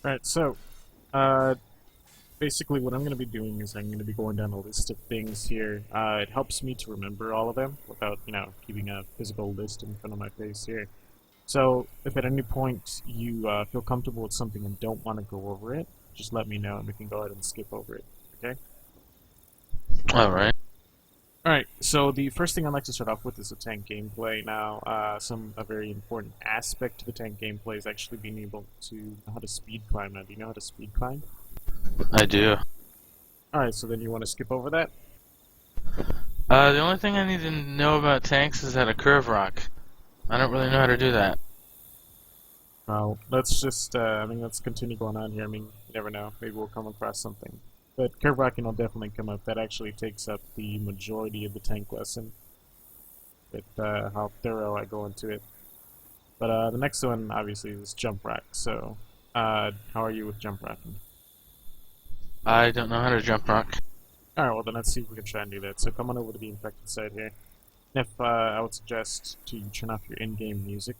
Alright, so, uh, basically what I'm going to be doing is I'm going to be going down a list of things here. It helps me to remember all of them without, keeping a physical list in front of my face here. So, if at any point you feel comfortable with something and don't want to go over it, just let me know and we can go ahead and skip over it, okay? Alright. Alright, so the first thing I'd like to start off with is the tank gameplay. Now, a very important aspect to the tank gameplay is actually being able to know how to speed climb. Now, do you know how to speed climb? I do. Alright, so then you want to skip over that? The only thing I need to know about tanks is how to curve rock. I don't really know how to do that. Well, let's just, let's continue going on here. You never know. Maybe we'll come across something. But curve rocking will definitely come up. That actually takes up the majority of the tank lesson. But, how thorough I go into it. But, the next one, obviously, is jump rock. So, how are you with jump rocking? I don't know how to jump rock. Alright, well then let's see if we can try and do that. So come on over to the infected side here. If, I would suggest to turn off your in-game music,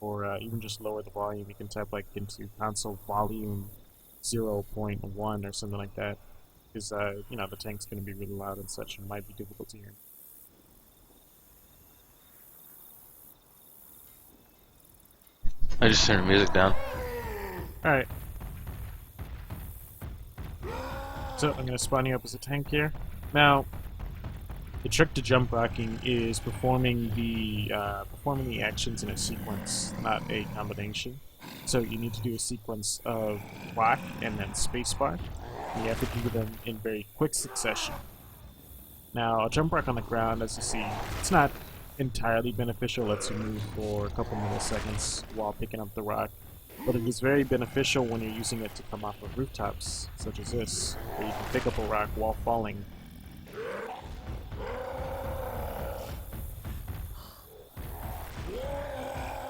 or even just lower the volume. You can type like into console volume 0.1 or something like that. Because, the tank's going to be really loud and such, and might be difficult to hear. I just turned the music down. Alright. So, I'm going to spawn you up as a tank here. Now, the trick to jump rocking is performing the actions in a sequence, not a combination. So you need to do a sequence of rock and then spacebar. And you have to do them in very quick succession. Now, a jump rock on the ground, as you see, it's not entirely beneficial. It lets you move for a couple milliseconds while picking up the rock. But it is very beneficial when you're using it to come off of rooftops, such as this, where you can pick up a rock while falling.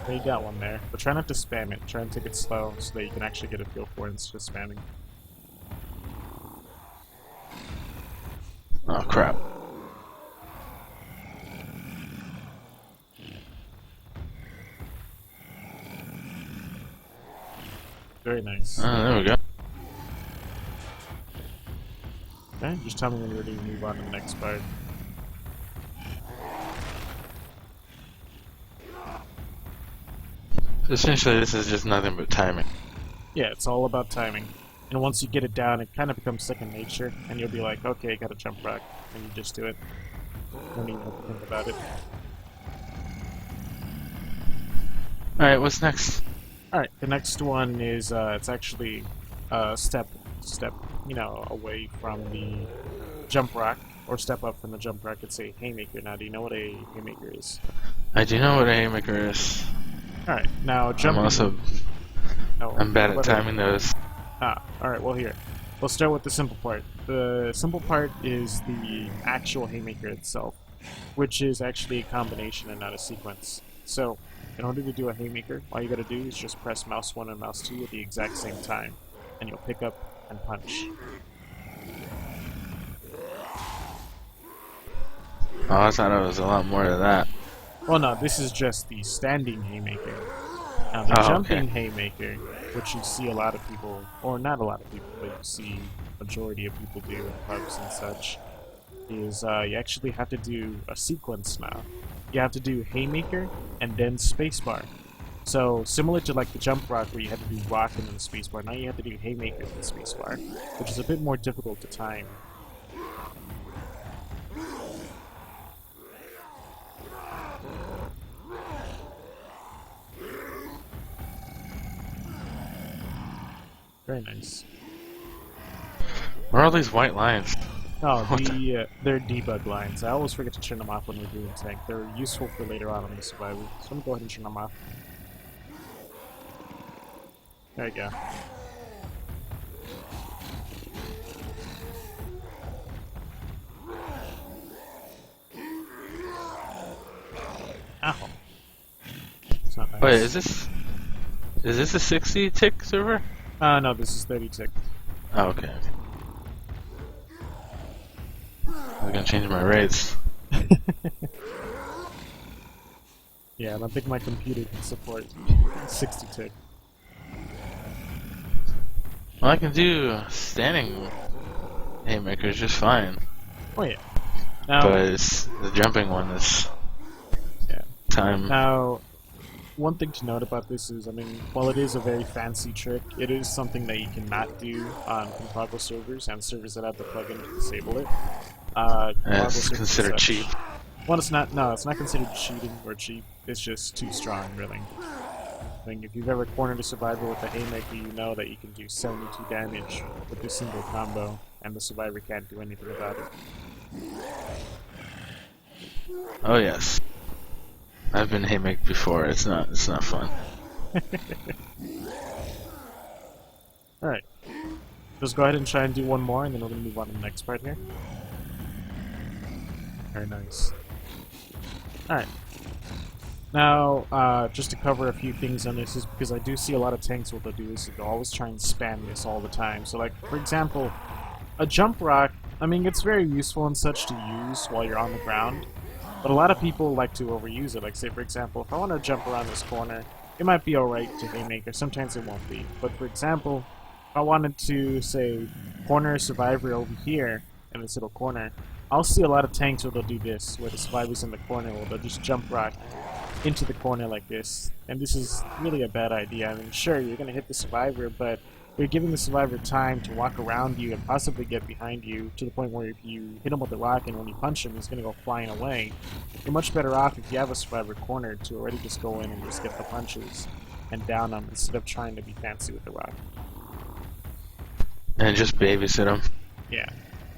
Okay, you got one there, but try not to spam it. Try and take it slow so that you can actually get a feel for it instead of spamming. Oh crap. Very nice. There we go. Okay, just tell me when you're ready to move on to the next part. Essentially, this is just nothing but timing. Yeah, it's all about timing. And once you get it down, it kind of becomes second nature, and you'll be like, okay, gotta jump rock, and you just do it. Don't even have to think about it. Alright, what's next? Alright, the next one is, it's actually a step, away from the jump rock, or step up from the jump rock. It's a haymaker. Now, do you know what a haymaker is? I do know what a haymaker is. Alright, now jumping... I'm bad at timing those. Alright, well here. We'll start with the simple part. The simple part is the actual haymaker itself, which is actually a combination and not a sequence. So, in order to do a haymaker, all you gotta do is just press mouse 1 and mouse 2 at the exact same time, and you'll pick up and punch. Oh, I thought it was a lot more to that. Well, no, this is just the standing haymaker. Now, the jumping haymaker, which you see a lot of people, or not a lot of people, but you see majority of people do in pubs and such, is you actually have to do a sequence now. You have to do haymaker and then spacebar. So, similar to like the jump rock where you had to do rock and then spacebar, now you have to do haymaker and spacebar, which is a bit more difficult to time. Very nice. Where are all these white lines? Oh, they're debug lines. I always forget to turn them off when we're doing tank. They're useful for later on in the survival. So I'm gonna go ahead and turn them off. There you go. Ow. It's not nice. Wait, is this a 60 tick server? No, this is 30 tick. Oh, okay. I'm gonna change my rates. Yeah, I don't think my computer can support 60 tick. Well, I can do standing haymakers just fine, Oh yeah. Now, but it's the jumping one is yeah. time. Now, one thing to note about this is, I mean, while it is a very fancy trick, it is something that you cannot do on Compago servers and servers that have the plugin to disable it. Compago It's servers considered as such- cheap. Well, it's not. No, it's not considered cheating or cheap. It's just too strong, really. I mean, if you've ever cornered a survivor with a haymaker, you know that you can do 72 damage with a single combo, and the survivor can't do anything about it. Oh yes, I've been haymaked before. It's not fun. Alright. Just go ahead and try and do one more, and then we're going to move on to the next part here. Very nice. Alright. Now, just to cover a few things on this, is because I do see a lot of tanks what they'll do is they'll always try and spam this all the time. So, like, for example, a jump rock, I mean, it's very useful and such to use while you're on the ground, but a lot of people like to overuse it. Like, say, for example, if I want to jump around this corner, it might be alright to haymaker, sometimes it won't be. But, for example, if I wanted to, say, corner a survivor over here in this little corner, I'll see a lot of tanks where they'll do this, where the survivor's in the corner, where they'll just jump rock into the corner like this. And this is really a bad idea. I mean, sure, you're going to hit the survivor, but you're giving the survivor time to walk around you and possibly get behind you to the point where if you hit him with the rock and when you punch him, he's going to go flying away. You're much better off if you have a survivor cornered to already just go in and just get the punches and down them instead of trying to be fancy with the rock. And just babysit them. Yeah.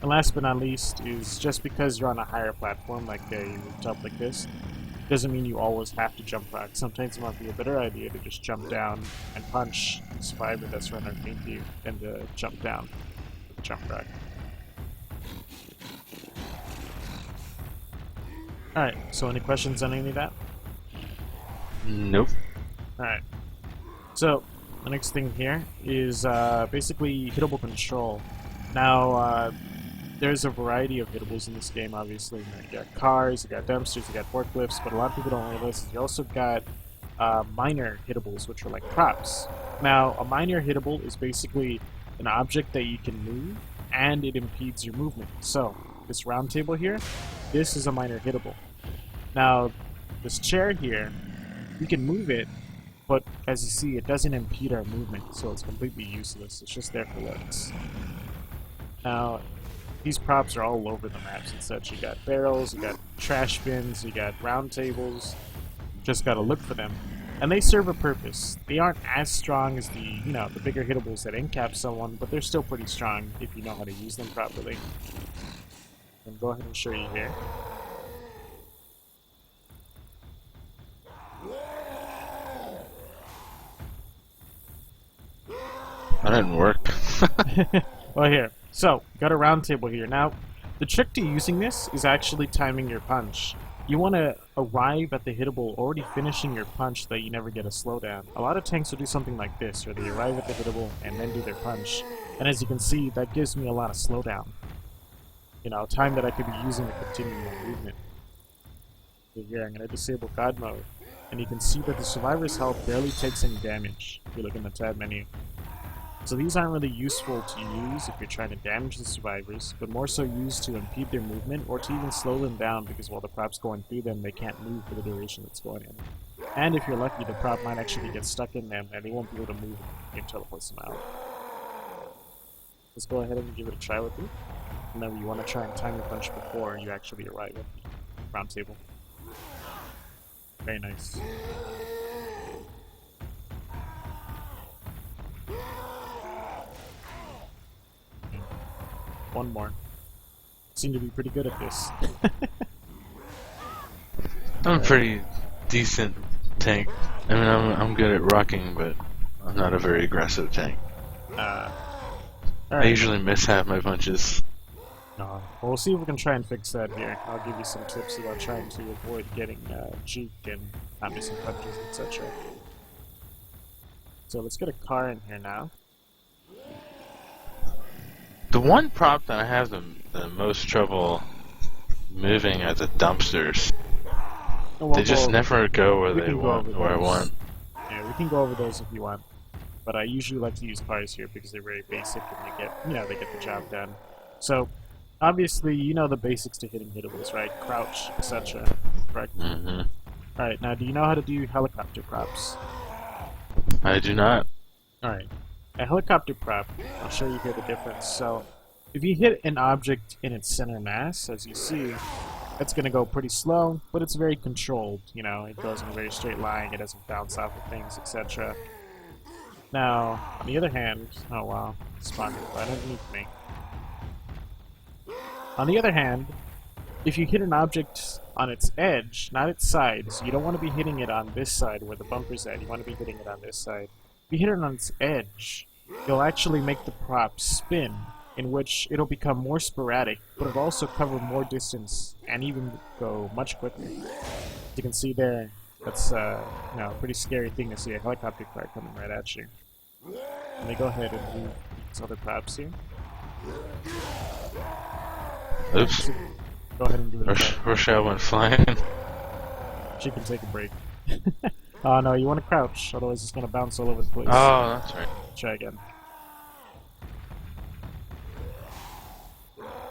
And last but not least is just because you're on a higher platform, like you moved up like this, doesn't mean you always have to jump rock. Sometimes it might be a better idea to just jump down and punch the survivor that's right underneath you than to jump down with the jump rock. Alright, so any questions on any of that? Nope. Alright. So, the next thing here is basically hittable control. Now, there's a variety of hittables in this game, obviously. You got cars, you got dumpsters, you got forklifts, but a lot of people don't realize is you also got minor hittables, which are like props. Now, a minor hittable is basically an object that you can move, and it impedes your movement. So, this round table here, this is a minor hittable. Now, this chair here, we can move it, but as you see, it doesn't impede our movement, so it's completely useless. It's just there for looks. Now, these props are all over the maps and such. You got barrels, you got trash bins, you got round tables. Just gotta look for them. And they serve a purpose. They aren't as strong as the bigger hittables that incap someone, but they're still pretty strong if you know how to use them properly. And go ahead and show you here. That didn't work. Well, here. So, got a round table here. Now, the trick to using this is actually timing your punch. You want to arrive at the hittable already finishing your punch so that you never get a slowdown. A lot of tanks will do something like this, where they arrive at the hittable and then do their punch. And as you can see, that gives me a lot of slowdown. You know, time that I could be using to continue my movement. So here, I'm going to disable God mode. And you can see that the survivor's health barely takes any damage if you look in the tab menu. So these aren't really useful to use if you're trying to damage the survivors, but more so used to impede their movement or to even slow them down because while the prop's going through them, they can't move for the duration it's going in. And if you're lucky, the prop might actually get stuck in them and they won't be able to move and teleports them out. Let's go ahead and give it a try with you. Remember, you want to try and time your punch before you actually arrive at the round table. Very nice. One more. Seem to be pretty good at this. I'm a pretty decent tank. I mean, I'm good at rocking, but I'm not a very aggressive tank. Alright. I usually miss half my punches. Well, we'll see if we can try and fix that here. I'll give you some tips about trying to avoid getting juked and not missing punches, etc. So let's get a car in here now. The one prop that I have the most trouble moving are the dumpsters. Oh, well, They just never go where they can go want, over where I those. want. Yeah, we can go over those if you want. but I usually like to use cars here because they're very basic and they get the job done. So, obviously, you know the basics to hitting hitables, right? Crouch, etc. Correct? Mm-hmm. Alright, now do you know how to do helicopter props? I do not. Alright. A helicopter prop, I'll show you here the difference. So, if you hit an object in its center mass, as you see, it's going to go pretty slow, but it's very controlled. You know, it goes in a very straight line, it doesn't bounce off of things, etc. Now, on the other hand, oh wow, it spawned right underneath me. On the other hand, if you hit an object on its edge, not its side, so you don't want to be hitting it on this side where the bumper's at, you want to be hitting it on this side. If you hit it on its edge, you'll actually make the prop spin, in which it'll become more sporadic, but it'll also cover more distance and even go much quicker. As you can see there, that's a pretty scary thing to see a helicopter car coming right at you. Let me go ahead and move these other props here. Oops. Go ahead and do it again. Rochelle went flying. She can take a break. Oh no, you want to crouch, otherwise it's going to bounce all over the place. Oh, that's right. Try again.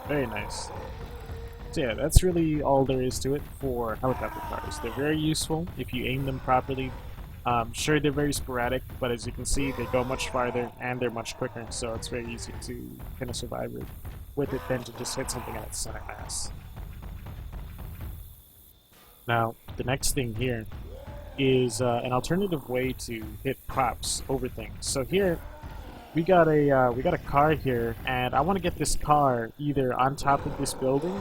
Very nice. So yeah, that's really all there is to it for helicopter cars. They're very useful if you aim them properly. Sure, they're very sporadic, but as you can see, they go much farther and they're much quicker, so it's very easy to kind of survive with it than to just hit something at its center mass. Now, the next thing here is an alternative way to hit props over things. So here, we got a car here, and I want to get this car either on top of this building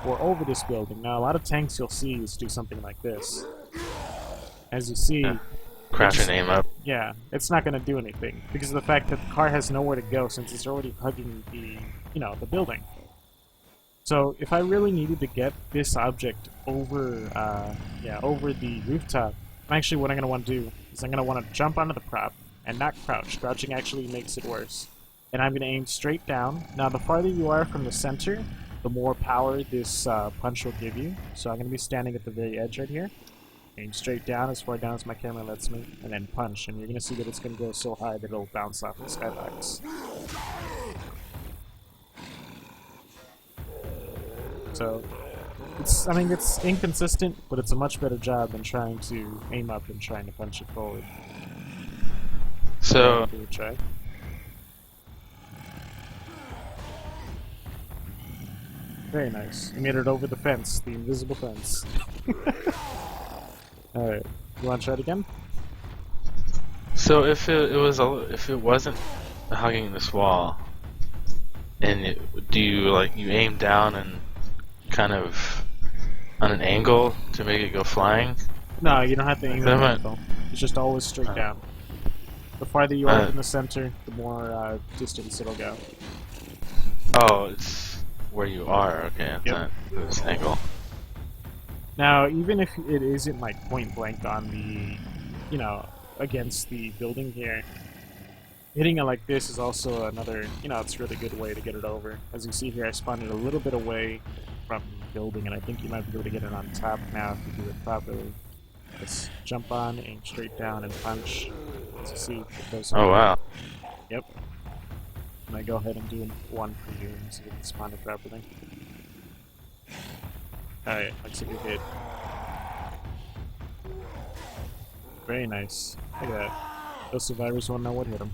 or over this building. Now, a lot of tanks you'll see is do something like this. As you see, Crouch and aim up. yeah, it's not going to do anything because of the fact that the car has nowhere to go since it's already hugging the building. So if I really needed to get this object over the rooftop, actually what I'm going to want to do is I'm going to want to jump onto the prop and not crouch. Crouching actually makes it worse. And I'm going to aim straight down. Now the farther you are from the center, the more power this punch will give you. So I'm going to be standing at the very edge right here. Aim straight down as far down as my camera lets me, and then punch. And you're going to see that it's going to go so high that it'll bounce off the skybox. So, it's inconsistent, but it's a much better job than trying to aim up and trying to punch it forward. So, Give it a try. Very nice. You made it over the fence, the invisible fence. Alright, you want to try it again? so if it wasn't hugging this wall, and do you aim down and kind of on an angle to make it go flying? No, you don't have to aim That at might- it though. It's just always straight down. The farther you are from the center, the more distance it'll go. Oh, it's where you are. Okay, at Yep. this angle. Now, even if it isn't like point blank on the, against the building here, hitting it like this is also another, it's a really good way to get it over. As you see here, I spawned it a little bit away from the building, and I think you might be able to get it on top now if you do it properly. Just jump on, aim straight down, and punch. As you see, it goes. Oh wow. Yep. And I go ahead and do one for you so you can spawn it properly. Alright, looks like we hit. Very nice. Look at that. Those survivors won't know what hit them.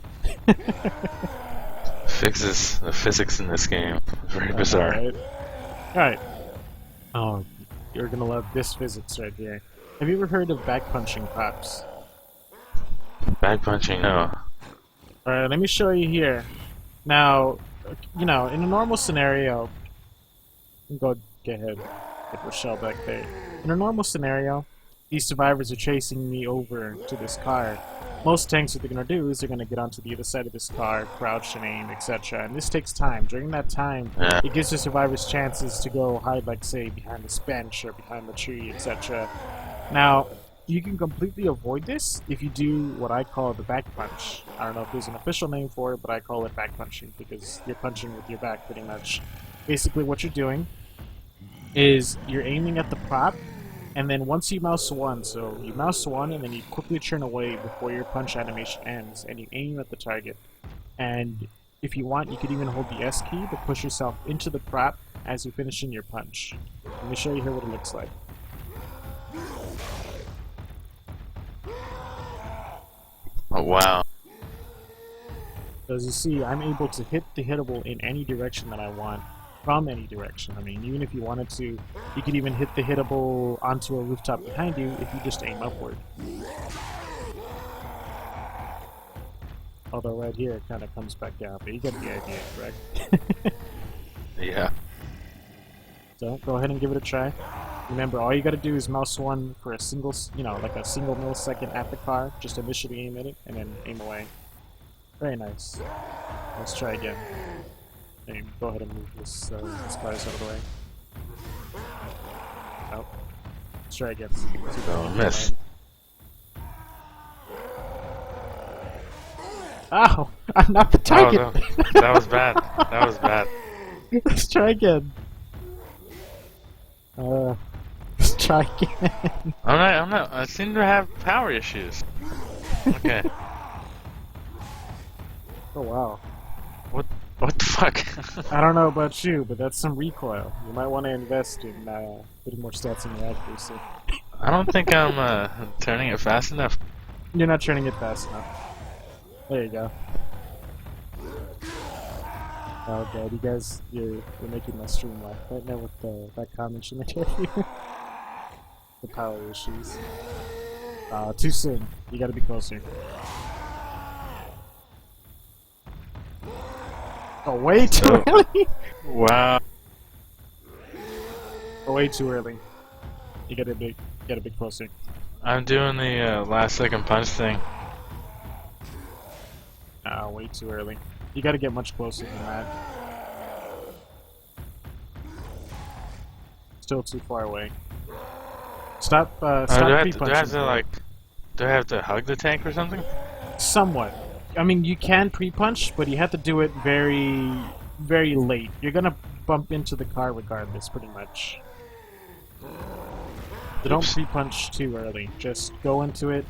The physics in this game. Very bizarre. Alright. Oh, you're gonna love this physics right here. Have you ever heard of back punching props? Back punching, no. Alright, let me show you here. Now, in a normal scenario, go get ahead. Get Rochelle back there. In a normal scenario, these survivors are chasing me over to this car. Most tanks, what they're going to do is they're going to get onto the other side of this car, crouch and aim, etc. And this takes time. During that time, Yeah. it gives the survivors chances to go hide, like, say, behind this bench or behind the tree, etc. Now, you can completely avoid this if you do what I call the back punch. I don't know if there's an official name for it, but I call it back punching because you're punching with your back pretty much. Basically what you're doing is you're aiming at the prop, And then once you mouse 1, so you mouse 1 and then you quickly turn away before your punch animation ends, and you aim at the target. And if you want, you could even hold the S key to push yourself into the prop as you finish in your punch. Let me show you here what it looks like. Oh wow. So as you see, I'm able to hit the hittable in any direction that I want, from any direction. I mean, even if you wanted to, you could even hit the hittable onto a rooftop behind you if you just aim upward. Although right here it kind of comes back down, but you get the idea, correct? Yeah. So go ahead and give it a try. Remember, all you gotta do is mouse 1 for a single, like a single millisecond at the car, just initially aim at it, and then aim away. Very nice. Let's try again. And go ahead and move this cars out of the way. Oh. Let's try again. Oh, miss. Ow! I'm not the target! Oh, no. That was bad. That was bad. Let's try again. Let's try again. I'm not. I seem to have power issues. Okay. Oh wow. What the fuck? I don't know about you, but that's some recoil. You might want to invest in putting more stats in your accuracy. I don't think I'm turning it fast enough. You're not turning it fast enough. There you go. Oh god, you guys, you're making my stream laugh right now with that comment you made earlier. The power issues. Too soon. You gotta be closer. Oh, way too early! Wow. Oh, way too early. You gotta be closer. I'm doing the last second punch thing. Way too early. You gotta get much closer than that. Still too far away. Stop do I pre-punching. do I have to hug the tank or something? Somewhat. I mean, you can pre-punch, but you have to do it very, very late. You're gonna bump into the car regardless, pretty much. So don't pre-punch too early. Just go into it,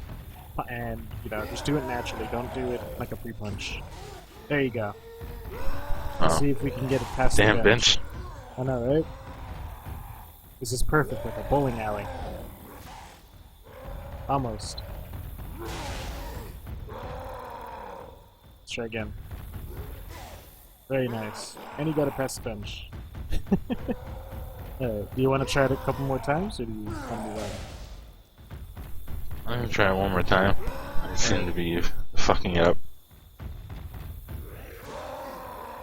and, just do it naturally. Don't do it like a pre-punch. There you go. Let's see if we can get it past Damn the bench. I know, right? This is perfect, like a bowling alley. Almost. Let's try again. Very nice. And you gotta press the bench. Do you want to try it a couple more times, or do you want to move on? I'm gonna try it one more time. I seem to be fucking it up.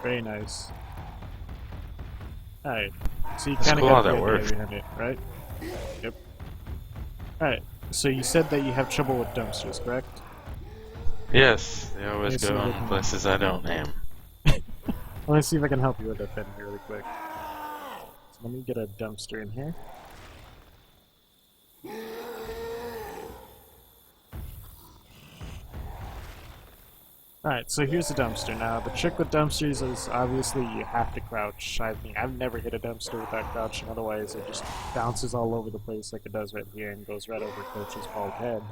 Very nice. Alright. So you That's kind of cool got how the that idea works. behind it, right? Yep. Alright. So you said that you have trouble with dumpsters, correct? Yes, they always Yes, go you in can- places I don't name. Let me see if I can help you with that then really quick. So let me get a dumpster in here. Alright, so here's the dumpster. Now, the trick with dumpsters is obviously you have to crouch. I mean, I've never hit a dumpster without crouching, otherwise it just bounces all over the place like it does right here and goes right over Coach's bald head.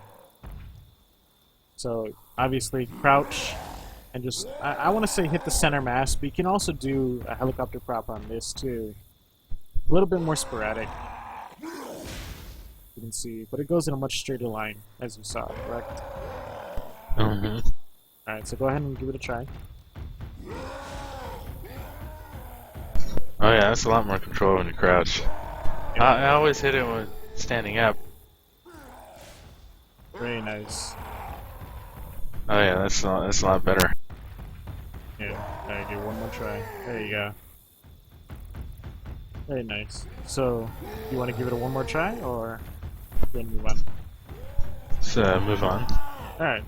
So, obviously, crouch and just, I want to say hit the center mass, but you can also do a helicopter prop on this too. A little bit more sporadic. You can see, but it goes in a much straighter line, as you saw, correct? Mm-hmm. Alright, so go ahead and give it a try. Oh yeah, that's a lot more control when you crouch. I always hit it when standing up. Very nice. Oh yeah, that's a lot better. Yeah, alright, do one more try. There you go. Very nice. So, you want to give it a one more try, or you want to move on? Let's move on. Alright.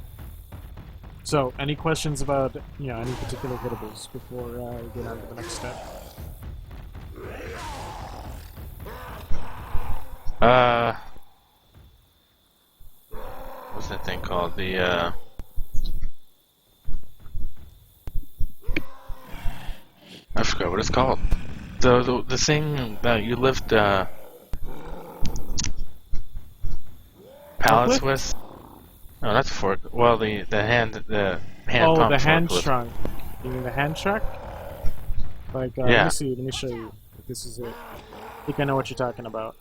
So, any questions about, any particular hittables before we get on to the next step? What's that thing called? The I forgot what it's called. The thing that you lift pallets Forklift? with? No, that's a fork. Well, the hand Oh, pump the hand forklift. truck. You mean the hand truck? Like, let Yeah. me see. Let me show you. If this is it. I think I know what you're talking about.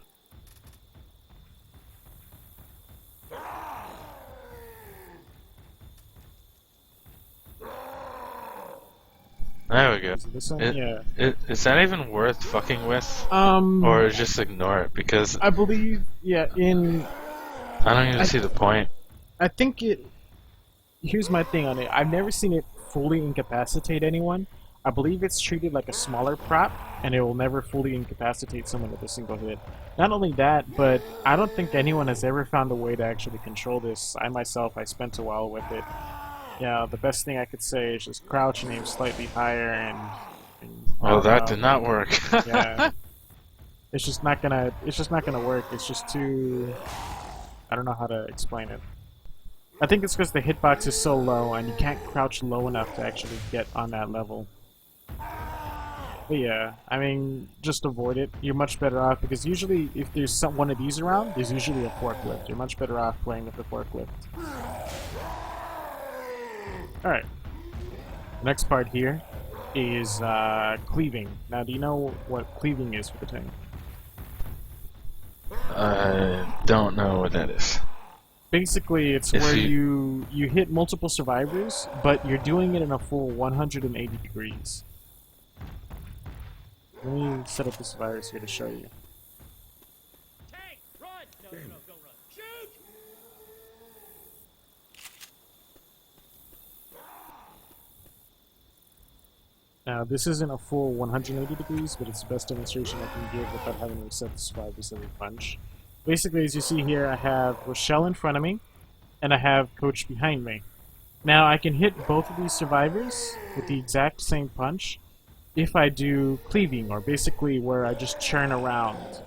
There we go. Is it this one? It, Yeah. is that even worth fucking with? Um, Or just ignore it? Because I believe, yeah, I don't even see the point. I think it, here's my thing on it. I've never seen it fully incapacitate anyone. I believe it's treated like a smaller prop, and it will never fully incapacitate someone with a single hit. Not only that, but I don't think anyone has ever found a way to actually control this. I myself, I spent a while with it. Yeah, the best thing I could say is just crouch and aim slightly higher, and I Well, don't that know. did not work. Yeah, it's just not gonna. It's just not gonna work. It's just too. I don't know how to explain it. I think it's because the hitbox is so low, and you can't crouch low enough to actually get on that level. But yeah, I mean, just avoid it. You're much better off, because usually if there's one of these around, there's usually a forklift. You're much better off playing with the forklift. Alright. The next part here is cleaving. Now, do you know what cleaving is for the tank? I don't know what that is. Basically, it's If where you- you hit multiple survivors, but you're doing it in a full 180 degrees. Let me set up the survivors here to show you. Tank, run! No, don't run. Shoot! Now, this isn't a full 180 degrees, but it's the best demonstration I can give without having to reset the survivors every punch. Basically, as you see here, I have Rochelle in front of me, and I have Coach behind me. Now, I can hit both of these survivors with the exact same punch if I do cleaving, or basically where I just churn around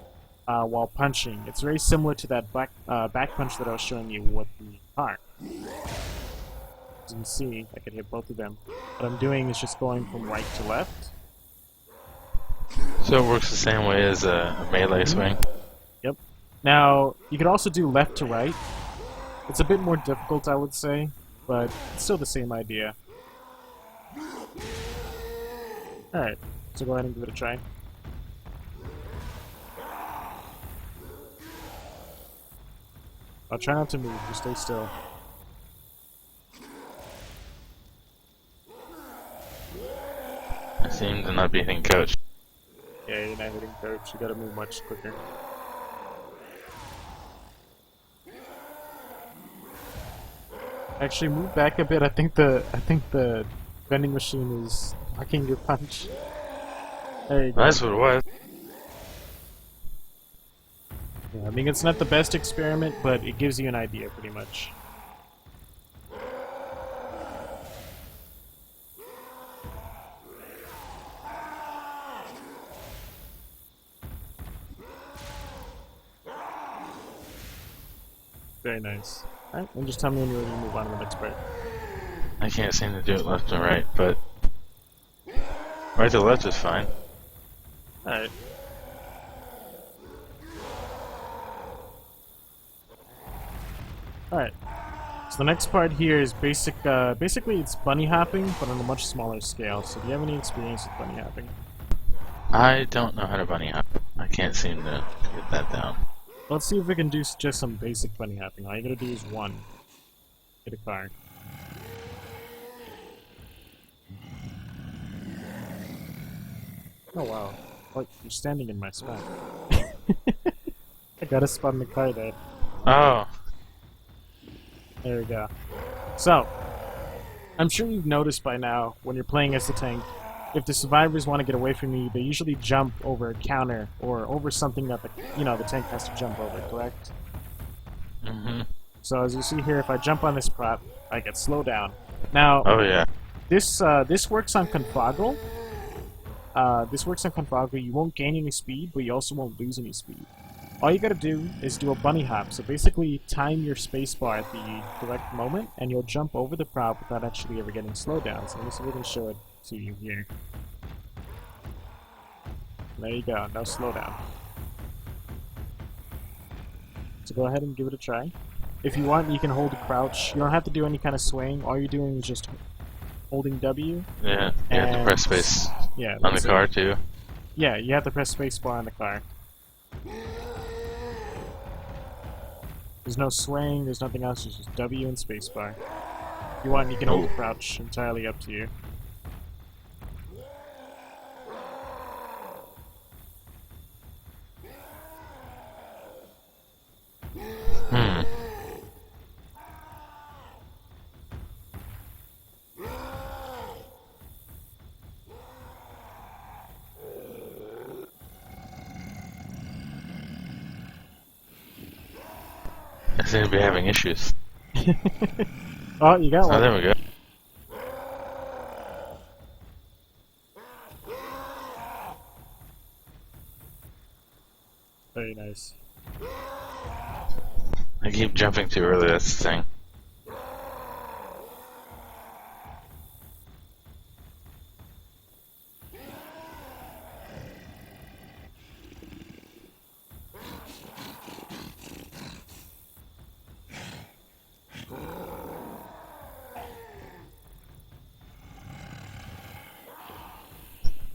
while punching. It's very similar to that back punch that I was showing you with the car. As you can see, I can hit both of them. What I'm doing is just going from right to left. So it works the same way as a melee swing. Yep. Now, you could also do left to right. It's a bit more difficult, I would say, but it's still the same idea. Alright, so go ahead and give it a try. I'll try not to move, just stay still. I seem to not be hitting coach. Yeah, you're not hitting coach, you gotta move much quicker. Actually, move back a bit. I think the vending machine is blocking your punch. There you go. That's what it was. Yeah, I mean, it's not the best experiment, but it gives you an idea, pretty much. Very nice. Alright, and just tell me when you're ready to move on to the next part. I can't seem to do it left and right, but right to left is fine. Alright. Alright. So the next part here is basically it's bunny hopping, but on a much smaller scale. So do you have any experience with bunny hopping? I don't know how to bunny hop. I can't seem to get that down. Let's see if we can do just some basic bunny hopping. All you gotta do is one. Hit a car. Oh wow. Like, you're standing in my spot. I gotta spot in the car there. Oh, There we go. So, I'm sure you've noticed by now, when you're playing as the tank, if the survivors want to get away from me, they usually jump over a counter, or over something that the tank has to jump over, correct? mm-hmm. So as you see here, if I jump on this prop, I get slowed down. Now, Oh yeah. this works on Confoggle. This works on Confoggle. You won't gain any speed, but you also won't lose any speed. All you gotta do is do a bunny hop. So basically, time your spacebar at the correct moment, and you'll jump over the prop without actually ever getting slowed down. So let me see if we can show it to you here. There you go, no slowdown. So go ahead and give it a try. If you want, you can hold a crouch. You don't have to do any kind of swaying. All you're doing is just holding W. Yeah, you have to And- press space Yeah, on the that's it. car too. Yeah, you have to press spacebar on the car. There's no swaying, there's nothing else, it's just W and spacebar. If you want, you can hold Oh. crouch, entirely up to you. Hmm. I seem to be having issues. Oh, you got Oh, one. there we go. Very nice. I keep jumping too early, that's the thing.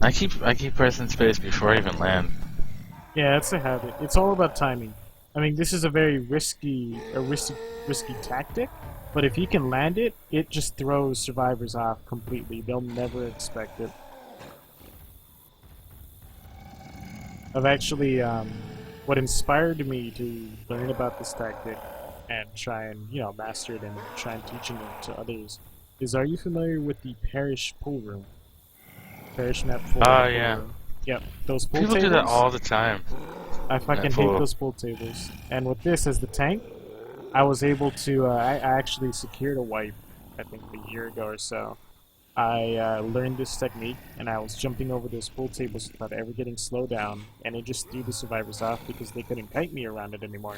I keep pressing space before I even land. Yeah, it's a habit. It's all about timing. I mean, this is a very risky tactic, but if you can land it, it just throws survivors off completely. They'll never expect it. I've actually, what inspired me to learn about this tactic and try and, master it and try and teaching it to others is, are you familiar with the parish pool room? Parish map pool Oh, pool yeah. room. Yep, those pool People tables. do that all the time. I fucking pool. hate those pool tables. And with this as the tank, I was able to, I actually secured a wipe, I think a year ago or so. I learned this technique, and I was jumping over those pool tables without ever getting slowed down, and it just threw the survivors off because they couldn't kite me around it anymore.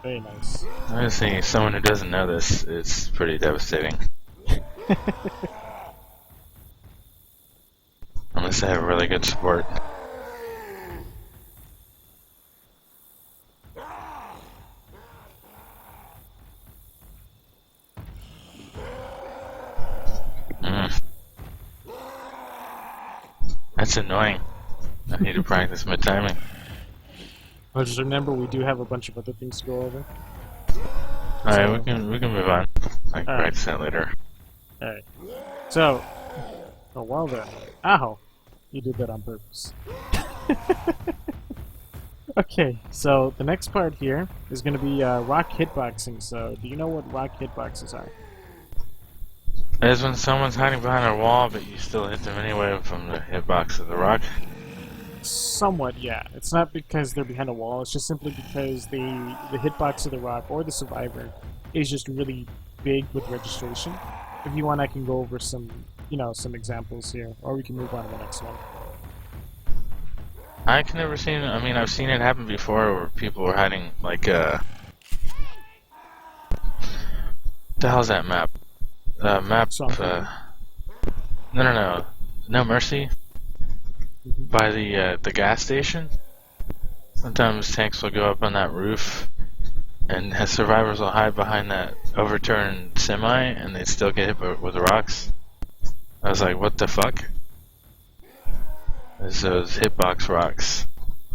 Very nice. I'm just thinking, someone who doesn't know this, it's pretty devastating. Unless they have really good support. That's annoying. I need to practice my timing. Well, just remember, we do have a bunch of other things to go over. Alright, we can move on. I can Alright. practice that later. Alright. So, oh, well then. Ow! You did that on purpose. Okay, so the next part here is going to be rock hitboxing. So, do you know what rock hitboxes are? It's when someone's hiding behind a wall, but you still hit them anyway from the hitbox of the rock. Somewhat, yeah. It's not because they're behind a wall, it's just simply because the hitbox of the rock or the survivor is just really big with registration. If you want, I can go over some, some examples here, or we can move on to the next one. I can never seen. I mean, I've seen it happen before, where people were hiding like the hell's that map? Map. Something. No Mercy. By the gas station. Sometimes tanks will go up on that roof, and survivors will hide behind that overturned semi, and they still get hit with rocks. I was like, what the fuck? There's those hitbox rocks.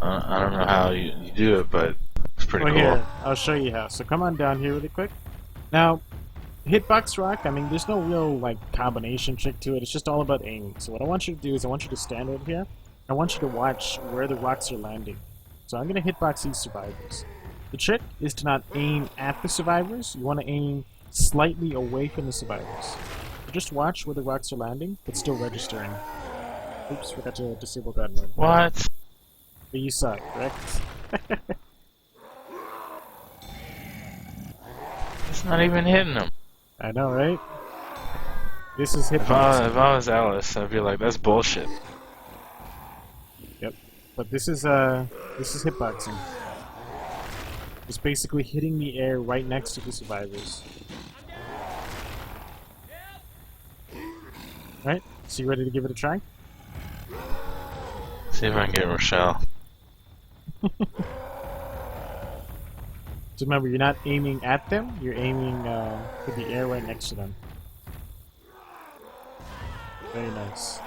I don't know how you do it, but it's pretty Well, cool. here, I'll show you how. So come on down here really quick. Now, hitbox rock, I mean, there's no real, combination trick to it. It's just all about aiming. So what I want you to do is I want you to stand right here. I want you to watch where the rocks are landing. So I'm going to hitbox these survivors. The trick is to not aim at the survivors. You want to aim slightly away from the survivors. So just watch where the rocks are landing, but still registering. Oops, forgot to disable that mode. What? But you suck, correct? It's not even hitting them. I know, right? This is If hitboxing. I was Alice, I'd be like, that's bullshit. Yep. But this is hitboxing. It's basically hitting the air right next to the survivors. Right? So you ready to give it a try? See if I can get Rochelle. So remember, you're not aiming at them, you're aiming for the air right next to them. Very nice.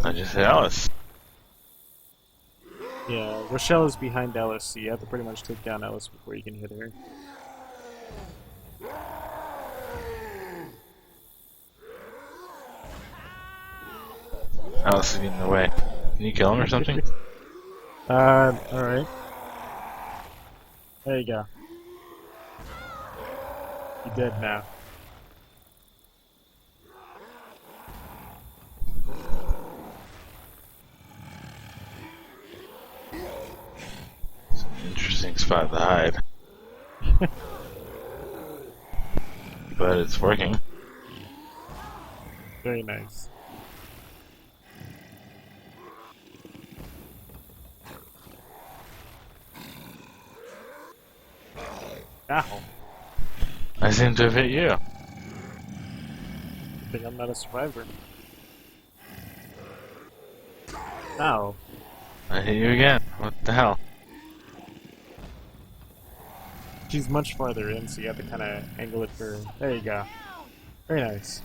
I just hit Alice. Yeah, Rochelle is behind Ellis, so you have to pretty much take down Ellis before you can hit her. Alice is getting in the way. Can you kill him or something? Alright. There you go. You're dead now. Interesting spot to hide. But it's working. Very nice. Ow. I seem to have hit you. I think I'm not a survivor. Ow. I hit you again. What the hell? She's much farther in, so you have to kind of angle it for... There you go. Very nice.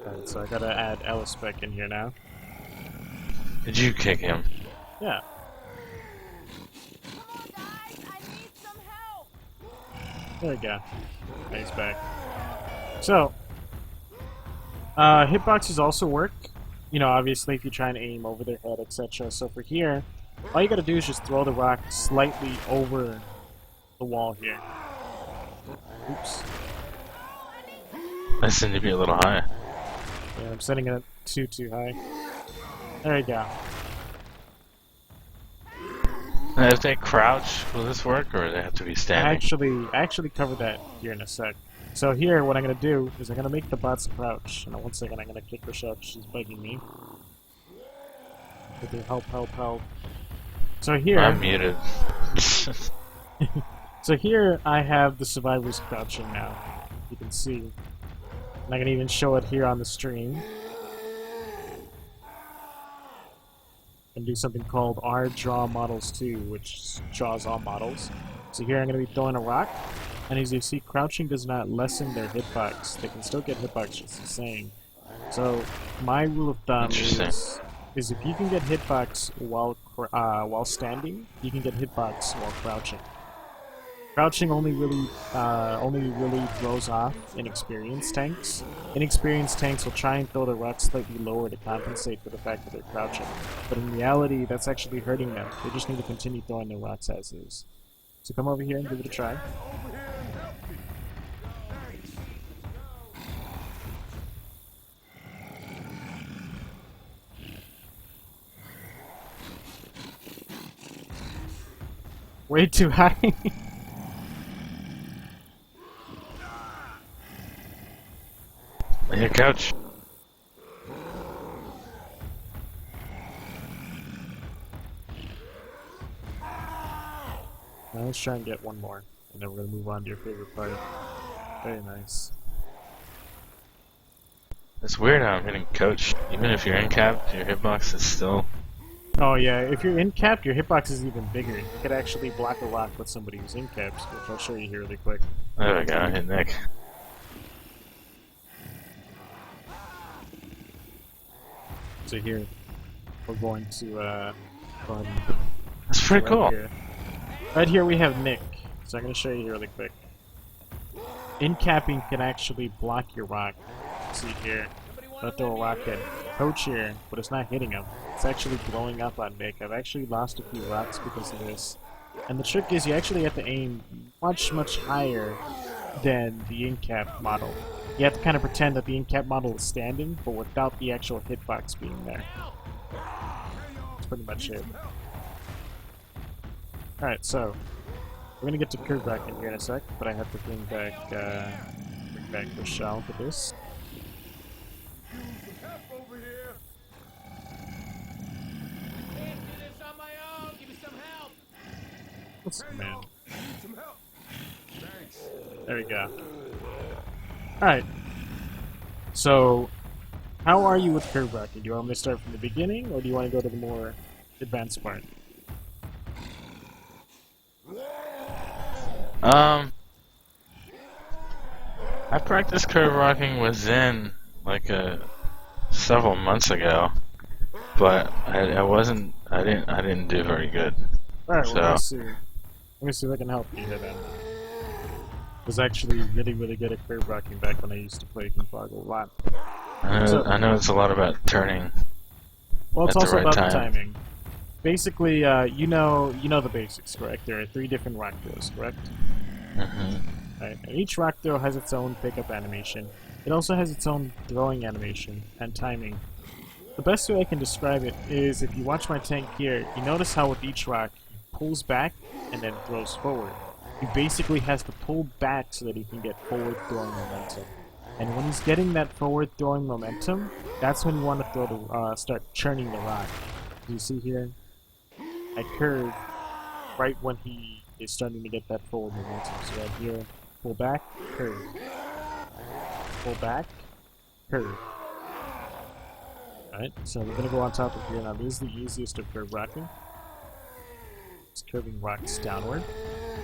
Alright, so I gotta add Ellis back in here now. Did you kick him? Yeah. There we go. He's back. So, hitboxes also work. You know, obviously if you try and aim over their head, etc. So for here, all you gotta do is just throw the rock slightly over the wall here. Oops. I seem to be a little high. Yeah, I'm setting it too high. There you go. If they crouch, will this work, or do they have to be I standing? actually covered that here in a sec. So here, what I'm gonna do is I'm gonna make the bots crouch. And in 1 second, I'm gonna kick Rochelle because she's bugging me. With her help. So here, I'm muted. so here I have the survivors crouching now. You can see. And I can even show it here on the stream. And do something called R draw models 2, which draws all models. So here I'm going to be throwing a rock, and as you see, crouching does not lessen their hitbox. They can still get hitbox just the same. So my rule of thumb is if you can get hitbox while standing, you can get hitbox while crouching. Crouching only really throws off inexperienced tanks. Inexperienced tanks will try and throw the rock slightly lower to compensate for the fact that they're crouching. But in reality, that's actually hurting them. They just need to continue throwing their rocks as is. So come over here and give it a try. Way too high. Here, couch. Now let's try and get one more, and then we're gonna move on to your favorite part. Very nice. It's weird how I'm hitting coach. Even if you're in cap, your hitbox is still... Oh yeah, if you're in capped, your hitbox is even bigger. You could actually block a rock with somebody who's in capped, which I'll show you here really quick. There we go, I hit Nick. So here, we're going to go ahead and That's pretty cool. here. Right here we have Nick. So I'm going to show you here really quick. In capping can actually block your rock. See here. I'll throw a rock at Coach here, but it's not hitting him. It's actually blowing up on Nick. I've actually lost a few rocks because of this. And the trick is you actually have to aim much higher than the in-cap model. You have to kind of pretend that the in-cap model is standing, but without the actual hitbox being there. That's pretty much it. Alright, so we're gonna get to Kurt back in here in a sec, but I have to bring back Rochelle for this. Can't do this on my own. Give me some help. What's the man? Some help. Thanks. There we go. Alright. So, how are you with curve rocking? Do you want me to start from the beginning, or do you want to go to the more advanced part? I practiced curve rocking with Zen like several months ago, but I didn't do very good. Alright, well, So let's see. Let me see if I can help you here then. I was actually really, really good at curve rocking back when I used to play Confog a lot. I know it's a lot about turning. Well, it's At the also right about time. the timing. Basically, you know the basics, correct? There are 3 different rock throws, correct? Right. And each rock throw has its own pickup animation. It also has its own throwing animation and timing. The best way I can describe it is if you watch my tank here, you notice how with each rock he pulls back and then throws forward. He basically has to pull back so that he can get forward throwing momentum. And when he's getting that forward throwing momentum, that's when you want to throw the start churning the rock. You see here, I curve right when he is starting to get that forward momentum. So right here, pull back, curve. Pull back, curve. Alright, so we're going to go on top of here. Now this is the easiest of curve rocking. It's curving rocks downward.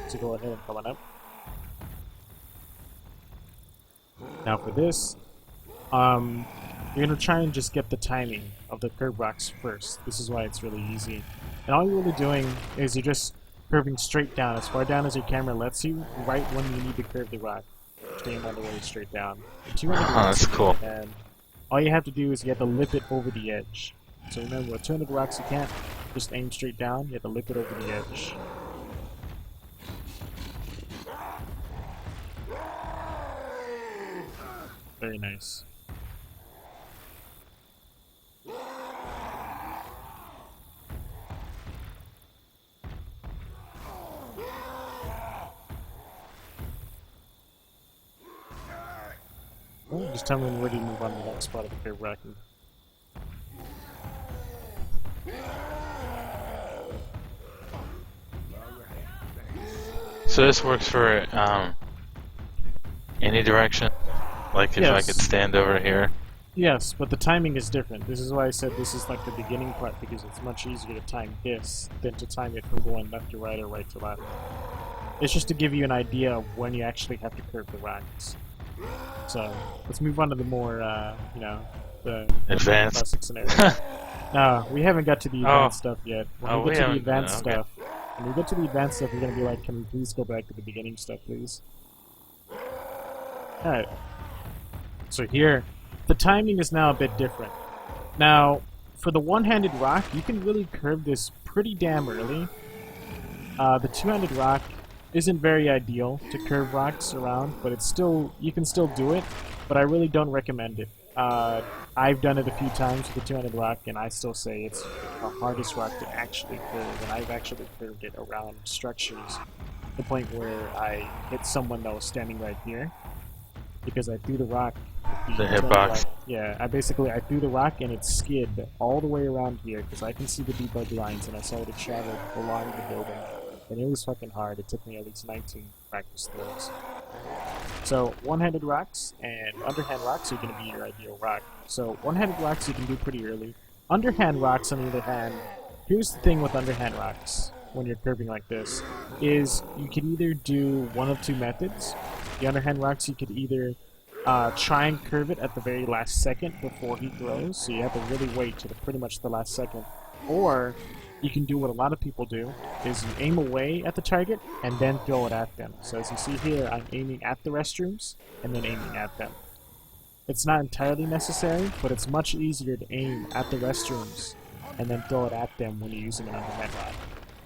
So go ahead and come on up. Now for this, you're going to try and just get the timing of the curve rocks first. This is why it's really easy. And all you're really doing is you're just curving straight down, as far down as your camera lets you, right when you need to curve the rock. Staying all the way straight down. And 200 rocks that's in cool. your hand. All you have to do is you have to lip it over the edge. So remember, with 200 rocks you can't just aim straight down, you have to lip it over the edge. Very nice. Well, just tell me when you're ready to move on to the next part of the curve rocking. So this works for any direction. Like if I Yes. could stand over here. Yes, but the timing is different. This is why I said this is like the beginning part, because it's much easier to time this than to time it from going left to right or right to left. It's just to give you an idea of when you actually have to curve the rocks. So, let's move on to the more, the Advanced. classic scenario. No, we haven't got to the advanced stuff yet. When we get to the haven't- advanced okay. stuff, when we get to the advanced stuff, you're gonna be like, can we please go back to the beginning stuff, please? Alright. So here, the timing is now a bit different. Now, for the one-handed rock, you can really curve this pretty damn early. The two-handed rock isn't very ideal to curve rocks around, but it's still, you can still do it, but I really don't recommend it. I've done it a few times with the two-handed rock, and I still say it's the hardest rock to actually curve, and I've actually curved it around structures, to the point where I hit someone that was standing right here, because I threw the rock. The hitbox. Yeah, I threw the rock and it skid all the way around here, because I can see the debug lines, and I saw it travel along the building. And it was fucking hard. It took me at least 19 practice throws. So, one-handed rocks and underhand rocks are going to be your ideal rock. So, one-handed rocks you can do pretty early. Underhand rocks, on the other hand, here's the thing with underhand rocks, when you're curving like this, is you can either do one of two methods. The underhand rocks, you could either try and curve it at the very last second before he throws, so you have to really wait to pretty much the last second. Or, you can do what a lot of people do, is you aim away at the target and then throw it at them. So as you see here, I'm aiming at the restrooms and then aiming at them. It's not entirely necessary, but it's much easier to aim at the restrooms and then throw it at them when you're using an underhand rock.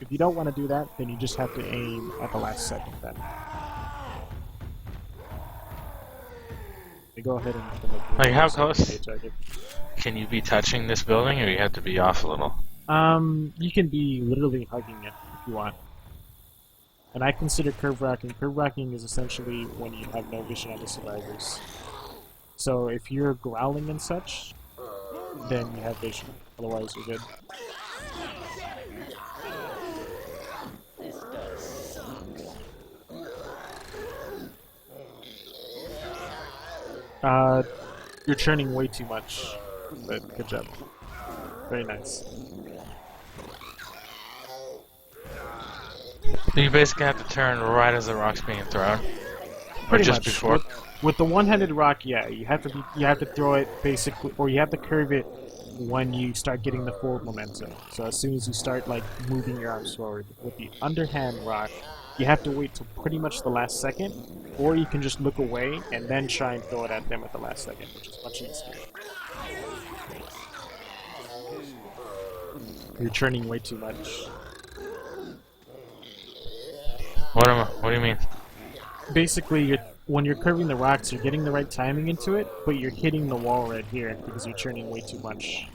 If you don't want to do that, then you just have to aim at the last second then. You go ahead and Like, how close? to the target. Can you be touching this building, or you have to be off a little? You can be literally hugging it if you want. And I consider curve rocking. Curve rocking is essentially when you have no vision on the survivors. So if you're growling and such, then you have vision. Otherwise, you're good. You're churning way too much, but good job. Very nice. So you basically have to turn right as the rock's being thrown, or Pretty just much. before. With the one-handed rock, yeah, you have to throw it basically, or you have to curve it when you start getting the forward momentum. So as soon as you start like moving your arms forward. With the underhand rock, you have to wait till pretty much the last second, or you can just look away and then try and throw it at them at the last second, which is much easier. You're churning way too much. What do you mean? Basically, when you're curving the rocks, you're getting the right timing into it, but you're hitting the wall right here because you're churning way too much.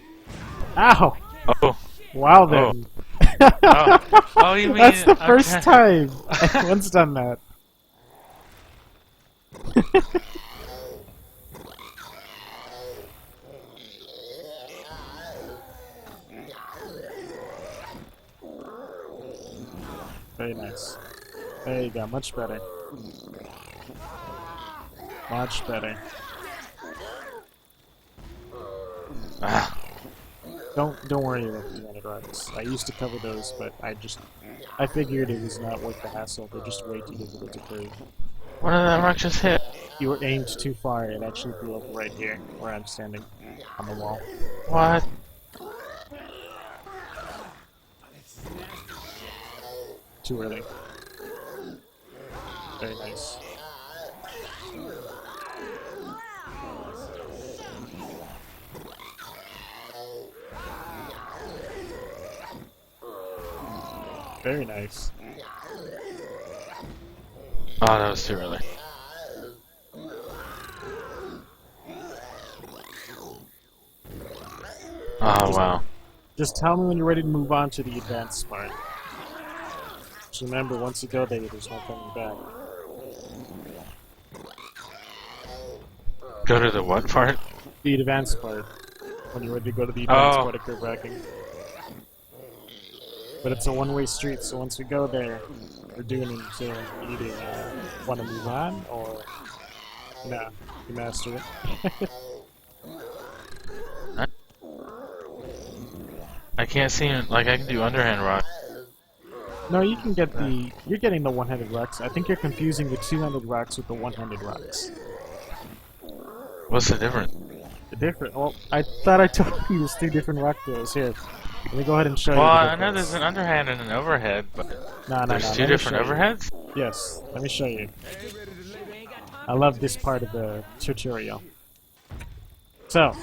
Ow! Oh. Wow then. Oh, you mean That's the first okay. time anyone's done that. Very nice. There you go, much better. Much better. Ah. Don't worry about the unit rocks. I used to cover those, but I figured it was not worth the hassle. They're just way too difficult to curve. What did that rock just hit? You were aimed too far. It actually blew up right here, where I'm standing on the wall. What? Too early. Very nice. Very nice. Oh, that was too early. Oh, wow. Just tell me when you're ready to move on to the advanced part. Just remember, once you go there, there's no coming back. Go to the what part? The advanced part. When you're ready to go to the advanced Oh. part of curve racking. But it's a one-way street, so once we go there, we're doing it until you either want to move on, or... Nah, you master it. I can't see him. Like, I can do underhand rock. No, you can get the... You're getting the one-handed rocks. I think you're confusing the two-handed rocks with the one-handed rocks. What's the difference? The different... Well, I thought I told you there's two different rock throws. Here, let me go ahead and show you Well, the I know difference. there's an underhand and an overhead, but No, there's two different overheads? Yes, let me show you. I love this part of the tutorial. So,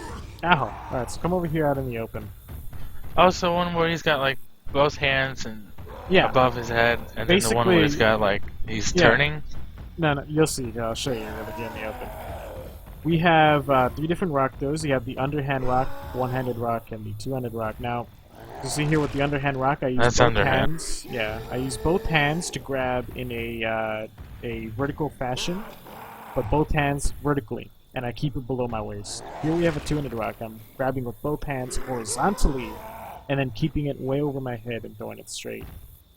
ow. Alright, so come over here out in the open. Oh, so one where he's got, like, both hands and Yeah. above his head, and then the one where he's got, like, he's Yeah. turning? No, you'll see. I'll show you over here in the open. We have three different rock throws. You have the underhand rock, one-handed rock, and the two-handed rock. Now, you see here with the underhand rock, I use That's both underhand. hands. Yeah, I use both hands to grab in a vertical fashion, but both hands vertically, and I keep it below my waist. Here we have a two-handed rock. I'm grabbing with both hands horizontally, and then keeping it way over my head and throwing it straight.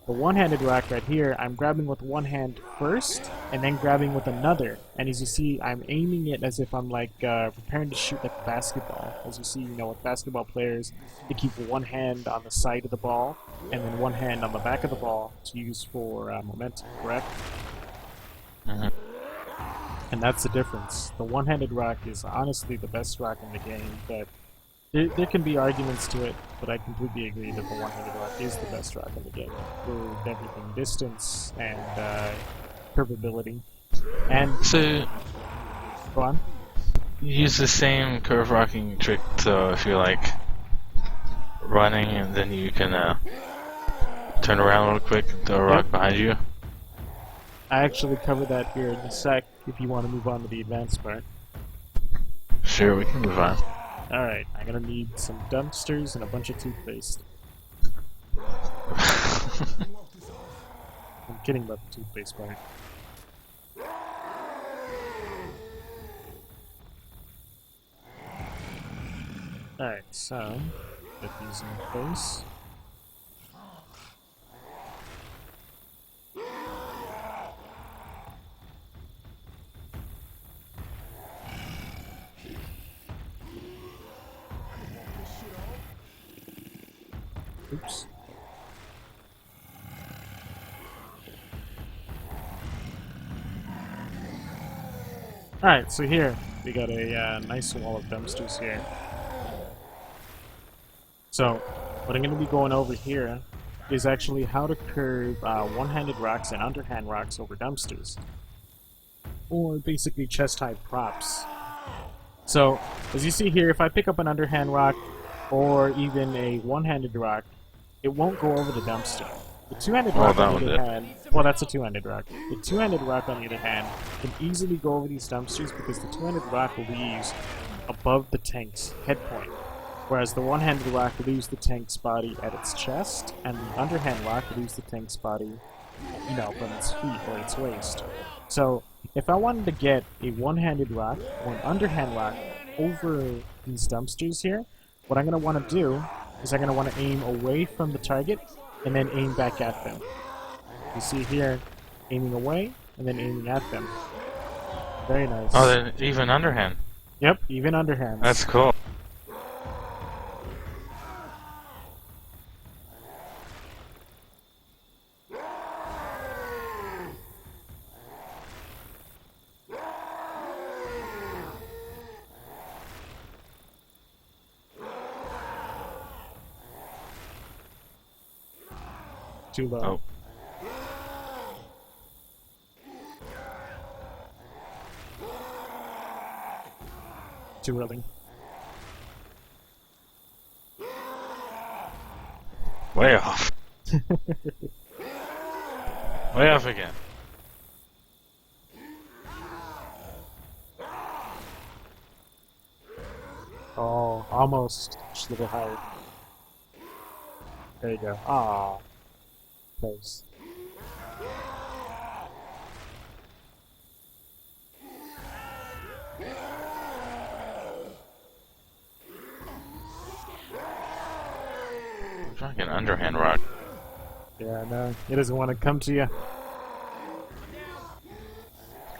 The one-handed rock right here, I'm grabbing with one hand first, and then grabbing with another. And as you see, I'm aiming it as if I'm like preparing to shoot like basketball. As you see, with basketball players, they keep one hand on the side of the ball, and then one hand on the back of the ball to use for momentum, correct? Mhm. And that's the difference. The one-handed rock is honestly the best rock in the game, but there can be arguments to it, but I completely agree that the one-handed rock is the best rock in the game for everything, distance and curvability. And So, go on. you use the same curve rocking trick, so if you're, like, running, and then you can turn around real quick and throw a rock behind you? I actually cover that here in a sec if you want to move on to the advanced part. Sure, we can move on. Alright, I'm gonna need some dumpsters and a bunch of toothpaste. I'm kidding about the toothpaste part. Alright, so, get these in place. Oops. Alright, so here we got a nice wall of dumpsters here. So, what I'm going to be going over here is actually how to curve one-handed rocks and underhand rocks over dumpsters. Or basically chest-high props. So, as you see here, if I pick up an underhand rock or even a one-handed rock, it won't go over the dumpster. The two-handed rock, on the other hand, well, that's a two-handed rock. The two-handed rock, on the other hand, can easily go over these dumpsters because the two-handed rock will be used above the tank's head point, whereas the one-handed rock leaves the tank's body at its chest, and the underhand rock leaves the tank's body, from its feet or its waist. So, if I wanted to get a one-handed rock or an underhand rock over these dumpsters here, what I'm going to want to do is I'm going to want to aim away from the target and then aim back at them. You see here, aiming away and then aiming at them. Very nice. Oh, then even underhand. Yep, even underhand. That's cool. Too low. Oh. Too early. Way off. Way off again. Oh, almost. Just a little higher. There you go. Ah, close. I'm trying to get an underhand rock. Yeah, no, it doesn't want to come to you.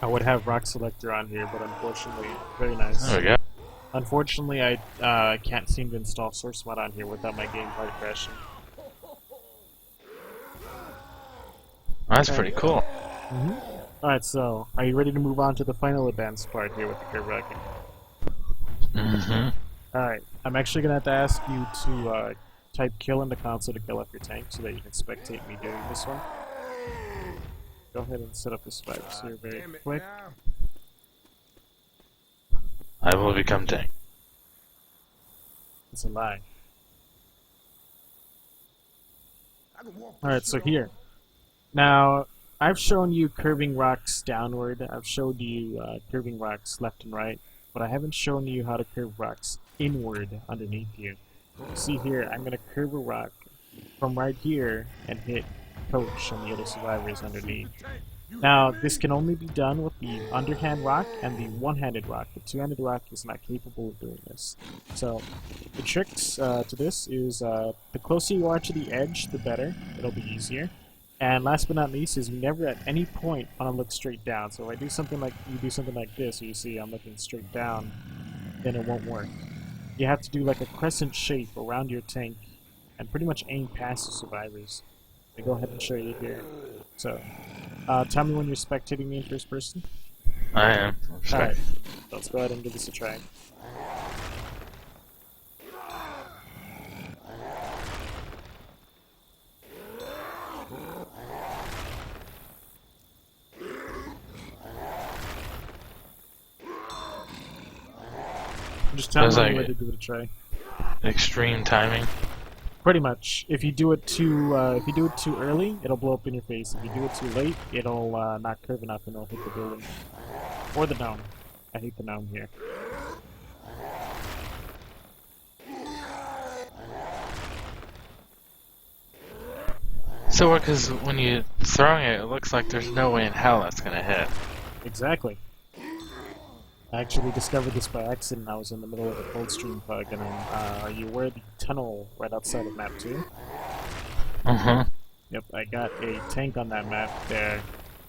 I would have rock selector on here, but unfortunately, very nice. There we go. Unfortunately, I can't seem to install source mod on here without my game hard crashing. That's pretty cool. Alright, so, are you ready to move on to the final advanced part here with the curve rocking? Alright, I'm actually going to have to ask you to type kill in the console to kill off your tank so that you can spectate me doing this one. Go ahead and set up the spikes here very quick. I will become tank. It's a lie. Alright, so here. Now, I've shown you curving rocks downward. I've showed you curving rocks left and right. But I haven't shown you how to curve rocks inward underneath you. See here, I'm going to curve a rock from right here and hit Coach and the other survivors underneath. Now, this can only be done with the underhand rock and the one-handed rock. The two-handed rock is not capable of doing this. So, the tricks to this is the closer you are to the edge, the better. It'll be easier. And last but not least is you never at any point want to look straight down. So if I do something like you do something like this, where you see I'm looking straight down, then it won't work. You have to do like a crescent shape around your tank and pretty much aim past the survivors. I'll go ahead and show you here. So, tell me when you're spectating me in first person. I am. Alright, let's go ahead and give this a try. Just tell me Sounds when like you're ready to give it a try. extreme timing. Pretty much. If you do it too early, it'll blow up in your face. If you do it too late, it'll not curve enough and it'll hit the building or the gnome. I hate the gnome here. So, because when you're throwing it, it looks like there's no way in hell that's gonna hit. Exactly. I actually discovered this by accident. I was in the middle of a cold stream bug, and are you aware of the tunnel right outside of map 2? Yep, I got a tank on that map there,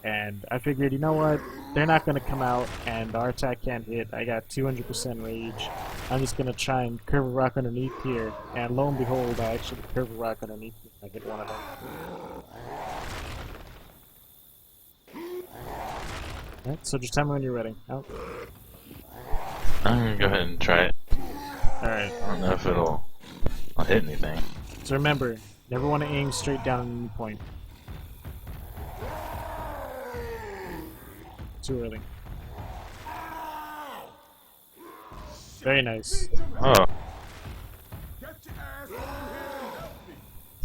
and I figured, you know what? they're not going to come out, and our attack can't hit. I got 200% rage. I'm just going to try and curve a rock underneath here, and lo and behold, I actually curve a rock underneath me. I hit one of them. Alright, so just tell me when you're ready. Oh. I'm gonna go ahead and try it. Alright. I don't know if I'll hit anything. So remember, never want to aim straight down at any point. Too early. Very nice. Oh.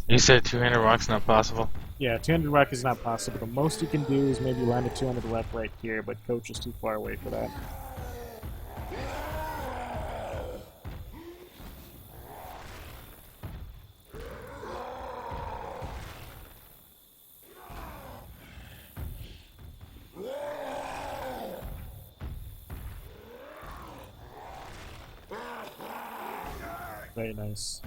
You said 200 rocks not possible? Yeah, 200 rep is not possible. The most you can do is maybe land a 200 rep right here, but coach is too far away for that. Very nice.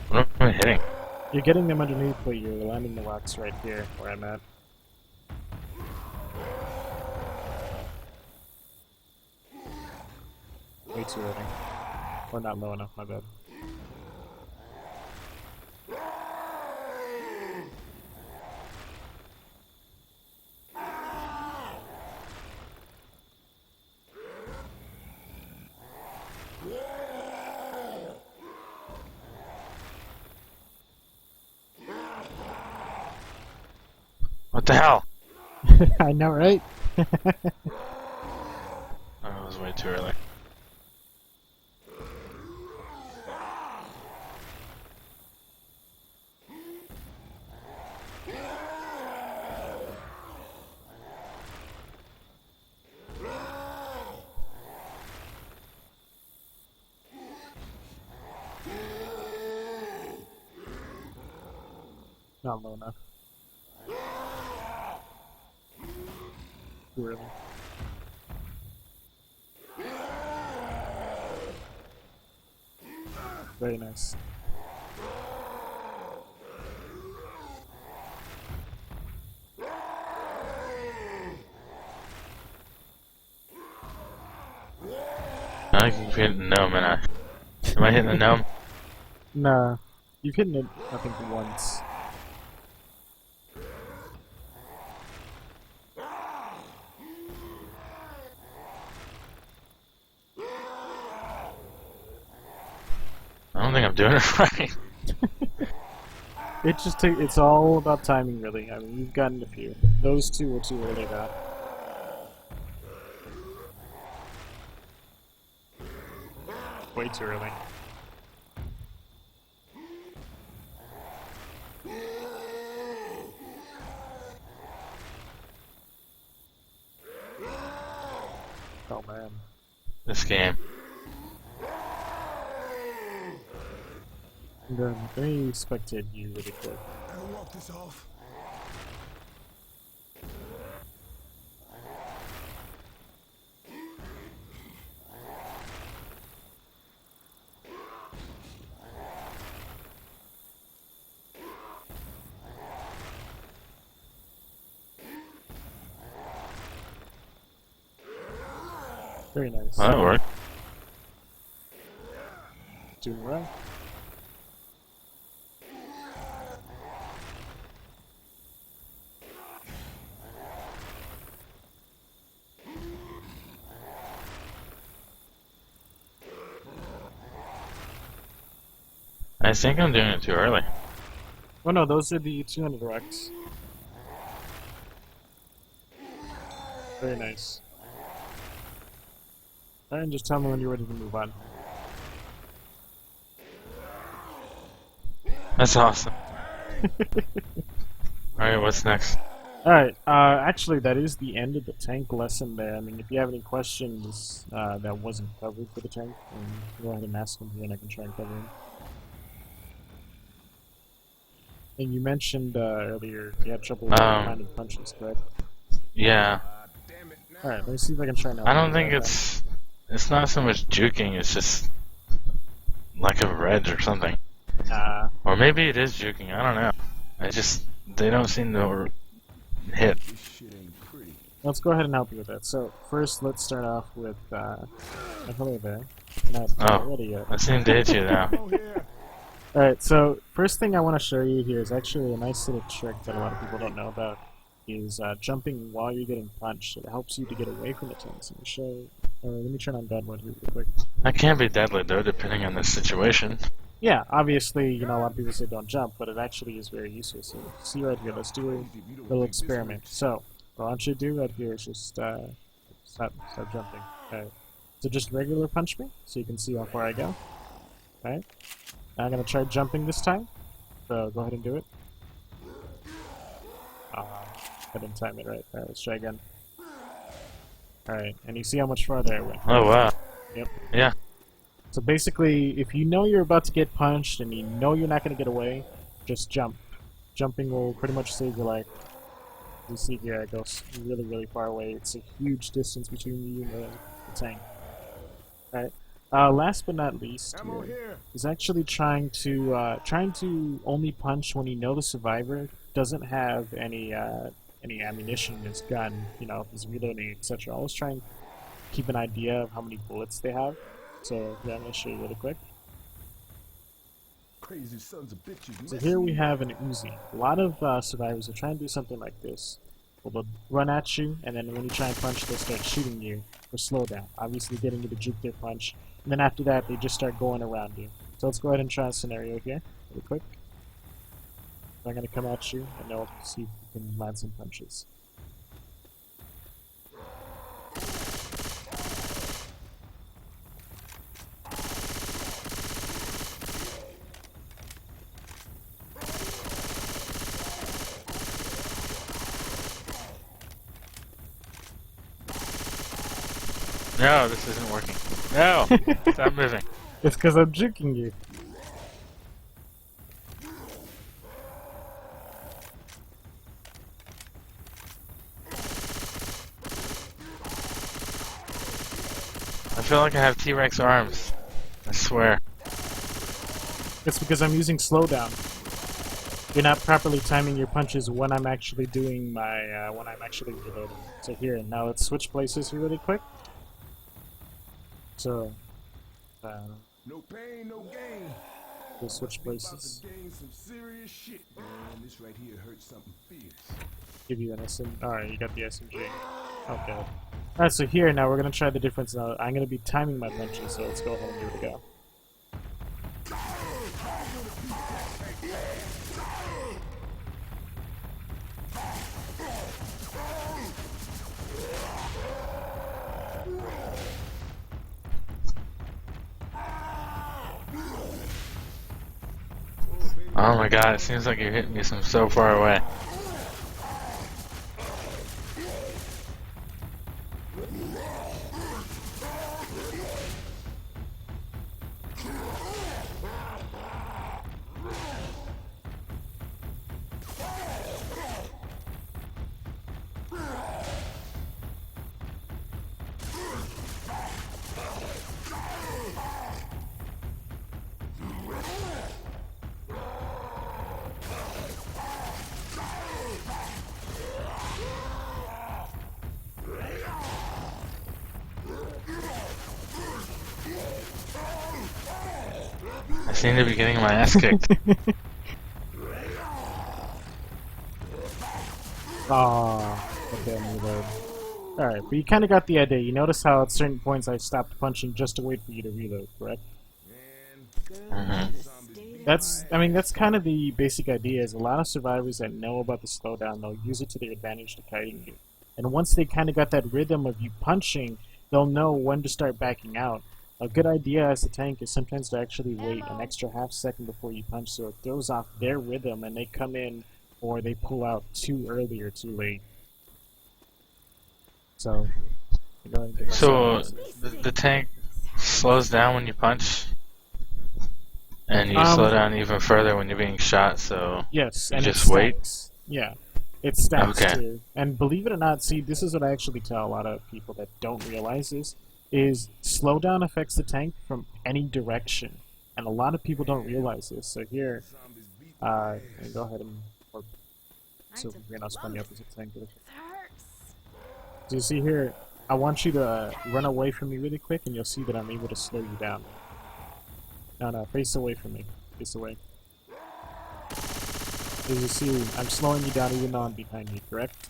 What am I hitting? You're getting them underneath, but you're landing the rocks right here, where I'm at. Way too early. Or not low enough, my bad. What the hell? I know, right? Oh, it was way too early. Not low enough. Too early. Very nice. I keep hitting the gnome, and am I hitting the gnome? Nah. You've hit it, I think, once. I don't think I'm doing it right. It's all about timing, really. I mean, you've gotten a few. Those two were too early, though. Way too early. Oh man. This game. I'm going to spectate you really quick. I'll walk this off. Very nice. Well, that worked. Doing well. I think I'm doing it too early. Oh no, those are the 200 rocks. Very nice. Alright, just tell me when you're ready to move on. That's awesome. Alright, what's next? Alright, actually that is the end of the tank lesson there. I mean, if you have any questions that wasn't covered for the tank, go ahead and ask them here and I can try and cover them. And you mentioned earlier you had trouble finding punches, correct? Yeah. Alright, let me see if I can try now. I don't think it's not so much juking, it's just lack of reg or something. Or maybe it is juking. I don't know. They don't seem to hit. This shit ain't pretty. Let's go ahead and help you with that. So first, let's start off with hello there. Not Oh. ready yet. I seem to hit you now. Oh, yeah. Alright, so first thing I want to show you here is actually a nice little trick that a lot of people don't know about, is jumping while you're getting punched. It helps you to get away from the tanks. Let me turn on bad mode here real quick. That can be deadly though, depending on the situation. Yeah, obviously, you know, a lot of people say don't jump, but it actually is very useful. So see right here, let's do a little experiment. So what I want you to do right here is just stop jumping. Alright. So just regular punch me, so you can see how far I go. Alright. Now I'm gonna try jumping this time. So go ahead and do it. I didn't time it right. Alright, let's try again. Alright, and you see how much farther I went. Oh wow. Yep. Yeah. So basically, if you know you're about to get punched and you know you're not going to get away, just jump. Jumping will pretty much save your life. You see here, it goes really, really far away. It's a huge distance between you and the tank. Alright. Last but not least, Ammo here. is actually trying to only punch when you know the survivor doesn't have any ammunition in his gun. You know, if he's reloading, etc. Always try and keep an idea of how many bullets they have. So yeah, I'm gonna show you really quick. Crazy sons of bitches. So here we have an Uzi. A lot of survivors will try and do something like this. Well, they'll run at you, and then when you try and punch, they'll start shooting you for slowdown. Obviously getting you to juke their punch. And then after that, they just start going around you. So let's go ahead and try a scenario here, really quick. I'm gonna come at you, and they'll see if you can land some punches. No, this isn't working. No! Stop moving. It's because I'm juking you. I feel like I have T-Rex arms. I swear. It's because I'm using slowdown. You're not properly timing your punches when I'm actually doing my, when I'm actually reloading. So here, now let's switch places here really quick. So, No pain, no gain. we'll switch About places. to gain some serious shit, man. This right here hurts something fierce. Give you an SM. Alright, you got the SMG. Okay. Alright, so here, now we're gonna try the difference. Now, I'm gonna be timing my punches, so let's go ahead and give it a go. Oh my god, it seems like you're hitting me from so far away. I seem to be getting my ass kicked. Okay, reload. Alright, but you kind of got the idea. You notice how at certain points I stopped punching just to wait for you to reload, correct? That's kind of the basic idea. Is a lot of survivors that know about the slowdown, they'll use it to their advantage to kiting you. And once they kind of got that rhythm of you punching, they'll know when to start backing out. A good idea as a tank is sometimes to actually wait an extra half second before you punch, so it throws off their rhythm and they come in or they pull out too early or too late. So, go ahead and give us So, some- the tank slows down when you punch, and you slow down even further when you're being shot, so... Yes, You and just it wait? stacks. Yeah, it stacks Okay. too. And believe it or not, see, this is what I actually tell a lot of people that don't realize this, is slowdown affects the tank from any direction. And a lot of people don't realize this. So here, and go ahead and or so we're not spun you up as a tank. This hurts. So you see here, I want you to run away from me really quick, and you'll see that I'm able to slow you down. No, face away from me. Face away. As you see, I'm slowing you down even though I'm behind you, correct?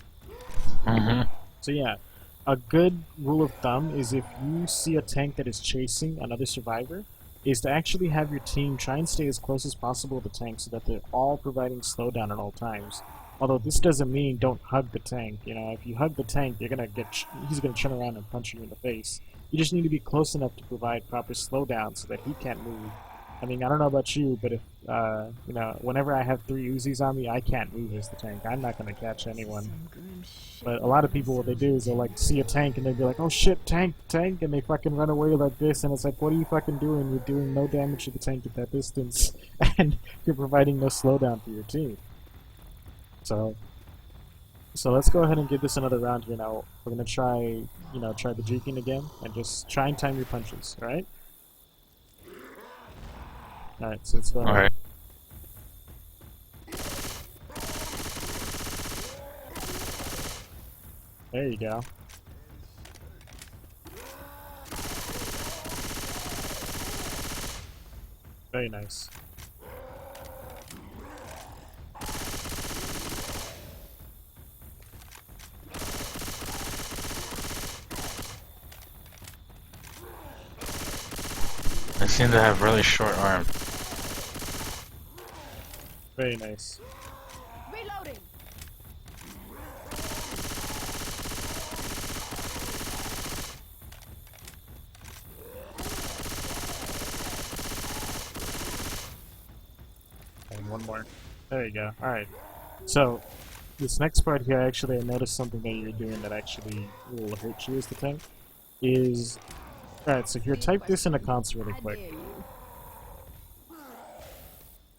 So yeah, a good rule of thumb is if you see a tank that is chasing another survivor, is to actually have your team try and stay as close as possible to the tank so that they're all providing slowdown at all times. Although this doesn't mean don't hug the tank. You know, if you hug the tank, you're gonna he's gonna turn around and punch you in the face. You just need to be close enough to provide proper slowdown so that he can't move. I mean, I don't know about you, but if you know, whenever I have 3 Uzis on me, I can't move as the tank. I'm not gonna catch anyone. Some grim shit. But a lot of people, what they do is they'll like see a tank and they'll be like, "Oh shit, tank, tank," and they fucking run away like this. And it's like, what are you fucking doing? You're doing no damage to the tank at that distance, and you're providing no slowdown for your team. So let's go ahead and give this another round here now. We're gonna try the juking again, and just try and time your punches. All right. All right. So let's go. All right. There you go. Very nice. I seem to have really short arms. Very nice. Reloading. And one more. There you go. Alright. So, this next part here, actually, I noticed something that you're doing that actually will hurt you as the tank. Is... Alright, so here, type this into console really I quick. dare you.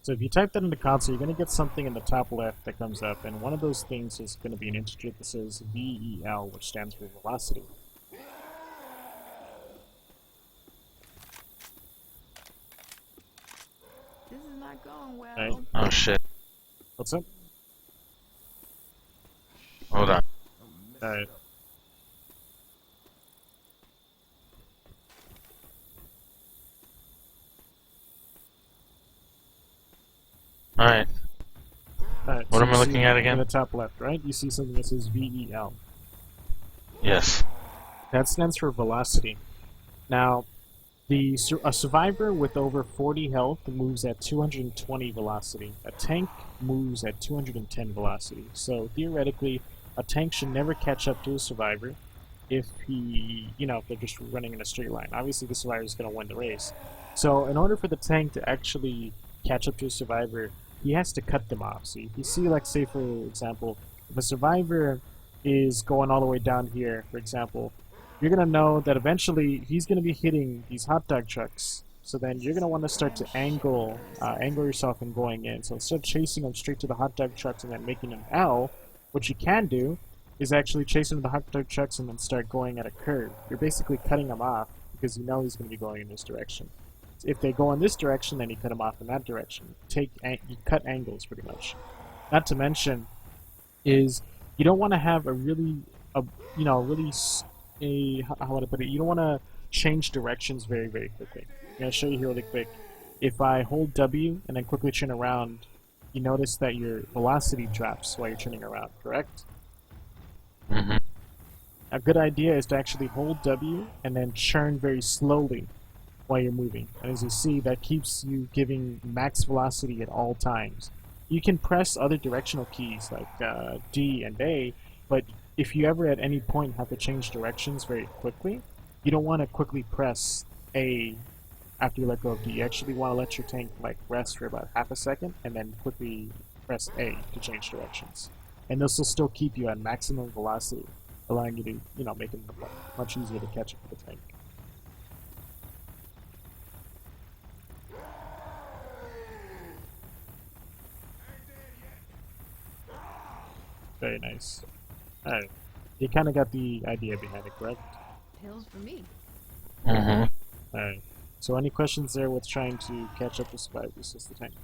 So if you type that into console, you're going to get something in the top left that comes up, and one of those things is going to be an integer that says VEL, which stands for velocity. This is not going well. Right. Oh shit. What's up? Hold on. Alright. Alright. Alright. What am I you looking see at again? In the top left, right? You see something that says VEL. Yes. That stands for velocity. Now, a survivor with over 40 health moves at 220 velocity. A tank moves at 210 velocity. So theoretically, a tank should never catch up to a survivor if if they're just running in a straight line. Obviously, the survivor is going to win the race. So in order for the tank to actually catch up to a survivor, he has to cut them off. So if you see, like, say for example, if a survivor is going all the way down here, for example, you're going to know that eventually he's going to be hitting these hot dog trucks. So then you're going to want to start to angle yourself and going in. So instead of chasing him straight to the hot dog trucks and then making an L, what you can do is actually chase him to the hot dog trucks and then start going at a curve. You're basically cutting him off because you know he's going to be going in this direction. If they go in this direction, then you cut them off in that direction. You cut angles pretty much. Not to mention, is you don't want to have how would I put it? You don't want to change directions very, very quickly. I'm gonna show you here really quick. If I hold W and then quickly turn around, you notice that your velocity drops while you're turning around. Correct? Mm-hmm. A good idea is to actually hold W and then churn very slowly while you're moving. And as you see, that keeps you giving max velocity at all times. You can press other directional keys like D and A, but if you ever at any point have to change directions very quickly, you don't want to quickly press A after you let go of D. You actually want to let your tank rest for about half a second and then quickly press A to change directions. And this will still keep you at maximum velocity, allowing you to, make it much easier to catch up with the tank. Very nice. Alright. You kind of got the idea behind it, correct? Pills for me. Mm-hmm. Alright. So any questions there with trying to catch up with survivors as the tank?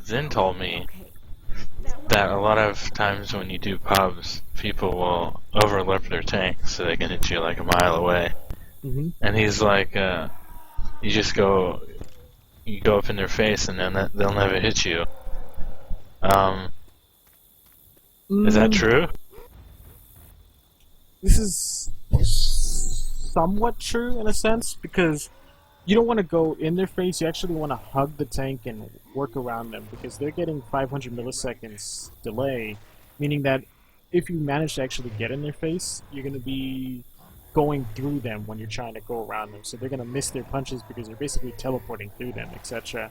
Zen told me Okay. that a lot of times when you do pubs, people will overlap their tank so they can hit you like a mile away. Mm-hmm. And he's like, you just go up in their face and then they'll never hit you. Is that true? This is somewhat true in a sense, because you don't want to go in their face, you actually want to hug the tank and work around them, because they're getting 500 milliseconds delay, meaning that if you manage to actually get in their face, you're going to be going through them when you're trying to go around them, so they're going to miss their punches because you're basically teleporting through them, etc.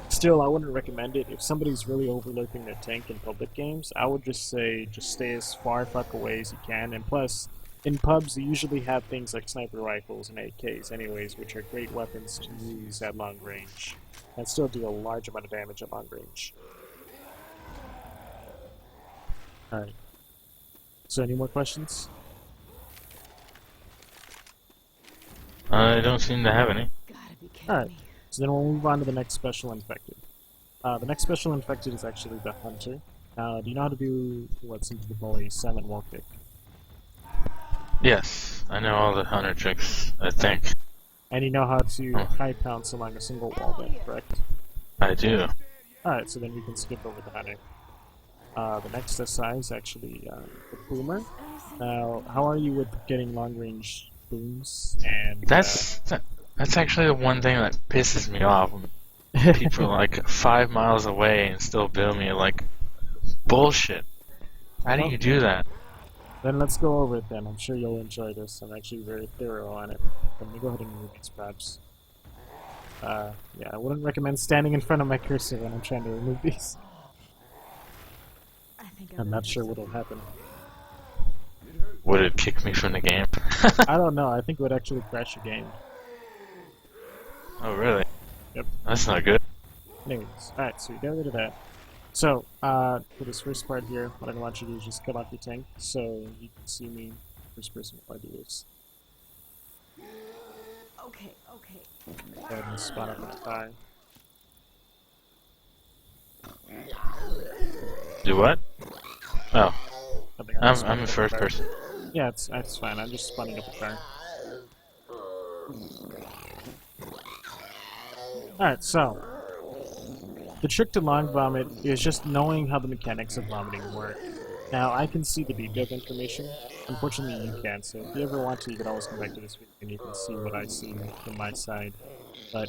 Still, I wouldn't recommend it. If somebody's really overlooking their tank in public games, I would just say just stay as far fuck away as you can. And plus, in pubs, they usually have things like sniper rifles and AKs anyways, which are great weapons to use at long range, and still do a large amount of damage at long range. Alright. So any more questions? I don't seem to have any. Gotta be kidding Alright. me. So then we'll move on to the next special infected. The next special infected is actually the Hunter. Do you know how to do what's into the bully silent wall kick? Yes, I know all the hunter tricks, I think. And you know how to high pounce along a single wall then, correct? I do. Alright, so then we can skip over the Hunter. The next SI is actually the Boomer. Now, how are you with getting long range booms? And That's actually the one thing that pisses me off. When people are like 5 miles away and still bill me like bullshit. How do you do that? Then let's go over it then. I'm sure you'll enjoy this. I'm actually very thorough on it. Let me go ahead and remove these perhaps. Yeah, I wouldn't recommend standing in front of my cursor when I'm trying to remove these. I think I'm not sure what'll happen. Would it kick me from the game? I don't know. I think it would actually crash your game. Oh, really? Yep. That's not good. Anyways, alright, so we got rid of that. So, for this first part here, what I want you to do is just cut off your tank so you can see me first person if I do this. Okay, okay. Go ahead and spawn up in a fire. Do what? Oh, Nothing, just I'm spawning a up first fire. person. Yeah, it's fine. I'm just spawning up a fire. Alright, so the trick to long vomit is just knowing how the mechanics of vomiting work. Now, I can see the detailed information. Unfortunately, you can't, so if you ever want to, you can always come back to this video and you can see what I see from my side. But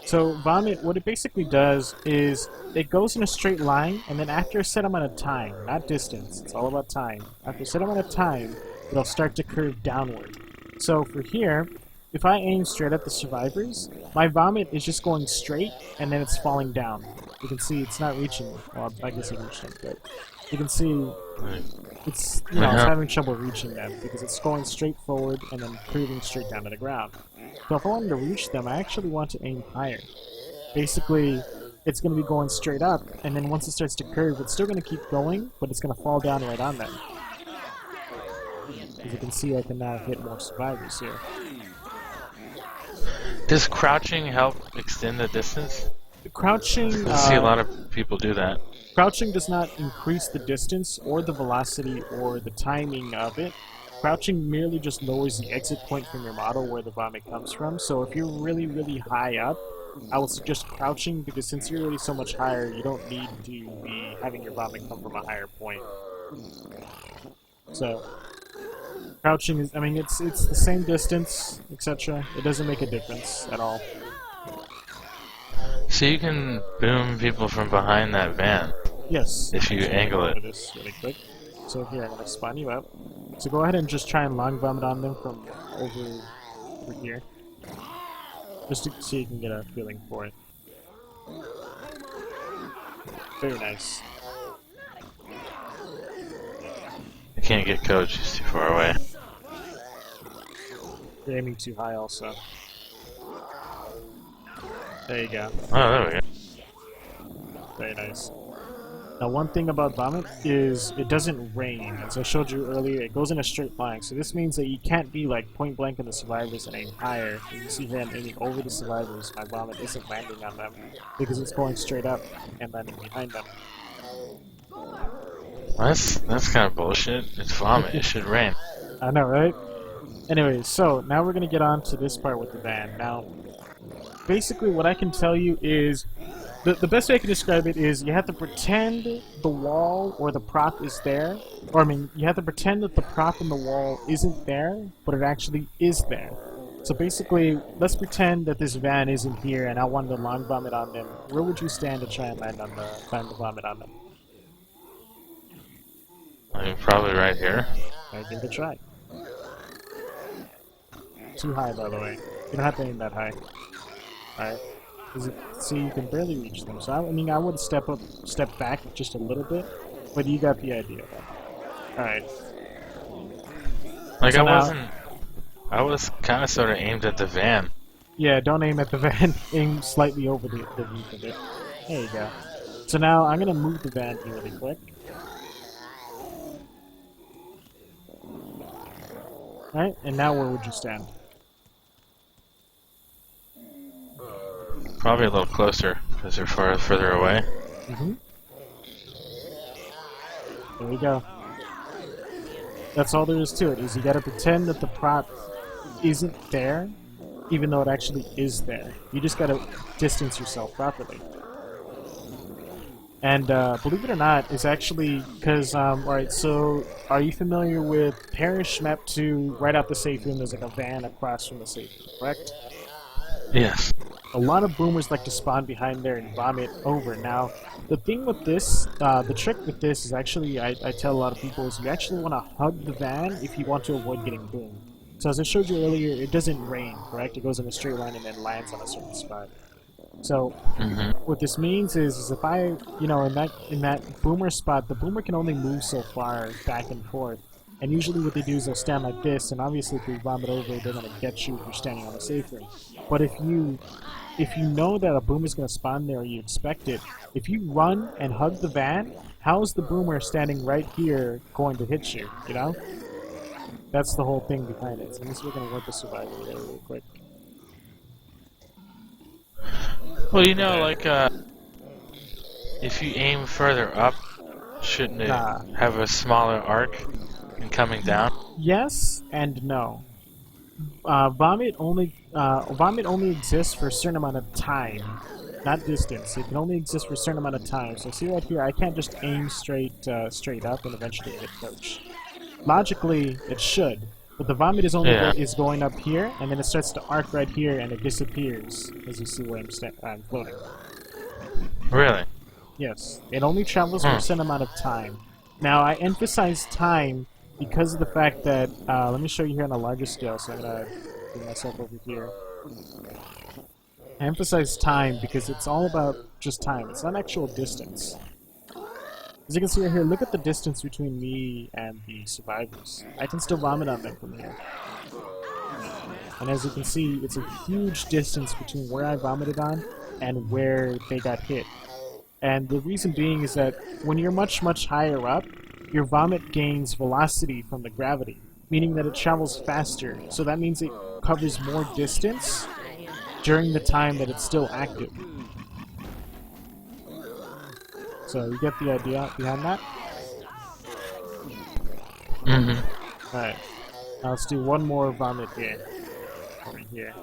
so vomit, what it basically does is it goes in a straight line, and then after a set amount of time, not distance, it's all about time. After a set amount of time, it'll start to curve downward. So for here, if I aim straight at the survivors, my vomit is just going straight, and then it's falling down. You can see it's not reaching. Well, I guess it reached them, but you can see it's it's having trouble reaching them because it's going straight forward and then curving straight down to the ground. So if I wanted to reach them, I actually want to aim higher. Basically, it's going to be going straight up, and then once it starts to curve, it's still going to keep going, but it's going to fall down right on them. As you can see, I can now hit more survivors here. Does crouching help extend the distance? Crouching, I see a lot of people do that. Crouching does not increase the distance or the velocity or the timing of it. Crouching merely just lowers the exit point from your model where the vomit comes from. So if you're really, really high up, I would suggest crouching because since you're already so much higher, you don't need to be having your vomit come from a higher point. So crouching is, I mean, it's the same distance, etc. It doesn't make a difference at all. So you can boom people from behind that van Yes. if you angle it. This really quick. So here, I'm going to spawn you up. So go ahead and just try and long vomit on them from over here. Just to see you can get a feeling for it. Very nice. I can't get coach, he's too far away. You're aiming too high also. There you go. Oh, there we go. Very nice. Now, one thing about vomit is it doesn't rain. As I showed you earlier, it goes in a straight line. So this means that you can't be like point blank in the survivors and aim higher. As you see here, I'm aiming over the survivors. My vomit isn't landing on them because it's going straight up and landing behind them. That's kind of bullshit. It's vomit. It should rain. I know, right? Anyway, so now we're gonna get on to this part with the van. Now, basically, what I can tell you is the best way I can describe it is you have to pretend the wall or the prop is there, or I mean, you have to pretend that the prop in the wall isn't there, but it actually is there. So basically, let's pretend that this van isn't here, and I wanted to long vomit on them. Where would you stand to try and land the vomit on them? I mean, probably right here. Alright, give it a try. Too high, by the way. You don't have to aim that high. Alright. See, you can barely reach them. So, I mean, I would step back just a little bit, but you got the idea. Alright. Like, So I was kind of sort of aimed at the van. Yeah, don't aim at the van. Aim slightly over the roof of it. There you go. So now, I'm going to move the van here really quick. Alright, and now where would you stand? Probably a little closer, because they're further away. Mm-hmm. There we go. That's all there is to it, is you gotta pretend that the prop isn't there, even though it actually is there. You just gotta distance yourself properly. And believe it or not, it's actually because, alright, so are you familiar with Parish Map 2? Right out the safe room, there's like a van across from the safe room, correct? Yes. A lot of boomers like to spawn behind there and vomit over. Now, the thing with this, the trick with this is actually, I tell a lot of people, is you actually want to hug the van if you want to avoid getting boomed. So as I showed you earlier, it doesn't rain, correct? It goes in a straight line and then lands on a certain spot. So, what this means is if I, you know, in that boomer spot, the boomer can only move so far back and forth. And usually what they do is they'll stand like this, and obviously if they vomit over, they're going to get you if you're standing on the safe room. But if you know that a boomer is going to spawn there or you expect it, if you run and hug the van, how is the boomer standing right here going to hit you, you know? That's the whole thing behind it. So this we're going to work the survivor really, really quick. Well, you know, like, if you aim further up, shouldn't it have a smaller arc in coming down? Yes and no. Vomit only exists for a certain amount of time, not distance. It can only exist for a certain amount of time. So see right here, I can't just aim straight up and eventually get coach. Logically, it should, but the vomit is only is going up here, and then it starts to arc right here, and it disappears as you see where I'm floating. Really? Yes, it only travels for a certain amount of time. Now I emphasize time because of the fact that, let me show you here on a larger scale, so I'm going to bring myself over here. I emphasize time because it's all about just time. It's not actual distance. As you can see right here, look at the distance between me and the survivors. I can still vomit on them from here. And as you can see, it's a huge distance between where I vomited on and where they got hit. And the reason being is that when you're much, much higher up, your vomit gains velocity from the gravity, meaning that it travels faster. So that means it covers more distance during the time that it's still active. So you get the idea behind that? Mm-hmm. Alright. Now let's do one more vomit here. Right here.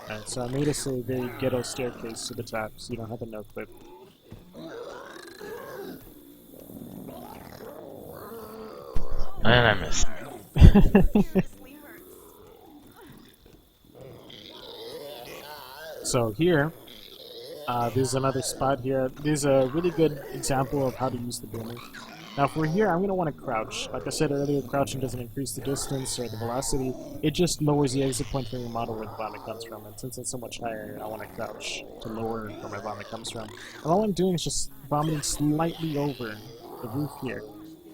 Alright, so I made us a very ghetto staircase to the top, so you don't have a no clip. And I missed. So here, there's another spot here. There's a really good example of how to use the boomer. Now for here, I'm going to want to crouch. Like I said earlier, crouching doesn't increase the distance or the velocity. It just lowers the exit point from your model where the vomit comes from. And since it's so much higher, I want to crouch to lower where my vomit comes from. And all I'm doing is just vomiting slightly over the roof here.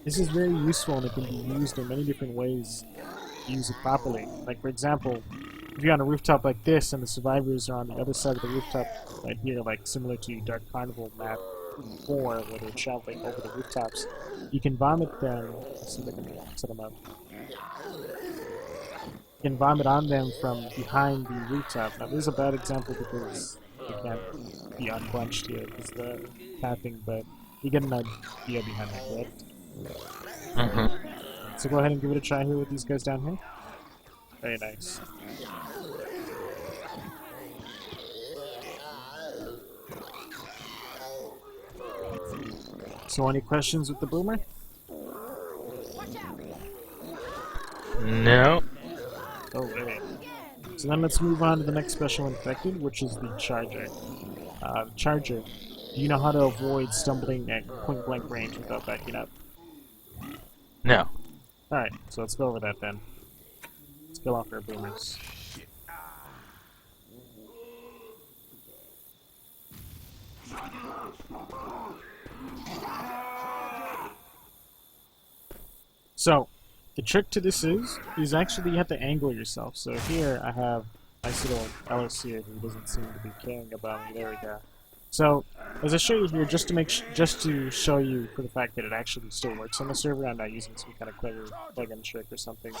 This is very useful and it can be used in many different ways to use it properly. Like for example, if you're on a rooftop like this and the survivors are on the other side of the rooftop right here, like similar to Dark Carnival map 4 where they're traveling over the rooftops, you can vomit them. Let's see if I can set them up. You can vomit on them from behind the rooftop. Now, this is a bad example because you can't be unbunched here because the pathing, but you get an idea behind that, correct? Mm-hmm. So go ahead and give it a try here with these guys down here. Very nice. So any questions with the boomer? No. Oh, wait. So then let's move on to the next special infected, which is the Charger. The Charger. Do you know how to avoid stumbling at point blank range without backing up? No. Alright, so let's go over that then. Let's kill off our boomers. So, the trick to this is actually you have to angle yourself. So here I have nice little Ellis here who doesn't seem to be caring about me. There we go. So, as I show you here, just to show you for the fact that it actually still works on the server, I'm not using some kind of clever plug-in trick or something.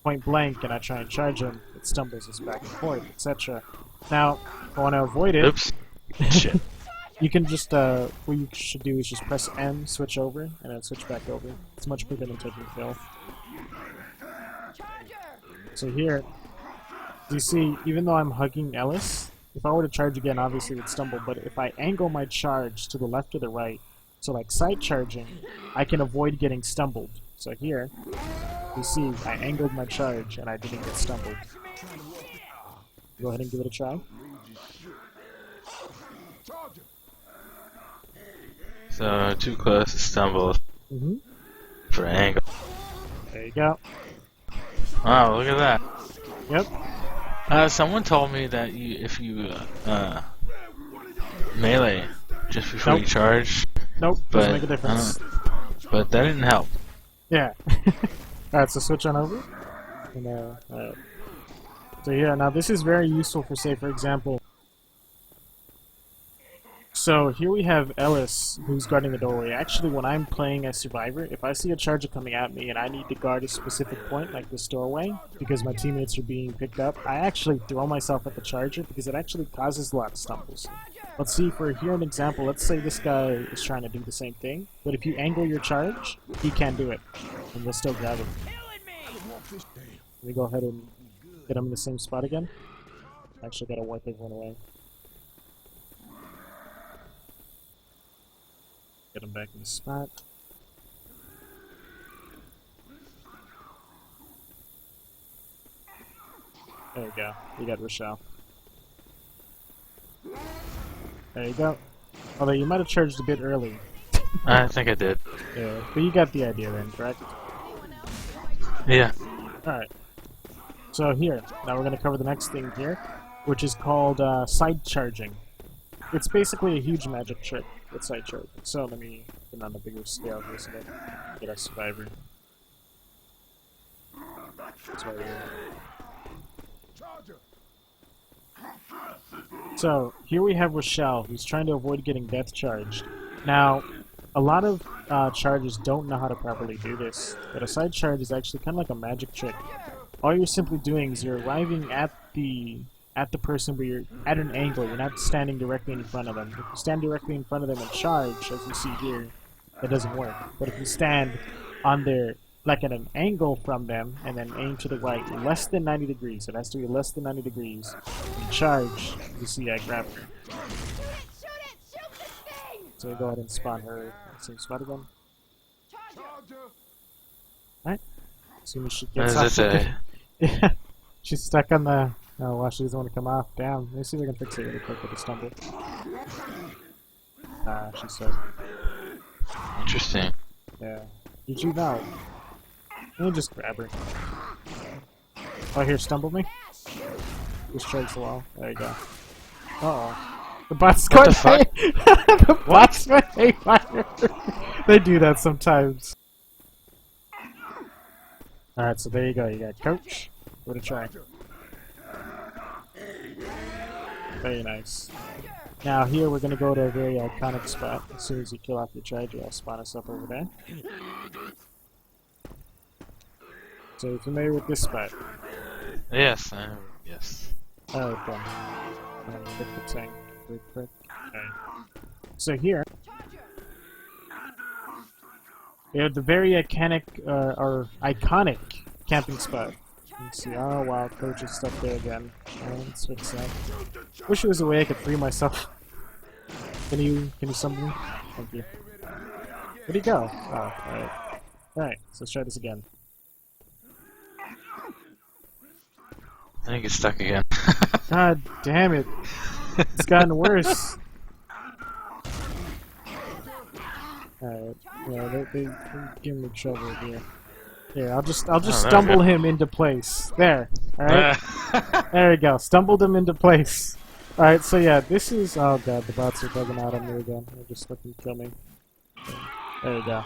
Point blank, and I try and charge him, it stumbles us back and forth, etc. Now, if I want to avoid it, Oops. Shit. you can just, what you should do is just press M, switch over, and then switch back over. It's much quicker than taking kill. So here, you see, even though I'm hugging Ellis, if I were to charge again, obviously it would stumble, but if I angle my charge to the left or the right, so like side charging, I can avoid getting stumbled. So here, you see, I angled my charge and I didn't get stumbled. Go ahead and give it a try. So too close to stumble Mm-hmm. for angle. There you go. Wow, look at that. Yep. Someone told me that if you melee just before you Nope. charge, Nope, but doesn't make a difference. but that didn't help. Yeah. Alright, so switch on over. And, alright. So yeah, now this is very useful for, say, for example. So here we have Ellis, who's guarding the doorway. Actually, when I'm playing as Survivor, if I see a charger coming at me and I need to guard a specific point, like this doorway, because my teammates are being picked up, I actually throw myself at the charger because it actually causes a lot of stumbles. Let's see, for here an example, let's say this guy is trying to do the same thing, but if you angle your charge, he can't do it, and you'll still grab him. Let me go ahead and get him in the same spot again. Actually, gotta wipe everyone away. Get him back in the spot. There you go. You got Rochelle. There you go. Although you might have charged a bit early. I think I did. Yeah, but you got the idea then, correct? Yeah. Alright. So here, now we're going to cover the next thing here, which is called side charging. It's basically a huge magic trick with side charging. So let me put it on a bigger scale here so that I get a survivor. That's why So here we have Rochelle, who's trying to avoid getting death charged. Now, a lot of chargers don't know how to properly do this, but a side charge is actually kind of like a magic trick. All you're simply doing is you're arriving at the person, but you're at an angle. You're not standing directly in front of them. If you stand directly in front of them and charge, as you see here, that doesn't work. But if you stand on their, like at an angle from them, and then aim to the right, less than 90 degrees, it has to be less than 90 degrees, and charge, you see I grab her. So we go ahead and spawn her at the same spot again. Alright. As soon as she gets What does off it say? yeah, she's stuck on the... Oh, wow, she doesn't want to come off. Damn. Let me see if I can fix it really quick with a stumble. She's stuck. Interesting. Yeah. Did you know? Let me just grab her. Oh, here, stumble me? Just strikes the wall. There you go. Uh-oh. The bot's What going the fuck? The bot's going haywire. They do that sometimes. Alright, so there you go. You got Coach. Give it a try. Very nice. Now here we're gonna go to a very iconic spot. As soon as you kill off your charger, I'll spawn us up over there. So you're familiar with this spot? Yes, yes. Alright then. I'm gonna hit the tank real quick. Okay. So here, we have the very iconic, or iconic camping spot. Let's see. Oh wow, coach's stuff there again. Let's fix that. Wish there was a way I could free myself. Can you summon me? Thank you. Where'd he go? Oh, alright. Alright, so let's try this again. I think it's stuck again. God damn it. It's gotten worse. Alright. Yeah, they give me trouble here. Here, I'll just Oh, stumble him into place. There. Alright? There we go. Stumbled him into place. Alright, so yeah, this is... Oh god, the bots are bugging out on me again. They're just looking to kill me. There we go.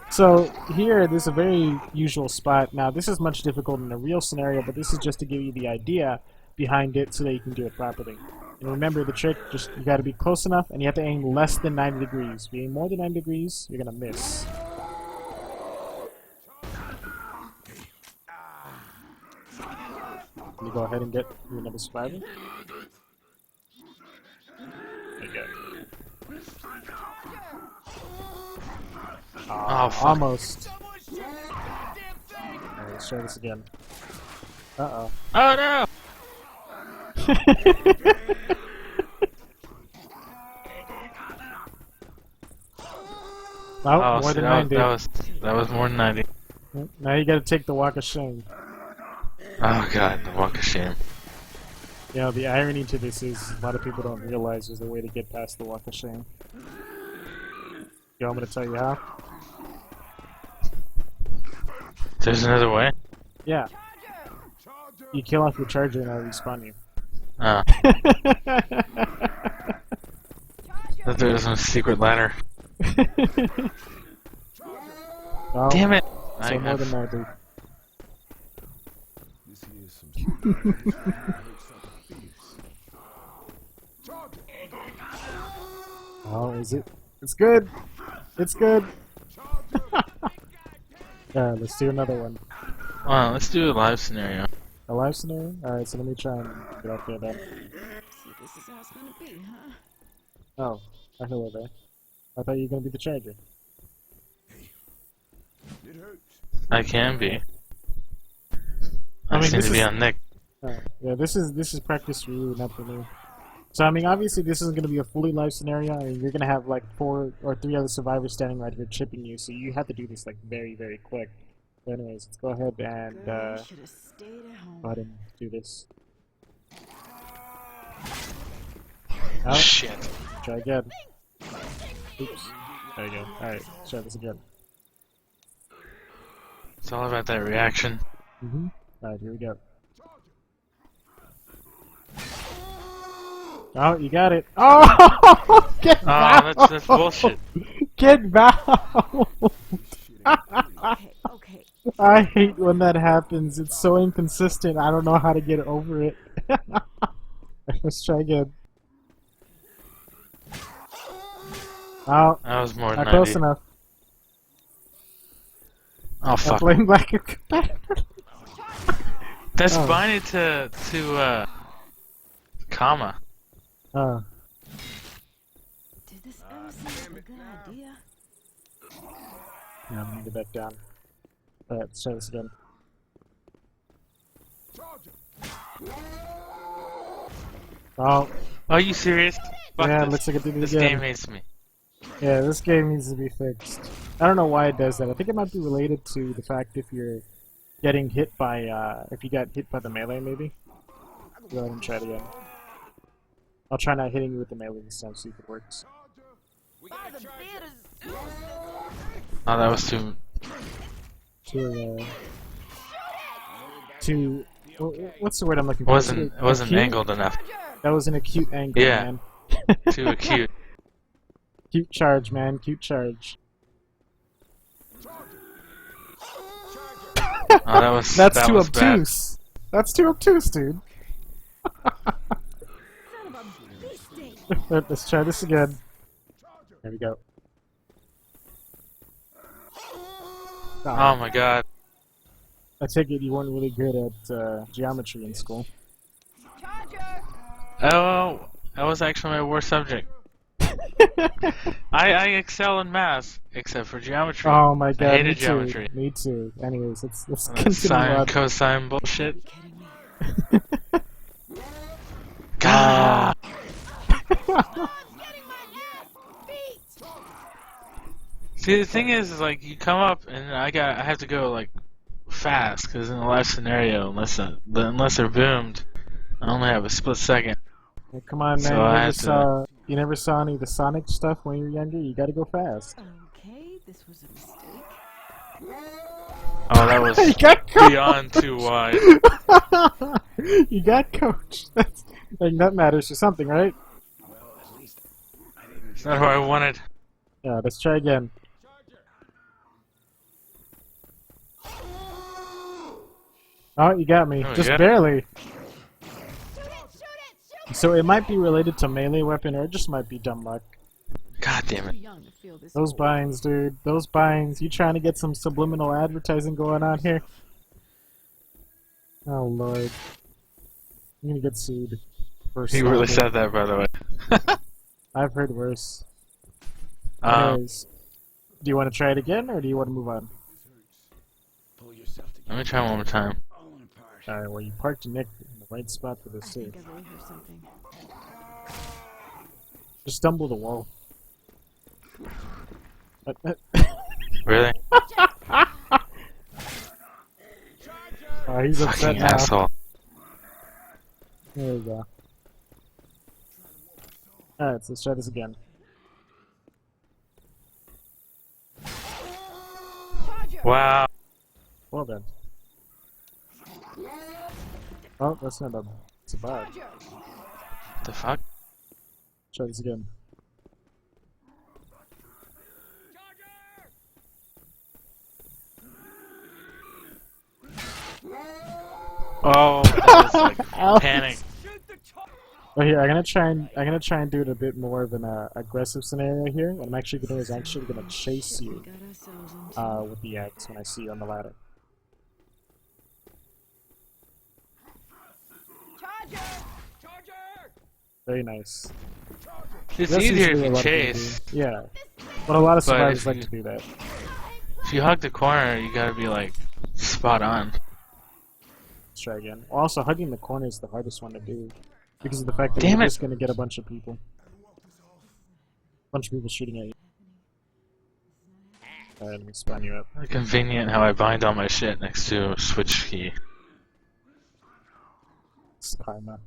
So, here, this is a very usual spot. Now, this is much difficult in a real scenario, but this is just to give you the idea behind it so that you can do it properly. And remember the trick, just you gotta be close enough, and you have to aim less than 90 degrees. If you aim more than 90 degrees, you're gonna miss. Can you go ahead and get you another survivor? There you go. Oh, fuck. Almost. Alright, let's try this again. Uh-oh. Oh no! Oh, more see, than that 90. that was more than 90. Now you gotta take the walk of shame. Oh god, the walk of shame. You know, the irony to this is a lot of people don't realize there's a way to get past the walk of shame. You want me to tell you how? There's another way? Yeah. You kill off your charger and I'll respawn you. Oh. That there was some secret ladder. Oh, Damn it! so more than 90. This here is some hurt something fierce. Oh, is it? It's good! It's good! Yeah, let's do another one. Well, let's do a live scenario. A live scenario? Alright, so let me try and get up there then. So this is how it's gonna be, huh? Oh, hello there. I thought you were gonna be the charger. It hurts. I can be. I I mean, seem this to be is- on Nick. Yeah, this is practice for you, not for me. So I mean, obviously this isn't gonna be a fully live scenario. I mean, you're gonna have like 4 or 3 other survivors standing right here chipping you, so you have to do this like very, very quick. But anyways, let's go ahead and Girl, you should have stayed at home. go ahead and do this. Oh, Shit. try again. Oops. There you go. Alright, let's try this again. It's all about that reaction. Alright, here we go. Oh, you got it. Oh! Get Oh, out! that's bullshit. Get out! Okay, okay. I hate when that happens. It's so inconsistent. I don't know how to get over it. Let's try again. Oh, That was more than not close 90. enough. Oh I'm fuck. playing like a competitor. That's Oh. binding to comma. Oh. Did this ever seem like a good idea? Yeah, I'm gonna get back down. Alright, let's try this again. Oh, Are you serious? Fuck yeah, this. looks like it did it This again. game hates me. Yeah, this game needs to be fixed. I don't know why it does that. I think it might be related to the fact if you're getting hit by, if you got hit by the melee, maybe. Go ahead and try it again. I'll try not hitting you with the melee this time, see if it works. By the beard of Zeus. Oh, that was too. What's the word I'm looking for? It wasn't Acute? angled enough. That was an acute angle, Yeah. man. Too acute. Cute charge, man. Cute charge. Oh, that was. That's that too was bad. obtuse. That's too obtuse, dude. Son of a beastie! Let's try this again. There we go. Oh my god. I take it you weren't really good at geometry in school. Oh, that was actually my worst subject. I excel in math, except for geometry. Oh my god, I hated me too. geometry. Me too. Anyways, let's That continue sine, on. cosine bullshit. Kidding me? God. See, the thing is like you come up and I have to go like fast because in the last scenario, unless they're boomed, I only have a split second. Well, come on, man. So You I never had to- saw any of the Sonic stuff when you were younger? You gotta go fast. Okay, this was a mistake. Oh, that was You got coached. beyond too wide. You got coached. That matters for something, right? It's not who I wanted. Yeah, let's try again. Oh, you got me. Oh, Just yeah? barely. So it might be related to melee weapon, or it just might be dumb luck. God damn Too it. young to feel this. Those old. binds, dude. Those binds. You trying to get some subliminal advertising going on here? Oh, Lord. I'm gonna get sued. For He really slander. said that, by the way. I've heard worse. Um, Anyways, do you want to try it again, or do you want to move on? Pull yourself together. let me try one more time. Falling apart. Alright, well, you parked Nick in the right spot for I this, too. think I really heard something. Just stumble the wall. Really? Oh, he's upset Fucking now. asshole. There we go. Alright, so let's try this again. Wow. Well done. Oh, that's not a... It's a bug. What the fuck? Try this again. Oh, that was like Alex. panic. Well, here I'm gonna try and do it a bit more of an aggressive scenario here. What I'm actually gonna do is actually gonna chase We you got ourselves into. with the axe when I see you on the ladder. Very nice. It's That's easier usually if a you lot of people chase. do. Yeah, but a lot of But survivors if like you- to do that. If you hug the corner, you gotta be like spot on. Let's try again. Also, hugging the corner is the hardest one to do because of the fact that Damn you're it. just gonna get a bunch of people. Bunch of people shooting at you. Alright, let me spawn you up. Convenient how I bind all my shit next to a switch key. It's karma.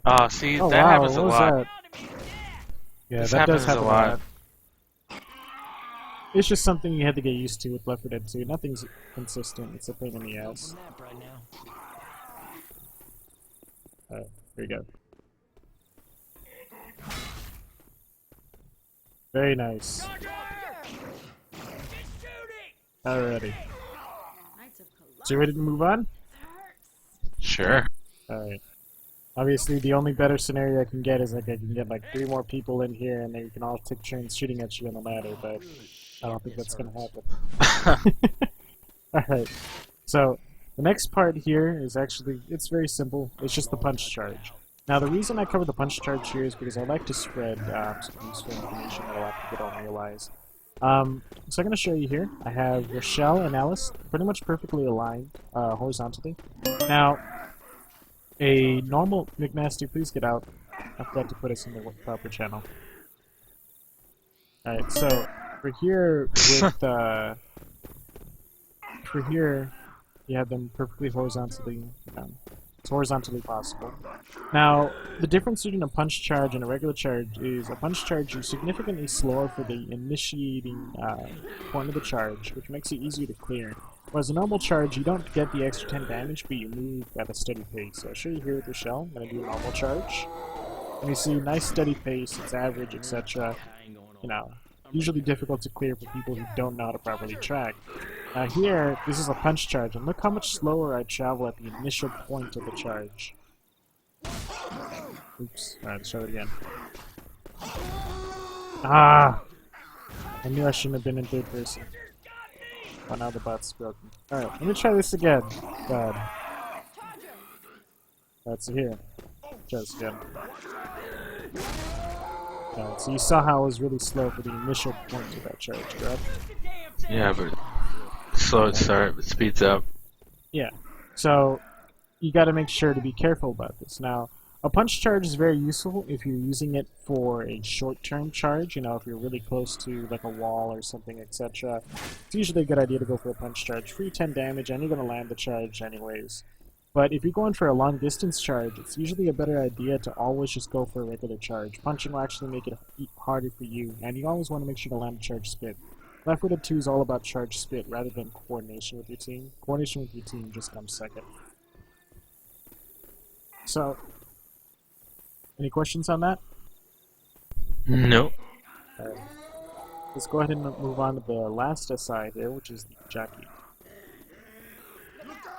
Oh, see, Oh that wow, happens what a was lot. that? Yeah, This that does happens a happen lot. It's just something you had to get used to with Left 4 Dead 2. Nothing's consistent. It's a pain in the ass. Alright, here we go. Very nice. Alrighty. Knights of Columbus So you ready to move on? hurts. Sure. Alright. Obviously, the only better scenario I can get is like I can get like 3 more people in here and they can all take turns shooting at you on the ladder, but I don't think that's gonna happen. Alright. So, the next part here is actually, it's very simple. It's just the punch charge. Now, the reason I cover the punch charge here is because I like to spread some useful information that a lot of people don't realize. So I'm going to show you here. I have Rochelle and Alice pretty much perfectly aligned horizontally. Now, a normal McNasty, please get out. I forgot to put us in the proper channel. Alright, so for here with for here you have them perfectly horizontally as horizontally possible. Now, the difference between a punch charge and a regular charge is a punch charge is significantly slower for the initiating point of the charge, which makes it easier to clear. Whereas a normal charge, you don't get the extra 10 damage, but you move at a steady pace. So I'll show you here with Rochelle. I'm going to do a normal charge. And you see, nice steady pace, it's average, etc. You know, usually difficult to clear for people who don't know how to properly track. Now here, this is a punch charge, and look how much slower I travel at the initial point of the charge. Oops. Alright, let's try it again. Ah! I knew I shouldn't have been in third person. Oh, now the bot's broken. Alright, let me try this again. God. That's here. Try this again. Alright, so you saw how I was really slow for the initial point of that charge, correct? Yeah, but slow at start, but speeds up. Yeah. So you got to make sure to be careful about this. Now, a punch charge is very useful if you're using it for a short-term charge. You know, if you're really close to like a wall or something, etc. It's usually a good idea to go for a punch charge. Free 10 damage, and you're going to land the charge anyways. But if you're going for a long-distance charge, it's usually a better idea to always just go for a regular charge. Punching will actually make it harder for you, and you always want to make sure to land a charge spit. Left Footed 2 is all about charge spit rather than coordination with your team. Coordination with your team just comes second. So, any questions on that? Nope. Alright. Let's go ahead and move on to the last SI here, which is the Jackie.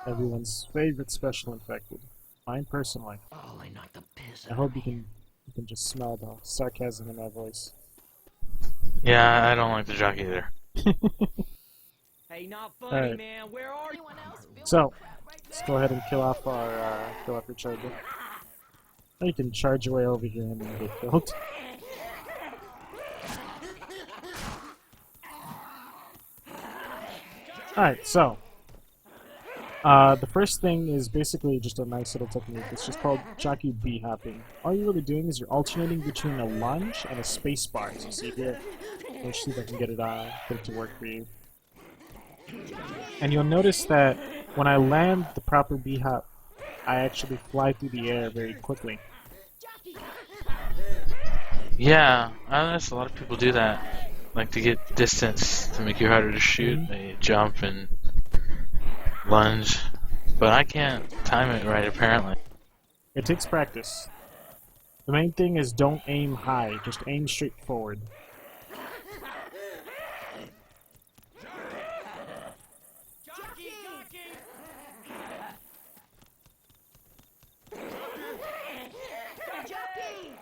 Everyone's favorite special infected. Mine personally. Oh, I knocked the piss I hope you can just smell the sarcasm in my voice. Yeah, I don't like the jockey either. Hey, not funny, Alright. man. Where are you? Anyone else feel So, like crap right let's now? go ahead and kill off your charger. Or you can charge your way over here and then get killed. Alright, so the first thing is basically just a nice little technique. It's just called jockey B-hopping. All you're really doing is you're alternating between a lunge and a space bar, as you see here. Let's see if I can get it to work for you. And you'll notice that when I land the proper B-hop, I actually fly through the air very quickly. Yeah, I noticed a lot of people do that. Like to get distance to make you harder to shoot, they jump and lunge. But I can't time it right, apparently. It takes practice. The main thing is don't aim high, just aim straight forward. Jockey, jockey.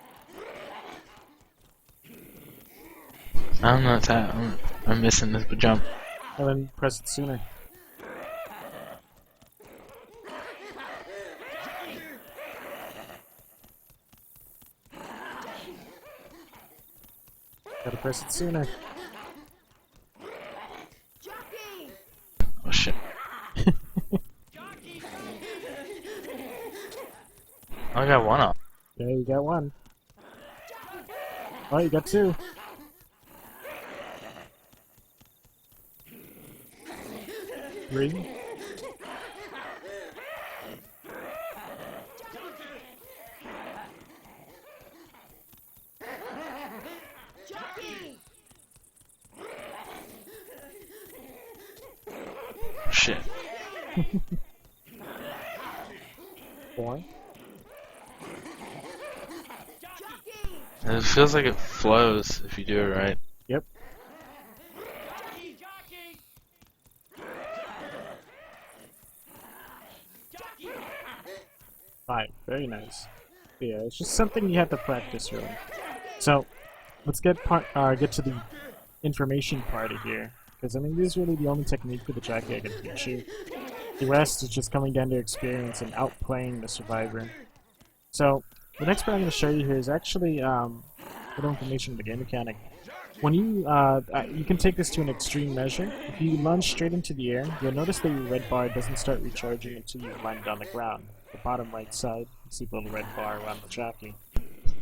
I'm not I'm missing this jump. And then press it sooner. Gotta press it sooner. Oh shit. I got one up. Yeah, you got one. Oh, you got two. Three. Shit. Four. It feels like it flows if you do it right. Yep. Jockey, jockey. Jockey. Five. Very nice. Yeah, it's just something you have to practice, really. So, let's get to the information part of here. Because, I mean, this is really the only technique for the jockey I can teach you. The rest is just coming down to experience and outplaying the survivor. So, the next part I'm going to show you here is actually little information on the game mechanic. When you can take this to an extreme measure. If you lunge straight into the air, you'll notice that your red bar doesn't start recharging until you've landed on the ground. The bottom right side, you see the little red bar around the jockey.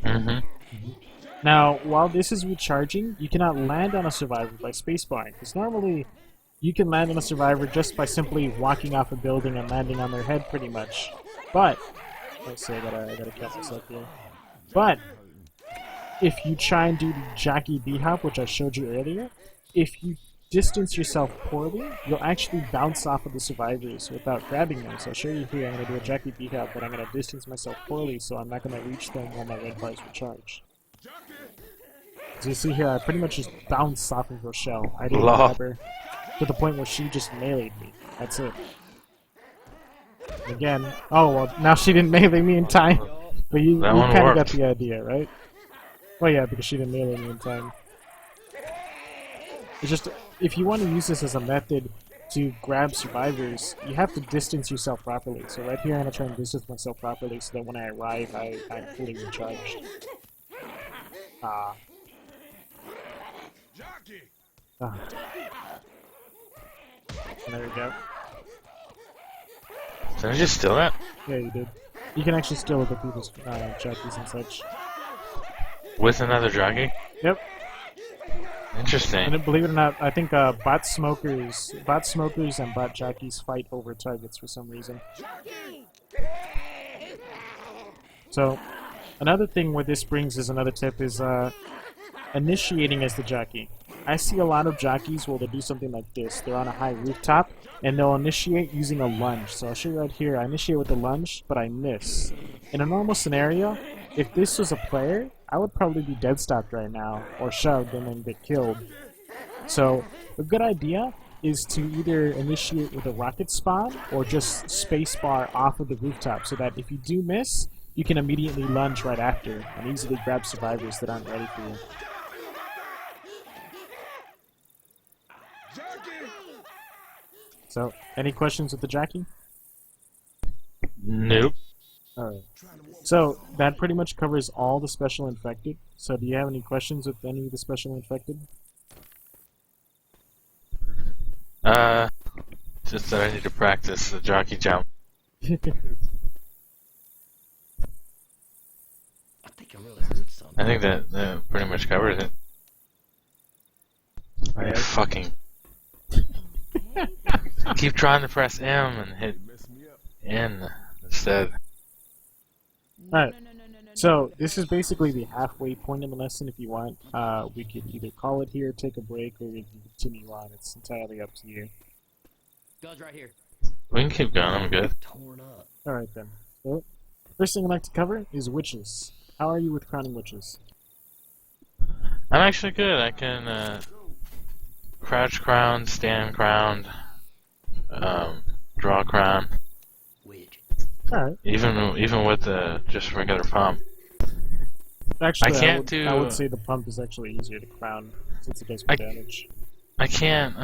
Mm-hmm. Now, while this is recharging, you cannot land on a survivor by spacebarring, because normally you can land on a survivor just by simply walking off a building and landing on their head, pretty much. But, let's say I gotta catch this up here. But, if you try and do the jockey B-hop, which I showed you earlier, if you distance yourself poorly, you'll actually bounce off of the survivors without grabbing them. So I'll show you here, I'm going to do a jockey B-hop, but I'm going to distance myself poorly, so I'm not going to reach them while my red bars recharge. As you see here, I pretty much just bounce off of Rochelle. I didn't Lol. grab her. to the point where she just meleeed me. That's it. Again, oh well, now she didn't melee me in time, but you That kind one of got worked. the idea, right? Well, yeah, because she didn't melee me in time. It's just, if you want to use this as a method to grab survivors, you have to distance yourself properly. So right here, I'm going to try and distance myself properly so that when I arrive, I'm fully recharged. Ah. Ah. There we go. Did I just steal that? Yeah, you did. You can actually steal other people's jockeys and such. With another jockey? Yep. Interesting. And believe it or not, I think bot smokers and bot jockeys fight over targets for some reason. So, another thing where this brings is another tip is initiating as the jockey. I see a lot of jockeys where they'll do something like this. They're on a high rooftop, and they'll initiate using a lunge. So I'll show you right here. I initiate with a lunge, but I miss. In a normal scenario, if this was a player, I would probably be dead stopped right now, or shoved and then get killed. So a good idea is to either initiate with a rocket spawn, or just spacebar off of the rooftop, so that if you do miss, you can immediately lunge right after, and easily grab survivors that aren't ready for you. So, any questions with the jockey? Nope. Alright. So, that pretty much covers all the special infected. So, do you have any questions with any of the special infected? Just that I need to practice the jockey jump. I think I really heard something. I think that pretty much covers it. I fucking keep trying to press M and hit N instead. Alright. So, this is basically the halfway point in the lesson if you want. We could either call it here, take a break, or we can continue on. It's entirely up to you. Guns right here. We can keep going, I'm good. Torn up. Alright then. So, first thing I'd like to cover is witches. How are you with crowning witches? I'm actually good. I can crouch crown, stand crown, draw crown, Wedge. Alright. even with the just regular pump. Actually, I can't I would do- say the pump is actually easier to crown, since it does more damage. I can't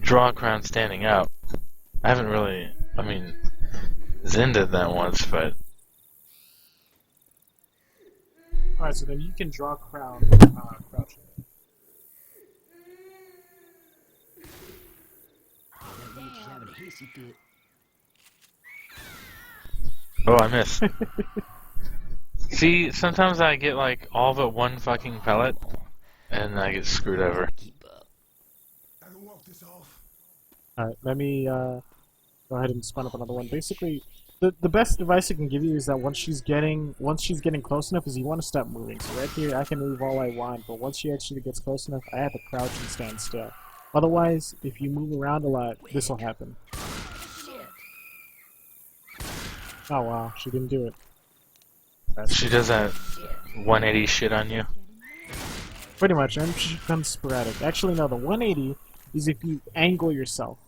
draw crown standing up. I haven't really. I mean, Zen did that once, but Alright, so then you can draw crown crouching. That bitch is having a hissy fit. oh, I missed. See, sometimes I get like all but one fucking pellet, and I get screwed over. Keep up. I can walk this off. Alright, let me go ahead and spawn up another one. Basically, the best advice I can give you is that once she's getting close enough, is you want to stop moving. So right here, I can move all I want, but once she actually gets close enough, I have to crouch and stand still. Otherwise, if you move around a lot, this will happen. Oh wow, she didn't do it. She does that 180 shit on you. Pretty much, and she becomes sporadic. Actually, no, the 180 is if you angle yourself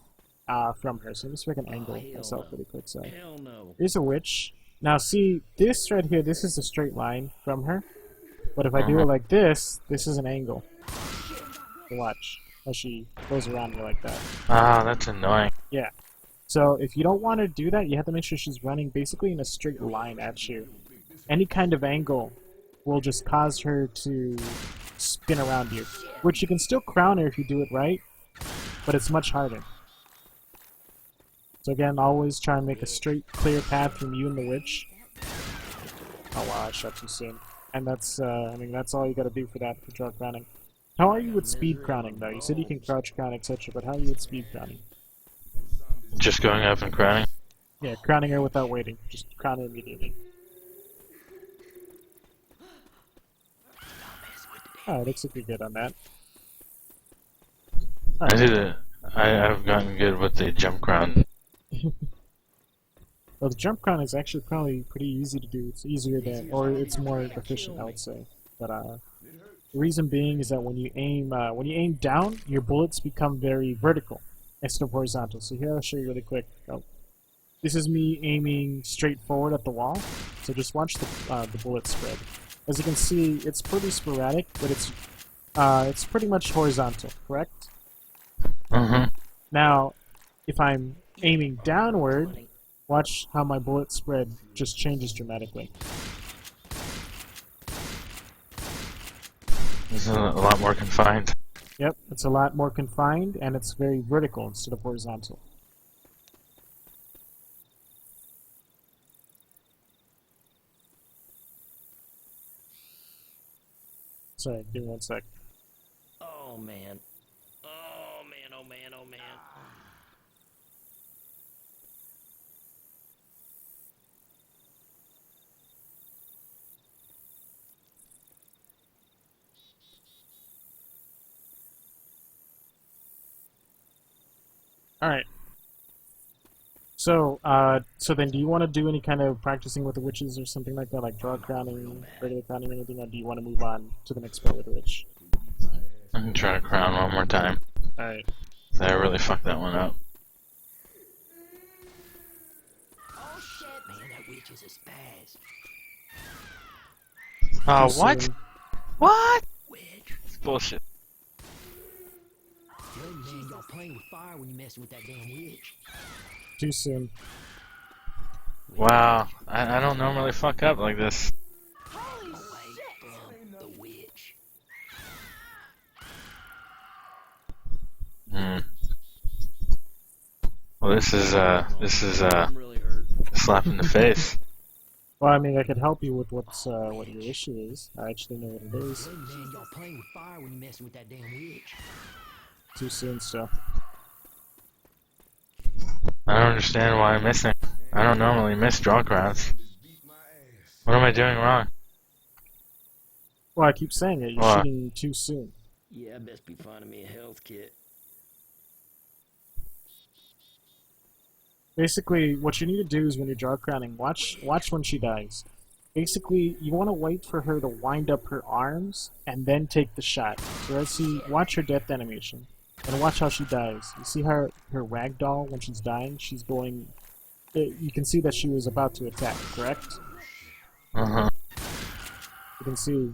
from her. So let me see if I can angle myself really quick. So Hell no. here's a witch. Now see, this right here, this is a straight line from her. But if I do it like this is an angle. So watch, as she goes around me like that. Ah, that's annoying. Yeah. So if you don't want to do that, you have to make sure she's running basically in a straight line at you. Any kind of angle will just cause her to spin around you. Which you can still crown her if you do it right, but it's much harder. So again, always try and make a straight, clear path from you and the witch. Oh wow, I shot too soon. And that's, I mean, that's all you gotta do for that, for draw crowning. How are you with speed crowning, though? You said you can crouch crown, etc., but how are you with speed crowning? Just going up and crowning. Yeah, crowning her without waiting. Just crown her immediately. Alright, looks like you're good on that. I did it. I've gotten good with the jump crown. Well, the jump crown is actually probably pretty easy to do. It's easier than, or it's more efficient, I would say. But, The reason being is that when you aim down, your bullets become very vertical instead of horizontal. So here I'll show you really quick. Oh, this is me aiming straight forward at the wall. So just watch the bullet spread. As you can see, it's pretty sporadic, but it's pretty much horizontal, correct? Mm-hmm. Now, if I'm aiming downward, watch how my bullet spread just changes dramatically. This is a lot more confined. Yep, it's a lot more confined, and it's very vertical instead of horizontal. Sorry, give me one sec. Oh man. Oh man, oh man, oh man. Alright. So, so then do you want to do any kind of practicing with the witches or something like that, like draw crowning, regular crowning or anything, or do you want to move on to the next part with the witch? I can try to crown one more time. Alright. I really fucked that one up. Oh shit, man, that witch is a spaz. Oh, Too what? soon. What? Witch. It's bullshit. Young man, y'all playing with fire when you messing with that damn witch. Too soon. Wow. I don't normally fuck up like this. Away from the witch. Hmm. Well, this is a I'm really hurt. slap in the face. Well, I mean, I could help you with what your issue is. I actually know what it is. Young man, y'all playing with fire when you messing with that damn witch. Too soon still. I don't understand why I'm missing. I don't normally miss draw crowns. What am I doing wrong? Well, I keep saying it. You're What? shooting too soon. Yeah, best be finding me a health kit. Basically, what you need to do is when you're draw crowning, watch when she dies. Basically, you want to wait for her to wind up her arms and then take the shot. So let's see, watch her death animation. And watch how she dies. You see her ragdoll when she's dying? She's going... You can see that she was about to attack, correct? Uh-huh. You can see,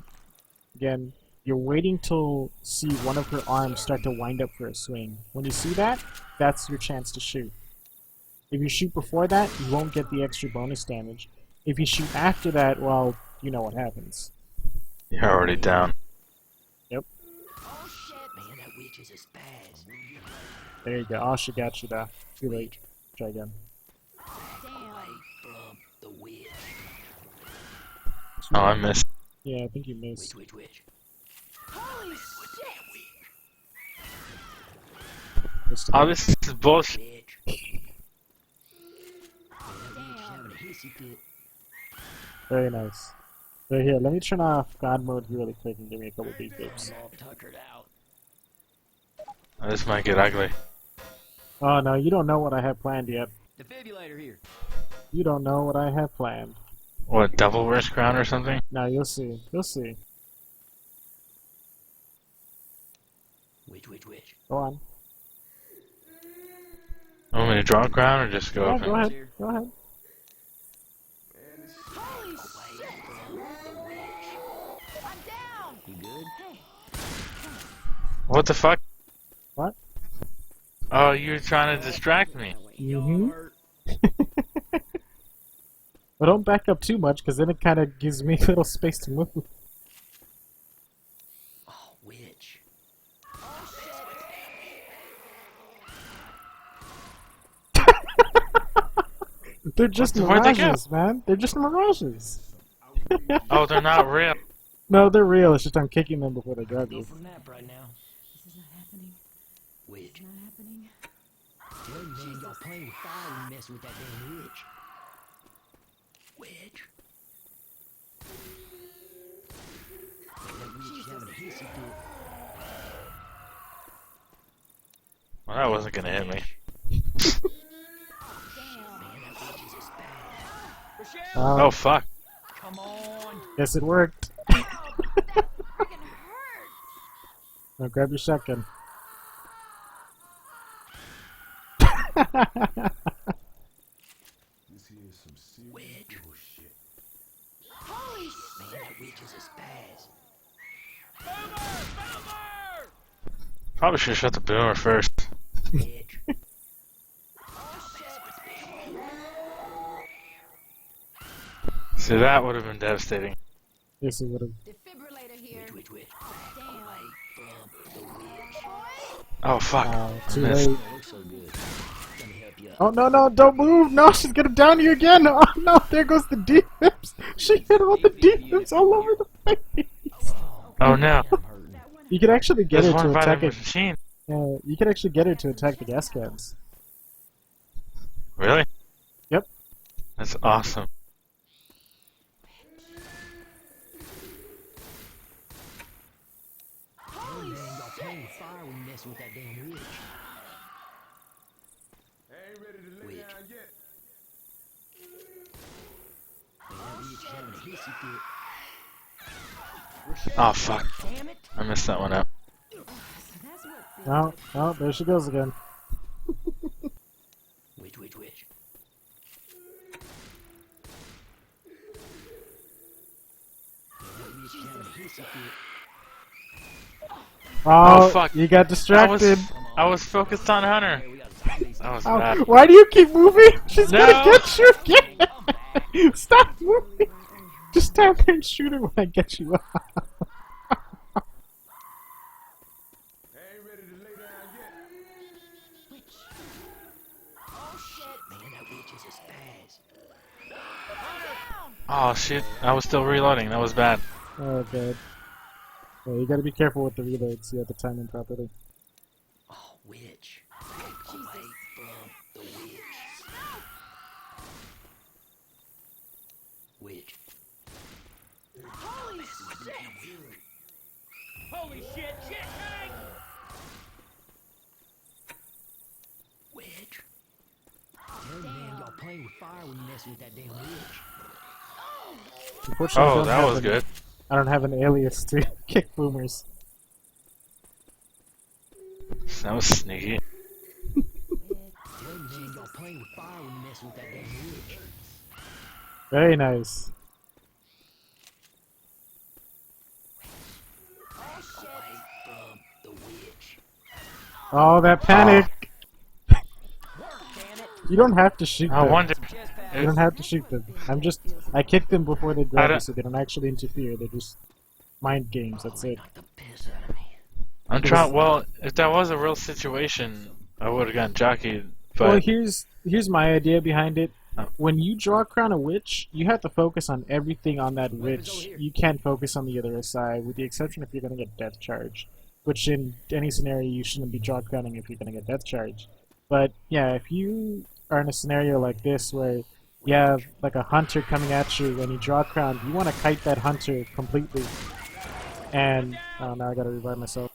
again, you're waiting till see one of her arms start to wind up for a swing. When you see that, that's your chance to shoot. If you shoot before that, you won't get the extra bonus damage. If you shoot after that, well, you know what happens. You're already down. Yep. Oh shit, man, that witch is a spaz. There you go. Oh, she got you there. Too late. Try again. Away from the witch. Oh, I missed. Yeah, I think you missed. Witch. Holy With shit! that witch. Missed it. Oh, this is bullshit. Bitch. Man, that witch is having a hissy fit. Very nice. So here, let me turn off God mode really quick and give me a couple beat boops. I'm all tuckered out. This might get ugly. Oh no, you don't know what I have planned yet. Defibrillator here. You don't know what I have planned. What, double wrist crown or something? Now you'll see. You'll see. Witch. Go on. Want me to draw a crown or just go Yeah, up go and... ahead. Go ahead. Holy Away from the witch. I'm down! You good? Hey, What the fuck? What? Oh, you were trying to distract me. Mhm. But don't back up too much, because then it kind of gives me a little space to move. Oh, witch. They're just Where'd they go? mirages, man. They're just mirages. Oh, they're not real. No, they're real. It's just I'm kicking them before they grab Go you. for a nap right now. this is not happening. Witch. Not happening. Young man, y'all playing with fire when you messing with that damn witch. Witch. Man, that witch is having a hissy fit. Well, that wasn't gonna hit me. Damn. Man, that witch is a spaz. Oh, fuck. Come on. Yes, it worked. Freaking hurt! Now grab your shotgun. This here is some serious Witch. bullshit. Holy Man, shit! that witch is a spaz. Probably should have shot the boomer first. Witch. See, that would have been devastating. Yes, it would have. Defibrillator here. Witch. Damn. Away from the witch. Oh fuck! Too missed. late. That looks so good. Let me help you up. Oh no, no, don't move! No, she's gonna down you again! Oh no, there goes the defibs! She hit all the defibs all over the face! Oh no! I'm hurting. You could actually get There's her to one by attack the it. machine. You could actually get her to attack the gas cans. Really? Yep. That's awesome. Oh, man, y'all playing with fire when you messing with that damn witch. I ain't ready to lay Witch. down yet. Man, that witch is having a hissy fit. Oh fuck! Damn it. I messed that one up. That's what. Oh, oh, there she goes again. Witch. Man, that witch is having a hissy fit. Oh, fuck. you got distracted. I was focused on Hunter. Hey, we gotta stop these. That was Oh, bad. why do you keep moving? She's No. gonna get you again! Stop moving! Just stand there and shoot her when I get you up. I ain't ready to lay down yet. Witch. Oh shit! Man, that witch is a spaz. Oh shit! I was still reloading. That was bad. Oh, god. Yeah, you gotta be careful with the reloads. You have to time them properly. Oh, witch. Away from the witch. Witch. Holy shit! Holy shit, Witch. Tell me, man, y'all playing with fire when you messing with that damn witch. Unfortunately, I Oh, don't that have was an- good. I don't have an alias to kick boomers. That was sneaky. Tell me, man, y'all playing with fire when you messing with that damn witch. Very nice. Away from the witch. Oh, that panic! Damn it. You don't have to shoot I them. wonder. You don't have to shoot them. I kick them before they grab you, don't- so they don't actually interfere. They're just mind games. That's it. Knock the piss out of me. I'm trying. Well, if that was a real situation, I would have gotten jockeyed. But Well, here's my idea behind it. Oh. When you draw crown a witch, you have to focus on everything on that witch. You can't focus on the other SI, with the exception if you're going to get death charge. Which in any scenario you shouldn't be draw crowning if you're going to get death charge. But yeah, if you are in a scenario like this where you have like a hunter coming at you and you draw crown, you want to kite that hunter completely. And oh, now I got to revive myself.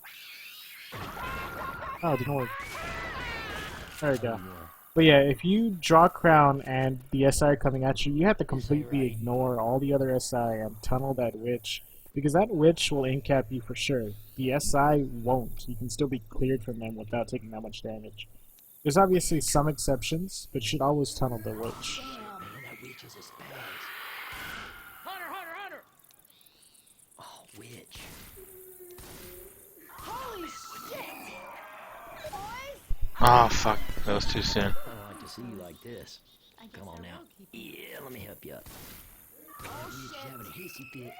Oh, it didn't work. There we go. But yeah, if you draw crown and the SI are coming at you, you have to completely ignore all the other SI and tunnel that witch. Because that witch will incap you for sure. The SI won't. You can still be cleared from them without taking that much damage. There's obviously some exceptions, but you should always tunnel the witch. Man, that witch is a spaz. Hunter! Oh, witch. Holy shit! Boys! oh fuck, that was too soon. I don't like to see you like this. I guess Come on I now. will keep you. Yeah, let me help you up. Man, that witch is having a hissy fit.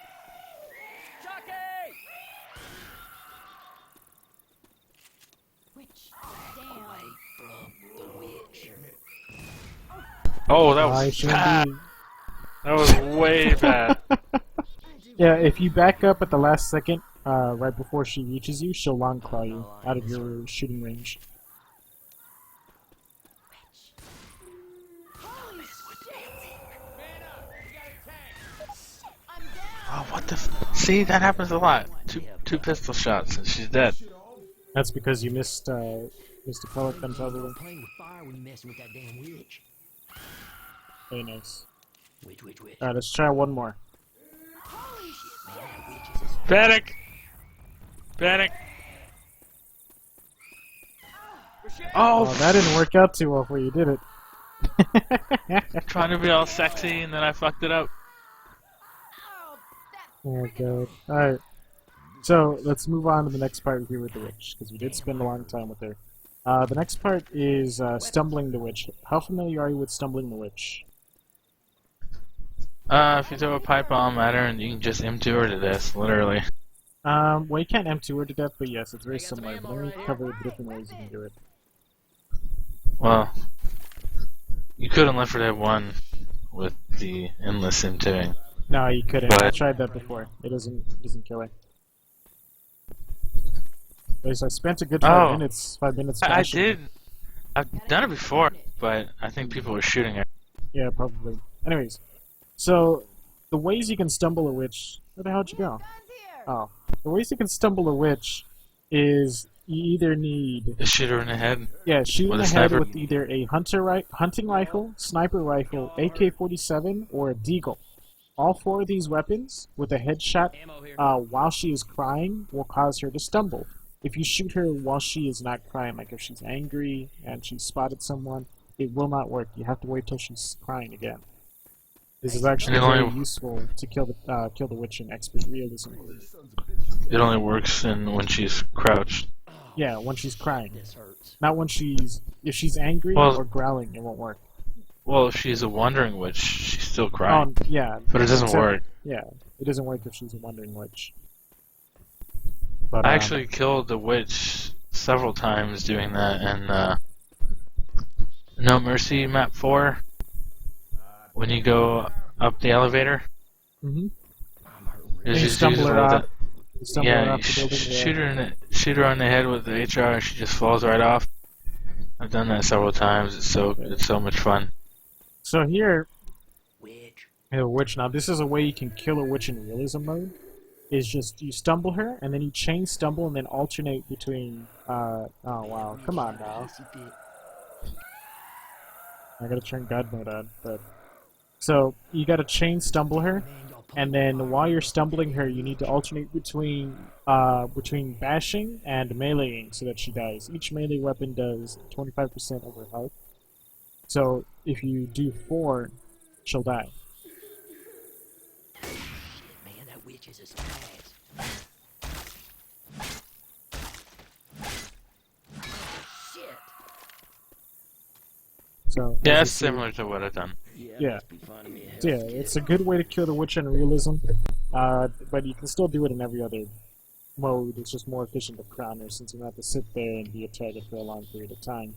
Witch. Damn. Away from the witch. Oh, that I was shouldn't bad. be- That was way bad. Yeah, if you back up at the last second, right before she reaches you, she'll long claw you out of your shooting range. Holy shit! I'm down! Oh, what the? See, that happens a lot. Two pistol shots and she's dead. That's because you missed a pellet gun probably. Y'all playing with fire when you messing with that damn witch. Very nice. Witch. Alright, let's try one more. Holy shit! Man, that witch is a spaz. Panic! Panic! Oh, that didn't work out too well for you, did it? Trying to be all sexy and then I fucked it up. Oh god. Alright. So, let's move on to the next part here with the witch, because we did spend a long time with her. The next part is stumbling the witch. How familiar are you with stumbling the witch? If you throw a pipe bomb at her and you can just empty her to death, literally. Well, you can't M2 her to death, but yes, it's very similar. But let me cover the different ways you can do it. Well, you couldn't Left 4 Dead 1 with the endless emptying. No, you couldn't. I But- tried that before. It doesn't kill her. Wait, so I spent a good 5 minutes. 5 minutes. I bashing her. did. I've done it before, but I think people were shooting her. Yeah, probably. Anyways, so the ways you can stumble a witch. Where the hell'd you go? Oh, the ways you can stumble a witch is you either need Just shoot her in the head. shoot in With the a head sniper. with either a hunting rifle, sniper rifle, AK-47, or a deagle. All 4 of these weapons with a headshot Ammo here. while she is crying will cause her to stumble. If you shoot her while she is not crying, like if she's angry and she's spotted someone, it will not work. You have to wait till she's crying again. This is actually And it very only- useful to kill the witch in expert realism. It only works when she's crouched. Yeah, when she's crying, This hurts. not when if she's angry Well- or growling, it won't work. Well, if she's a wandering witch, she's still crying. Yeah, But it doesn't except- work. Yeah, it doesn't work if she's a wandering witch. But, I actually killed the witch several times doing that in No Mercy map 4. When you go up the elevator, mhm. it's You just stumble her usable up. that- You stumble her Yeah, up the building. shoot her on the head with the HR and she just falls right off. I've done that several times. It's so much fun. So here, Witch. a witch. Now, this is a way you can kill a witch in realism mode. Is just you stumble her, and then you chain stumble, and then alternate between. Oh wow! Come on now. I gotta turn God mode on, but. So you gotta chain stumble her, and then while you're stumbling her, you need to alternate between bashing and meleeing so that she dies. Each melee weapon does 25% of her health. So if you do 4, she'll die. Man, that witch is a spaz. Shit. So Yeah, as it's you see- similar to what I've done. Yeah. Must be fun to me. So yeah, it's a good way to kill the witch in realism, but you can still do it in every other mode. It's just more efficient to crown her since you don't have to sit there and be a target for a long period of time.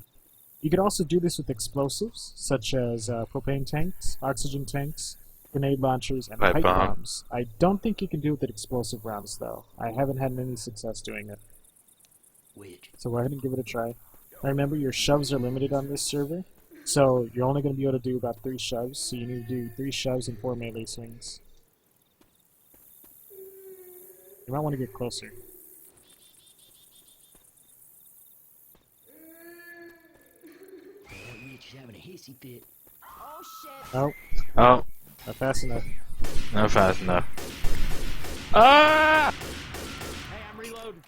You could also do this with explosives, such as propane tanks, oxygen tanks, grenade launchers, and Pipe pipe bomb. bombs. I don't think you can do it with explosive rounds, though. I haven't had any success doing it. Witch. So go ahead and give it a try. Now remember, your shoves are limited on this server, so you're only going to be able to do about 3 shoves, so you need to do 3 shoves and 4 melee swings. You might want to get closer. That witch is having a hissy fit. Oh shit. Oh, Oh, not fast enough. not fast enough. Ah! Hey, I'm reloading.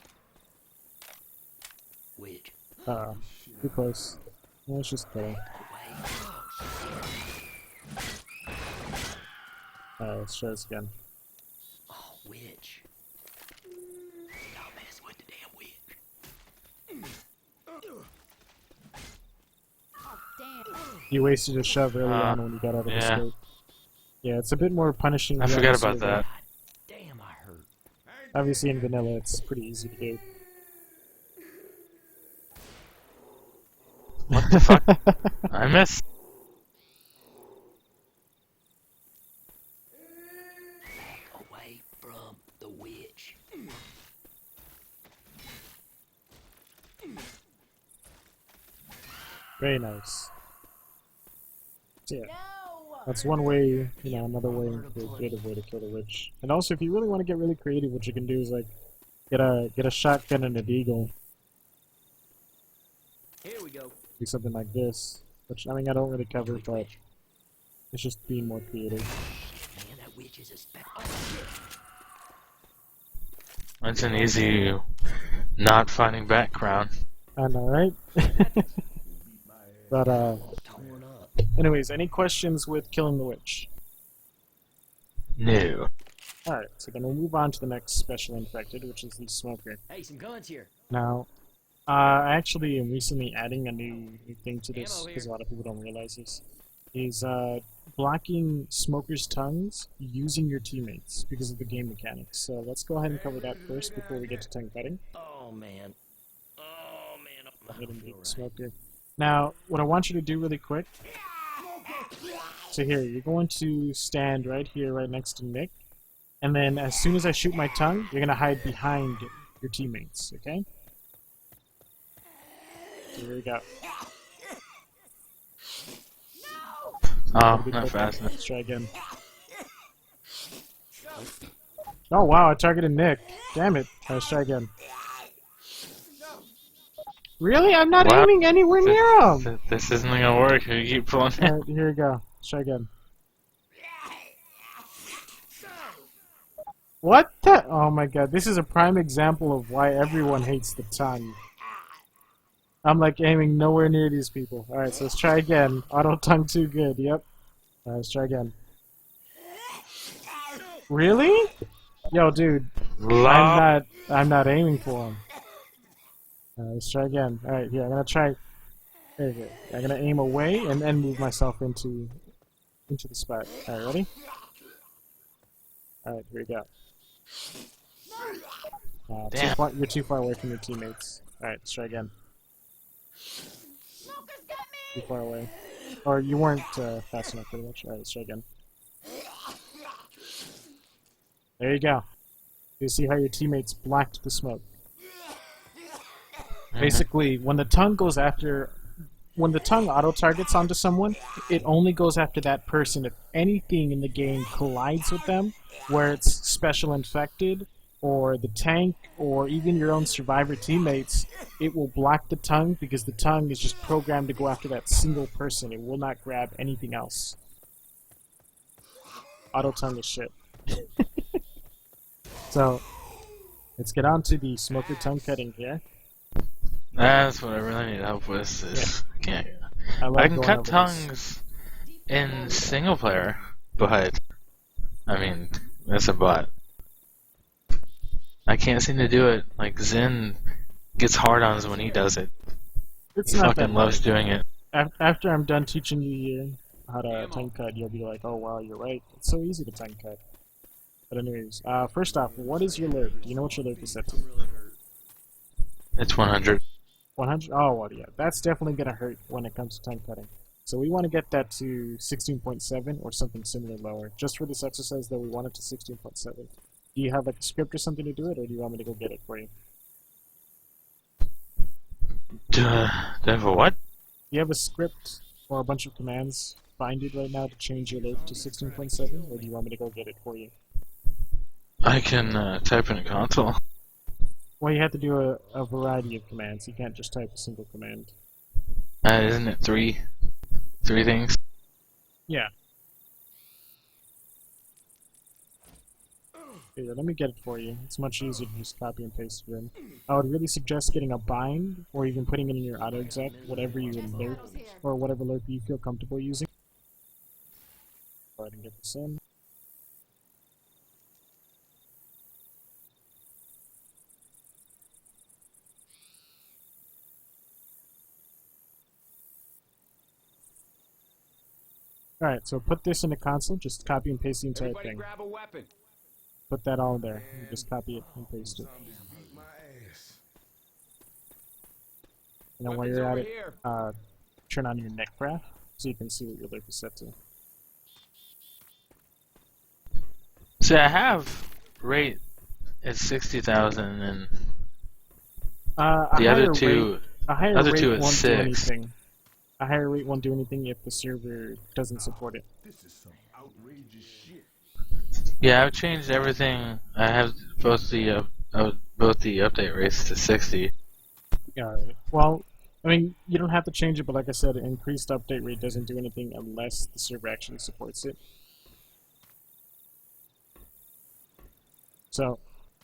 Witch. Too close. Let's just kill him. Away. Alright, let's try this again. Oh, witch. Stop messing with the damn witch. Oh damn. You wasted a shove early Ah, on when you got out of the yeah. scope. Yeah, it's a bit more punishing. I than forgot the about server. that. Damn, I hurt. Obviously, in vanilla, it's pretty easy to do. What the fuck? I missed. Back away from the witch. Very nice. So yeah, No. that's one way, another way, a creative way to kill the witch. And also, if you really want to get really creative, what you can do is, like, get a shotgun and a deagle. Here we go. Do something like this. Which, I mean, I don't really cover, but it's just being more creative. Man, that witch is a spaz. Oh, shit. It's an easy not finding background. I know, right? But, Torn up. anyways, any questions with killing the witch? No. Alright, so then we'll move on to the next special infected, which is the smoker. Hey, some guns here. Now, I actually am recently adding a new thing to this, Ammo because a here. lot of people don't realize this, is blocking smokers' tongues using your teammates because of the game mechanics. So let's go ahead and cover that first before we get to tongue cutting. Oh man. Oh man. Go ahead and I feel get the right. smoker. Now, what I want you to do really quick, so here, you're going to stand right here, right next to Nick, and then as soon as I shoot my tongue, you're going to hide behind your teammates, okay? So here we go. Oh, Be not quick. fast enough. Let's try again. Oh wow, I targeted Nick. Damn it. Let's try again. Really? I'm not Wow. aiming anywhere near him! This isn't gonna work. You keep pulling it. Alright, here we go. Let's try again. What the? Oh my god, this is a prime example of why everyone hates the tongue. I'm like aiming nowhere near these people. Alright, so let's try again. Auto tongue too good, yep. Alright, let's try again. Really? Yo, dude, I'm not aiming for him. Let's try again. Alright, here, I'm gonna try. There you go. I'm gonna aim away and then move myself into the spot. Alright, ready? Alright, here we go. Damn. You're too far away from your teammates. Alright, let's try again. Too far away. Or you weren't fast enough, pretty much. Alright, let's try again. There you go. You see how your teammates blocked the smoke. Basically, when the tongue auto-targets onto someone, it only goes after that person if anything in the game collides with them, where it's special infected, or the tank, or even your own survivor teammates, it will block the tongue because the tongue is just programmed to go after that single person. It will not grab anything else. Auto-tongue is shit. So, let's get on to the smoker tongue cutting here. That's what I really need help with. Is can't. I can going cut over this. tongues in single player, but I mean that's a bot. I can't seem to do it. Like Zen gets hard-ons when he does it. It's He not that fucking loves hard. doing it. After I'm done teaching you how to tongue cut, you'll be like, oh wow, you're right. It's so easy to tongue cut. But anyways, first off, what is your lerp? Do you know what your lerp is set to? It's 100. 100? Oh, well, yeah. That's definitely going to hurt when it comes to tongue cutting. So we want to get that to 16.7 or something similar lower. Just for this exercise, though, we want it to 16.7. Do you have like a script or something to do it, or do you want me to go get it for you? Do I have a what? Do you have a script or a bunch of commands binded right now to change your lerp to 16.7, or do you want me to go get it for you? I can type in a console. Well, you have to do a variety of commands. You can't just type a single command. Isn't it three things? Yeah. Here, let me get it for you. It's much easier to just copy and paste it in. I would really suggest getting a bind, or even putting it in your auto-exec, whatever you lerp, or whatever lerp you feel comfortable using. Go ahead and get this in. Alright, so put this in the console, just copy and paste the entire Everybody thing. grab a weapon. Put that all there. You just copy it and paste it. Beat my ass. And then while Weapons you're at over it, here. turn on your neck graph so you can see what your lerp is set to. See, I have rate at 60,000, and the other two, A higher other rate two at won't 6. do anything. A higher rate won't do anything if the server doesn't support it. This is some outrageous shit. Yeah, I've changed everything. I have both the update rates to 60. Alright. Well, I mean, you don't have to change it, but like I said, increased update rate doesn't do anything unless the server actually supports it. So,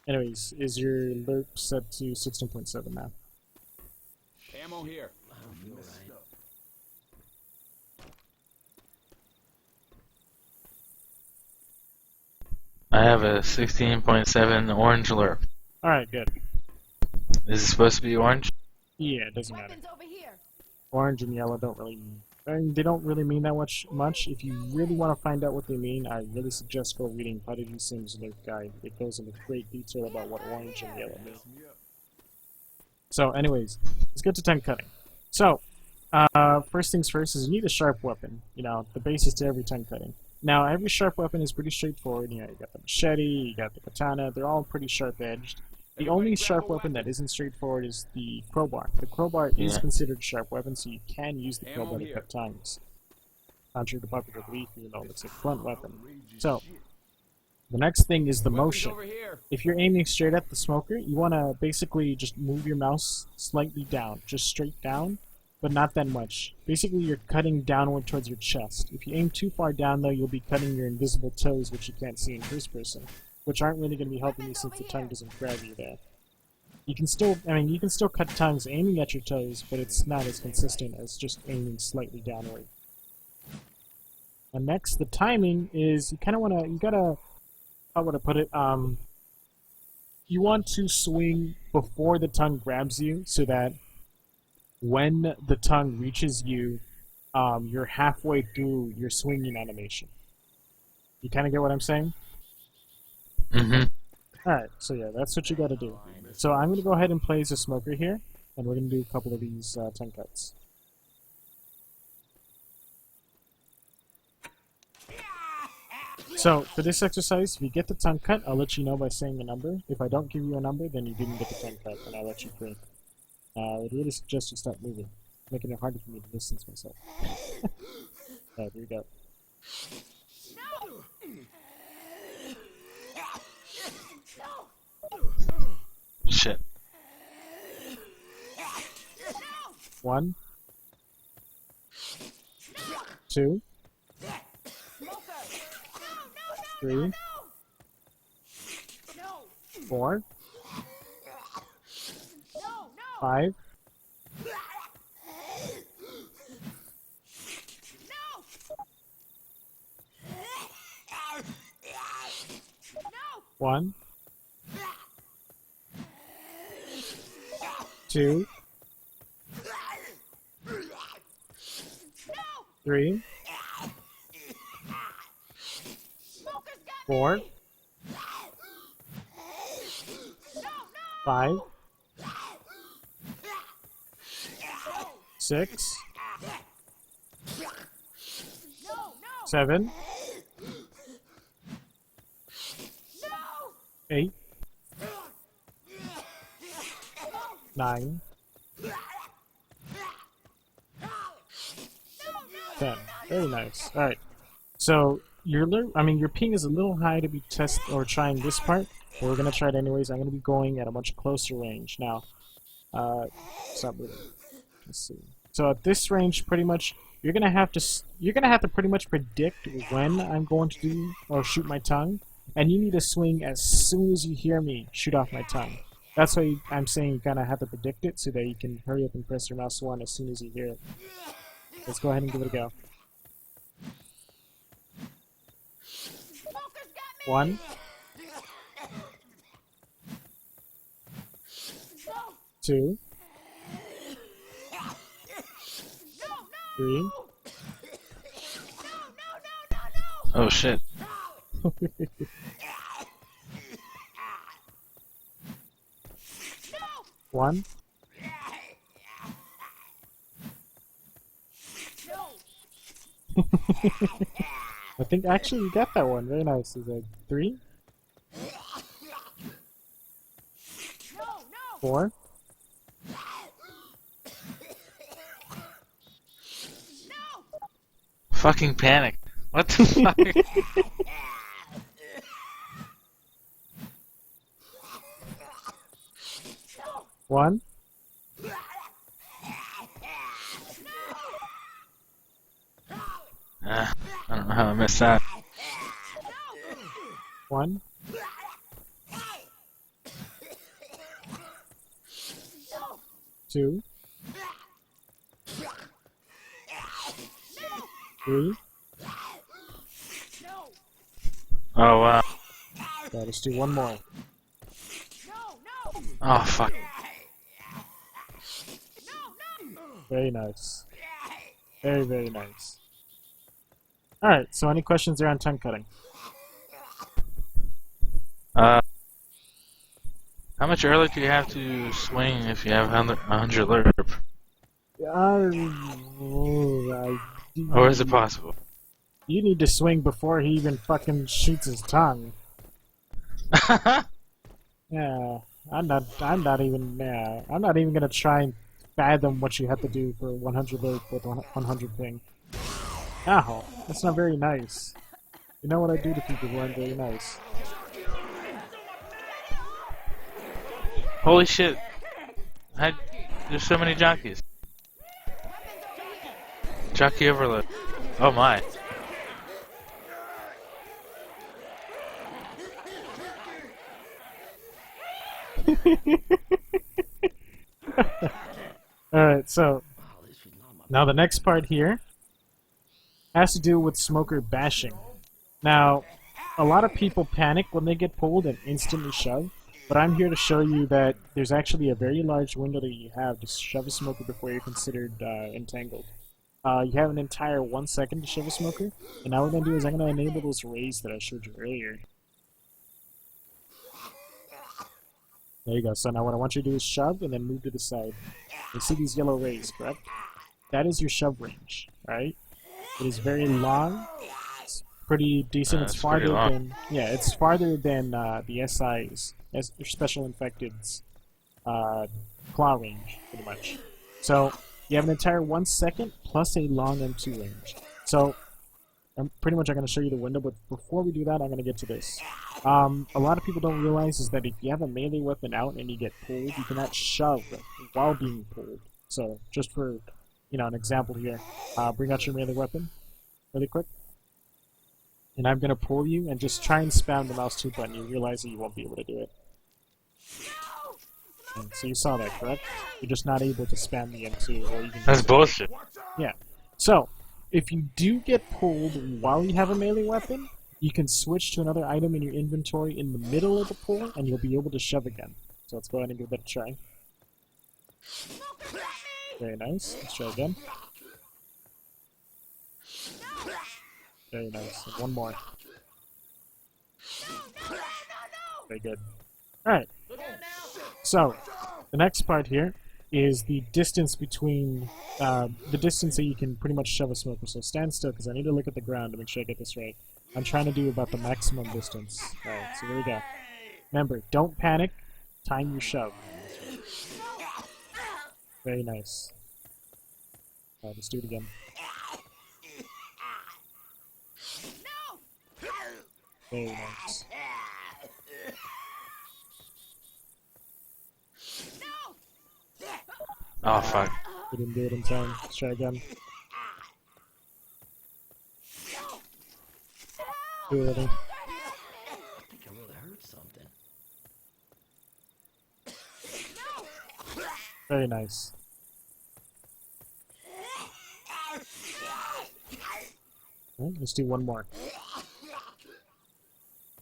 anyways, is your lerp set to 16.7 now? Ammo here. I'll be alright. I have a 16.7 orange alert. Alright, good. Is it supposed to be orange? Yeah, it doesn't matter. Weapons over here. Orange and yellow don't really they don't really mean that much. If you really want to find out what they mean, I really suggest go reading How Did You CNC Guy. It goes into great detail about what orange and yellow mean. So anyways, let's get to tongue cutting. So, first things first is you need a sharp weapon. You know, the basis to every tongue cutting. Now, every sharp weapon is pretty straightforward. You know, you got the machete, you got the katana, they're all pretty sharp-edged. The only sharp weapon that isn't straightforward is the crowbar. The crowbar is considered a sharp weapon, so you can use the crowbar to cut tongues. Contrary to popular belief, even though it's a blunt weapon. So, the next thing is the motion. If you're aiming straight at the smoker, you want to basically just move your mouse slightly down, just straight down, but not that much. Basically, you're cutting downward towards your chest. If you aim too far down, though, you'll be cutting your invisible toes, which you can't see in first person, which aren't really going to be helping you since the tongue doesn't grab you there. You can still cut tongues aiming at your toes, but it's not as consistent as just aiming slightly downward. And next, the timing is how would I put it? You want to swing before the tongue grabs you, so that when the tongue reaches you, you're halfway through your swinging animation. You kind of get what I'm saying? Mm-hmm. Alright, so yeah, that's what you gotta do. So I'm gonna go ahead and play as a smoker here, and we're gonna do a couple of these tongue cuts. So, for this exercise, if you get the tongue cut, I'll let you know by saying a number. If I don't give you a number, then you didn't get the tongue cut, and I'll let you free. I would really suggest you stop moving, making it harder for me to distance myself. Alright, here we go. Shit. 1, 2, 3, 4, 5, 1, 2, 3, 4, 5, 6, 7, 8, 9, 10. Very nice. Alright. So your ping is a little high to be trying this part, but we're gonna try it anyways. I'm gonna be going at a much closer range. Now, stop moving. Let's see. So at this range, pretty much, you're gonna have to pretty much predict when I'm going to do or shoot my tongue, and you need to swing as soon as you hear me shoot off my tongue. That's why I'm saying you kind of have to predict it so that you can hurry up and press your mouse 1 as soon as you hear it. Let's go ahead and give it a go. 1, 2, 3, Oh shit. 1, I think actually you got that one. Very nice. Is it 3, 4, Fucking panic. What the fuck? 1, I don't know how I missed that. 1, 2, 3. Oh wow. Okay, let's do one more. Oh fuck. Very nice. Very, very nice. Alright, so any questions there on tongue cutting? How much early do you have to swing if you have 100 lerp? Or is it possible? You need to swing before he even fucking shoots his tongue. Yeah, I'm not even gonna try and fathom what you have to do for 100 loop with 100 ping. Ow, that's not very nice. You know what I do to people who aren't very nice. Holy shit. There's so many jockeys. Jockey overload. Oh my. Alright, so Wow, this was not my now the next part here has to do with smoker bashing. Now, a lot of people panic when they get pulled and instantly shove, but I'm here to show you that there's actually a very large window that you have to shove a smoker before you're considered entangled. You have an entire 1 second to shove a smoker, and now what I'm going to do is I'm going to enable those rays that I showed you earlier. There you go. So now what I want you to do is shove and then move to the side. You see these yellow rays, correct? That is your shove range, right? It is very long. It's pretty decent. It's It's pretty farther long. than it's farther than the SI's, Special Infected's claw range, pretty much. So you have an entire 1 second plus a long M2 range. So I'm going to show you the window, but before we do that, I'm going to get to this. A lot of people don't realize is that if you have a melee weapon out and you get pulled, you cannot shove while being pulled. So just for an example here, bring out your melee weapon really quick, and I'm going to pull you and just try and spam the mouse 2 button. You realize that you won't be able to do it. And so you saw that, correct? You're just not able to spam the M2, or you can. That's bullshit. Yeah. So if you do get pulled while you have a melee weapon, you can switch to another item in your inventory in the middle of the pull, and you'll be able to shove again. So let's go ahead and give that a try. Very nice. Let's try again. Very nice. And one more. Very good. Alright. So, the next part here is the distance between, the distance that you can pretty much shove a smoker. So stand still, because I need to look at the ground to make sure I get this right. I'm trying to do about the maximum distance. Alright, so here we go. Remember, don't panic. Time your shove. Very nice. Alright, let's do it again. Very nice. Oh fuck. We didn't do it in time. Let's try again. Too early. I think I really heard something. Very nice. Okay, let's do one more. Let's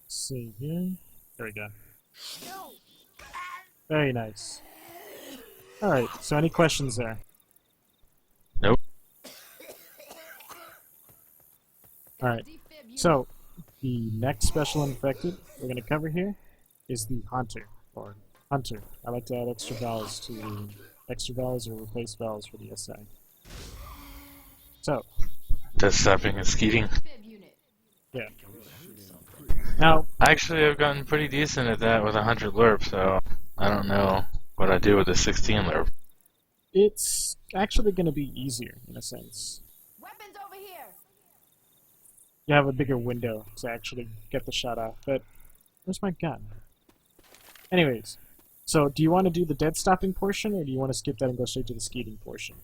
see here. There we go. Very nice. Alright, so any questions there? Nope. Alright, so the next special infected we're going to cover here is the Hunter, or Hunter. I like to add extra vowels or replace vowels for the SI. So, That's stopping and skeeting. yeah. I think I really heard something. Now, Actually, I've gotten pretty decent at that with 100 lerp, so I don't know what I do with the 16 lerp. it's actually going to be easier, in a sense. Weapons over here. You have a bigger window to actually get the shot off, but where's my gun? Anyways, so do you want to do the dead stopping portion, or do you want to skip that and go straight to the skeeting portion?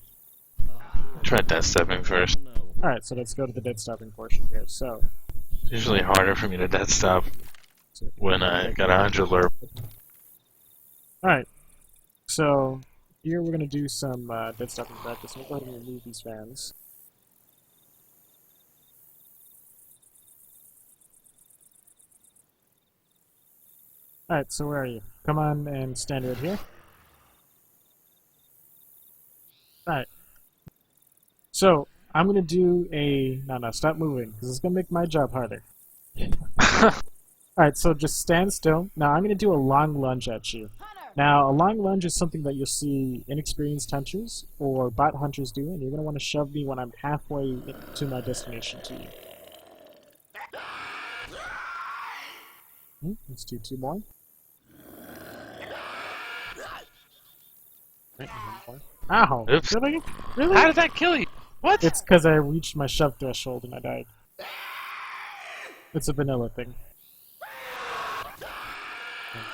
Try death stepping first. Oh no. Alright, so let's go to the dead stopping portion here. So, It's usually harder for me to death stop so when I got 100 lerp. Alright, so here we're going to do some dead stopping practice. We'll go ahead and remove these fans. Alright, so where are you? Come on and stand right here. Alright. So, I'm gonna do a... No, stop moving, because it's gonna make my job harder. Alright, so just stand still. Now, I'm gonna do a long lunge at you. Now, a long lunge is something that you'll see inexperienced hunters or bot hunters do, and you're gonna want to shove me when I'm halfway to my destination to you. Let's do 2 more. Right, 1 more. Ow! Oops. Really? Really? How did that kill you? What? It's because I reached my shove threshold and I died. It's a vanilla thing.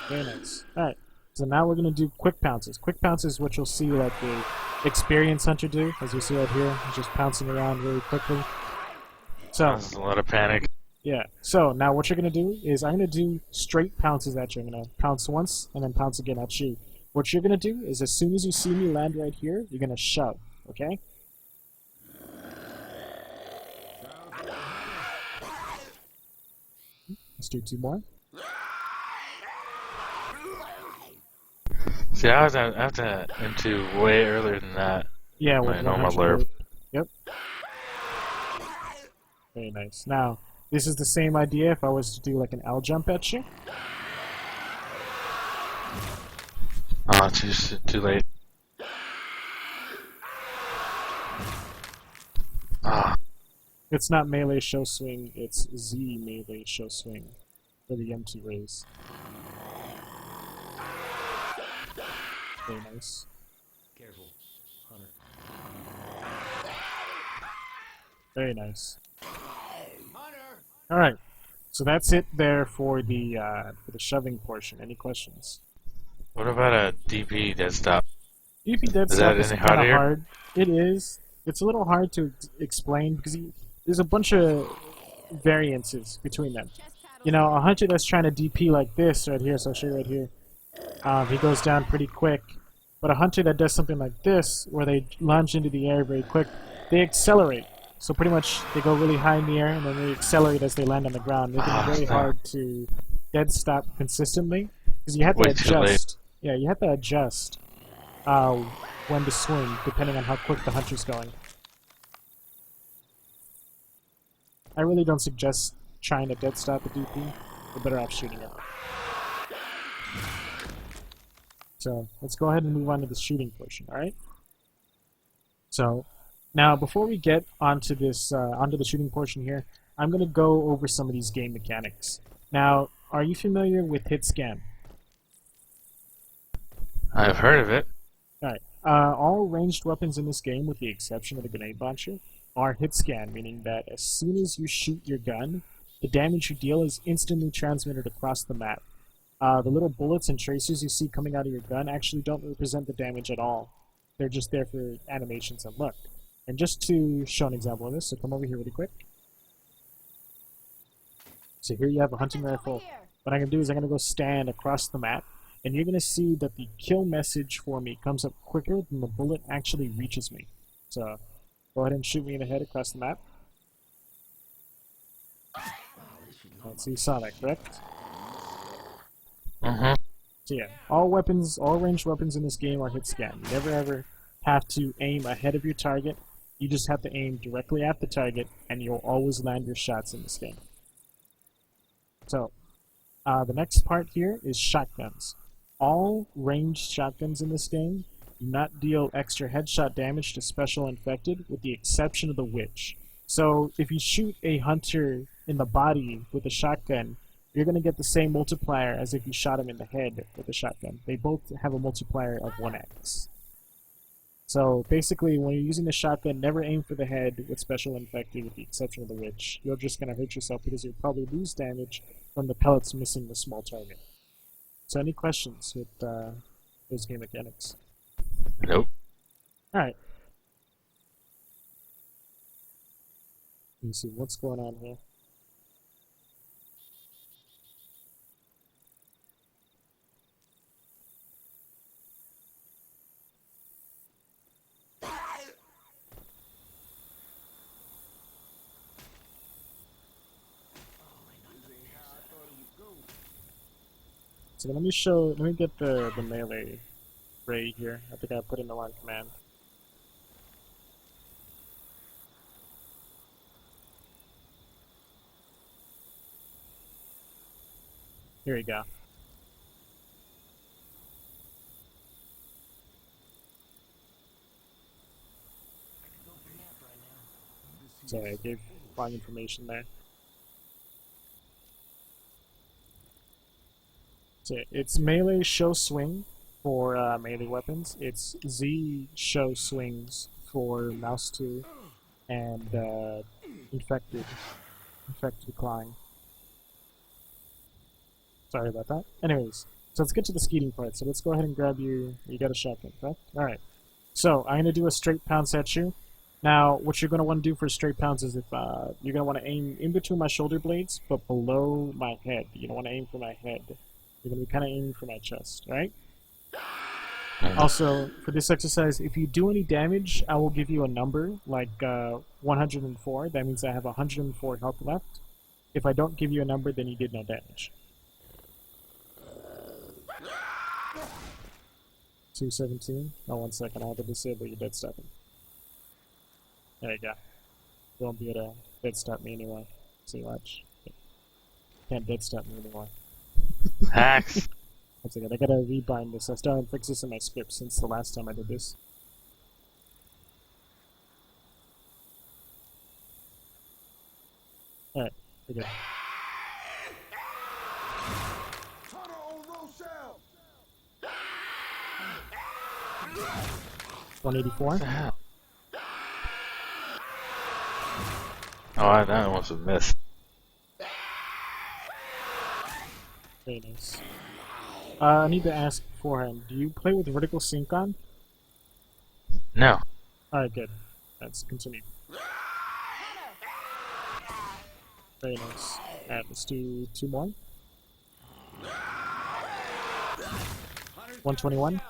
Very nice. Alright, so now we're going to do quick pounces. Quick pounces is what you'll see like the experienced hunter do, as you see right here. He's just pouncing around really quickly. So, This is a lot of panic. yeah. So, now what you're going to do is I'm going to do straight pounces at you. I'm going to pounce once and then pounce again at you. What you're going to do is as soon as you see me land right here, you're going to shove, okay? Let's do 2 more. See, I was into way earlier than that. Yeah, with My normal 100 lerp. Yep. Very nice. Now, this is the same idea if I was to do like an L jump at you. Oh, too late. Ah, It's not melee show swing, it's Z melee show swing for the M2 raise. Very nice. Careful, Hunter. Very nice. Alright, so that's it there for the shoving portion. Any questions? what about a DP dead stop? DP dead Is stop that is any kind of harder? hard. It is. It's a little hard to explain because there's a bunch of variances between them. You know, a hunter that's trying to DP like this right here, so I'll show you right here, he goes down pretty quick. But a hunter that does something like this, where they lunge into the air very quick, they accelerate. So pretty much they go really high in the air and then they accelerate as they land on the ground, making it very hard to dead stop consistently. Because you have to Way too late. adjust. Yeah, you have to adjust when to swing, depending on how quick the hunter's going. I really don't suggest trying to dead stop a DP. You're better off shooting it. So let's go ahead and move on to the shooting portion, alright? So now before we get onto this onto the shooting portion here, I'm gonna go over some of these game mechanics. Now, are you familiar with hit scan? I've heard of it. Alright. All ranged weapons in this game, with the exception of the grenade launcher, are hit scan, meaning that as soon as you shoot your gun, the damage you deal is instantly transmitted across the map. The little bullets and tracers you see coming out of your gun actually don't represent the damage at all. They're just there for animations and look. And just to show an example of this, so come over here really quick. So here you have a hunting rifle. What I'm going to do is I'm going to go stand across the map, and you're going to see that the kill message for me comes up quicker than the bullet actually reaches me. So go ahead and shoot me in the head across the map. Alright, so you saw that, correct? Mm-hmm. So yeah, all ranged weapons in this game are hit scan. You never ever have to aim ahead of your target. You just have to aim directly at the target, and you'll always land your shots in this game. So, the next part here is shotguns. All ranged shotguns in this game do not deal extra headshot damage to special infected, with the exception of the witch. So, if you shoot a hunter in the body with a shotgun, you're going to get the same multiplier as if you shot him in the head with a shotgun. They both have a multiplier of 1x. So basically, when you're using the shotgun, never aim for the head with special infected, with the exception of the witch. You're just going to hurt yourself because you'll probably lose damage from the pellets missing the small target. So any questions with those game mechanics? Nope. Alright. Let me see, what's going on here? second. Let me get the melee ray here. I think I put in the wrong command. Here we go. Sorry, I gave wrong information there. So it's melee show swing for melee weapons. It's Z show swings for mouse 2 and infected clawing. Sorry about that. Anyways, so let's get to the skeeting part. So let's go ahead and grab you. You got a shotgun, correct? Alright. So I'm going to do a straight pounce at you. Now, what you're going to want to do for straight pounce is if you're going to want to aim in between my shoulder blades, but below my head. You don't want to aim for my head. You're going to be kind of aiming for my chest, alright? Also, for this exercise, if you do any damage, I will give you a number, like 104. That means I have 104 health left. If I don't give you a number, then you did no damage. 217. Oh, 1 second. I have to disable your dead stopping. There you go. You won't be able to dead stop me anymore. See, watch. Can't dead stop me anymore. Hacks. 1 second. I gotta rebind this. I still haven't fixed this in my script since the last time I did this. Alright, we're good. 184. Oh, that was a miss. Very nice. I need to ask beforehand, do you play with vertical sync on? No. Alright, good. Let's continue. Very nice. Alright, let's do 2 more. 121.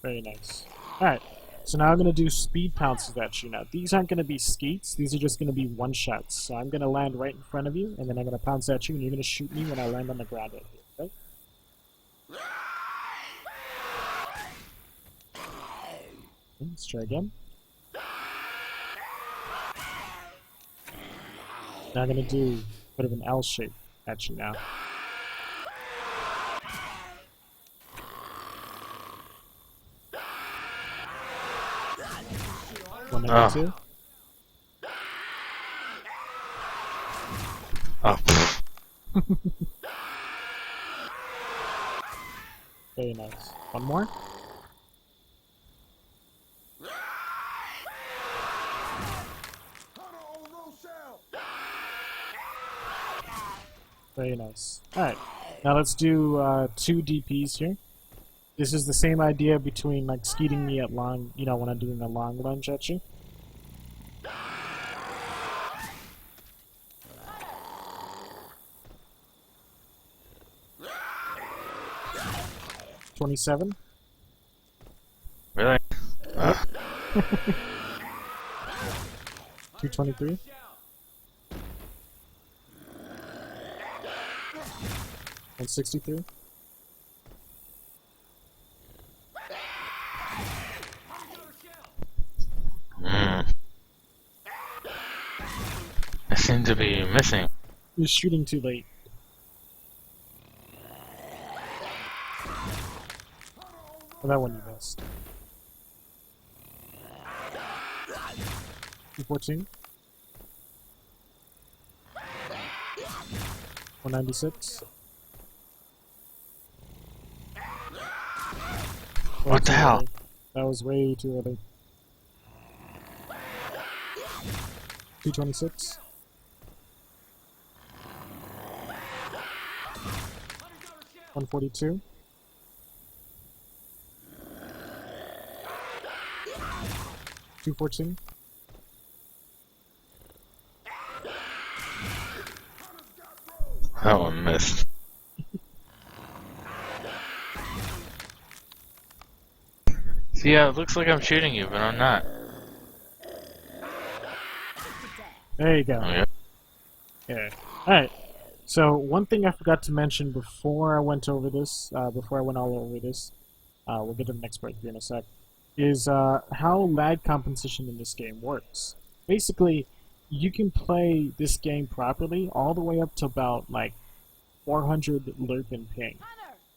Very nice. Alright, so now I'm going to do speed pounces at you now. These aren't going to be skeets, these are just going to be one-shots. So I'm going to land right in front of you, and then I'm going to pounce at you, and you're going to shoot me when I land on the ground right here, okay? Okay, let's try again. Now I'm going to do a bit of an L shape at you now. Oh. Oh. Very nice. One more. Very nice. Alright, now let's do 2 DPs here. This is the same idea between like skeeting me at long, you know, when I'm doing a long lunge at you. $27. Really? 223. $163. I seem to be missing. You're shooting too late. Oh, that one you missed. 214. 196. What the hell? That was way too early. 226. 142. 214. That one missed. See, yeah, it looks like I'm shooting you, but I'm not. There you go. Oh, yeah. Yeah. Alright. So, one thing I forgot to mention before I went over this, before I went all over this, we'll get to the next part here in a sec, is how lag compensation in this game works. Basically, you can play this game properly all the way up to about, like, 400 lerp and ping.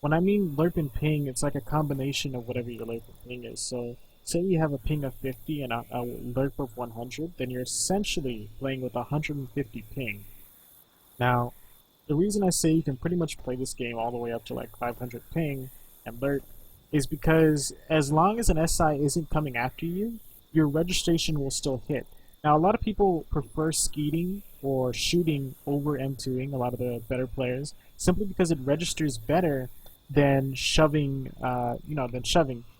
When I mean lerp and ping, it's like a combination of whatever your lerp and ping is. So, say you have a ping of 50 and a lerp of 100, then you're essentially playing with 150 ping. Now, the reason I say you can pretty much play this game all the way up to like 500 ping and lerp is because as long as an SI isn't coming after you, your registration will still hit. Now, a lot of people prefer skeeting or shooting over M2ing, a lot of the better players, simply because it registers better than shoving,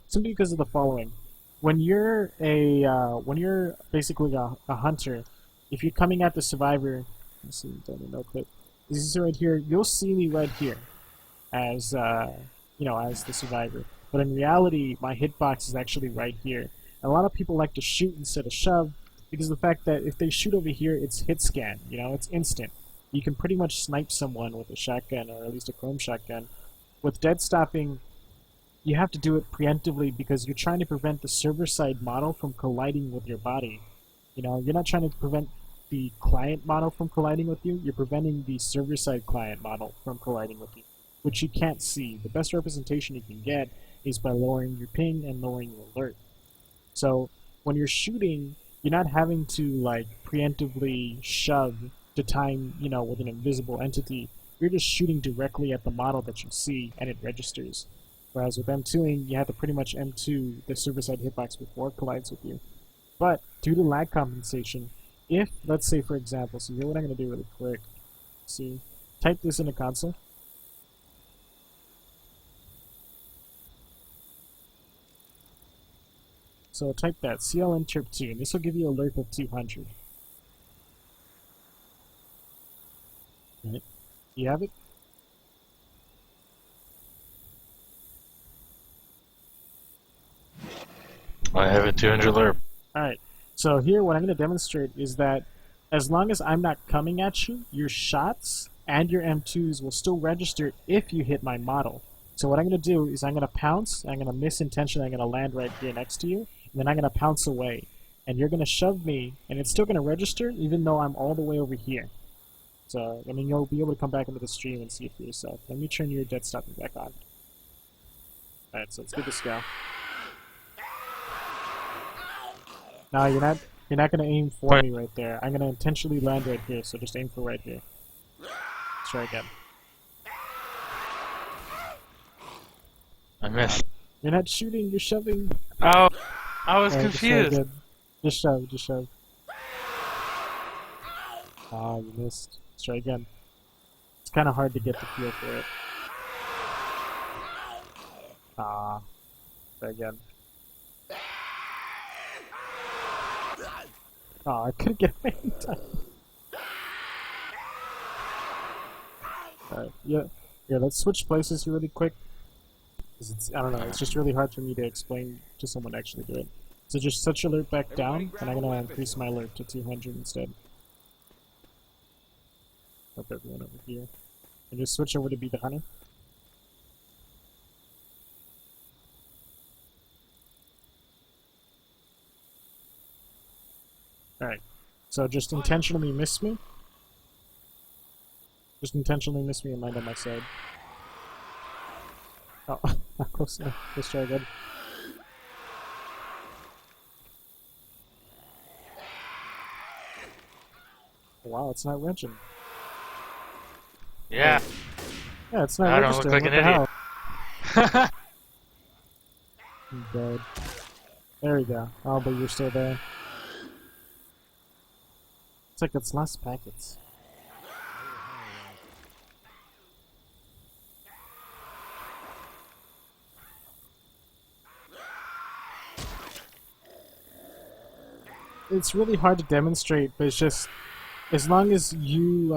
simply because of the following. When you're basically a hunter, if you're coming at the survivor, let's see, don't need no clip. This is right here. You'll see me right here, as as the survivor. But in reality, my hitbox is actually right here. And a lot of people like to shoot instead of shove because of the fact that if they shoot over here, it's hit scan. It's instant. You can pretty much snipe someone with a shotgun or at least a chrome shotgun. With dead stopping, you have to do it preemptively because you're trying to prevent the server-side model from colliding with your body. You're not trying to prevent the client model from colliding with you, you're preventing the server-side client model from colliding with you, which you can't see. The best representation you can get is by lowering your ping and lowering your alert. So when you're shooting, you're not having to like preemptively shove to time, with an invisible entity. You're just shooting directly at the model that you see and it registers. Whereas with M2ing, you have to pretty much M2 the server-side hitbox before it collides with you. But due to lag compensation, if, let's say for example, so here what I'm going to do really quick, see, type this in the console. So type that, CLNterp2, and this will give you a lerp of 200. Right. You have it? I have a 200 lerp. Alright, so here what I'm going to demonstrate is that as long as I'm not coming at you, your shots and your M2s will still register if you hit my model. So what I'm going to do is I'm going to pounce, I'm going to miss intentionally, I'm going to land right here next to you, and then I'm going to pounce away. And you're going to shove me, and it's still going to register even though I'm all the way over here. So, you'll be able to come back into the stream and see it for yourself. Let me turn your dead stopping back on. Alright, so let's give this a go. No, you're not gonna aim for me right there. I'm gonna intentionally land right here, so just aim for right here. Let's try again. I missed. You're not shooting, you're shoving. Oh, I was Alright, confused. Just shove. Ah, you missed. Let's try again. It's kinda hard to get the feel for it. Ah. Try again. Oh, I couldn't get away in time. Alright, yeah, let's switch places here really quick. 'Cause I don't know, it's just really hard for me to explain to someone to actually do it. So just set your alert back down, and I'm gonna increase my alert to 200 instead. Up everyone over here. And just switch over to be the hunter. Alright, so just intentionally miss me. Just intentionally miss me and land on my side. Oh, not close enough. Let's try again. Wow, it's not wrenching. Yeah. Yeah, it's not I don't look registering. like What an the idiot. hell? I'm dead. There we go. Oh, but you're still there. It's like it's less packets. It's really hard to demonstrate, but it's just as long as you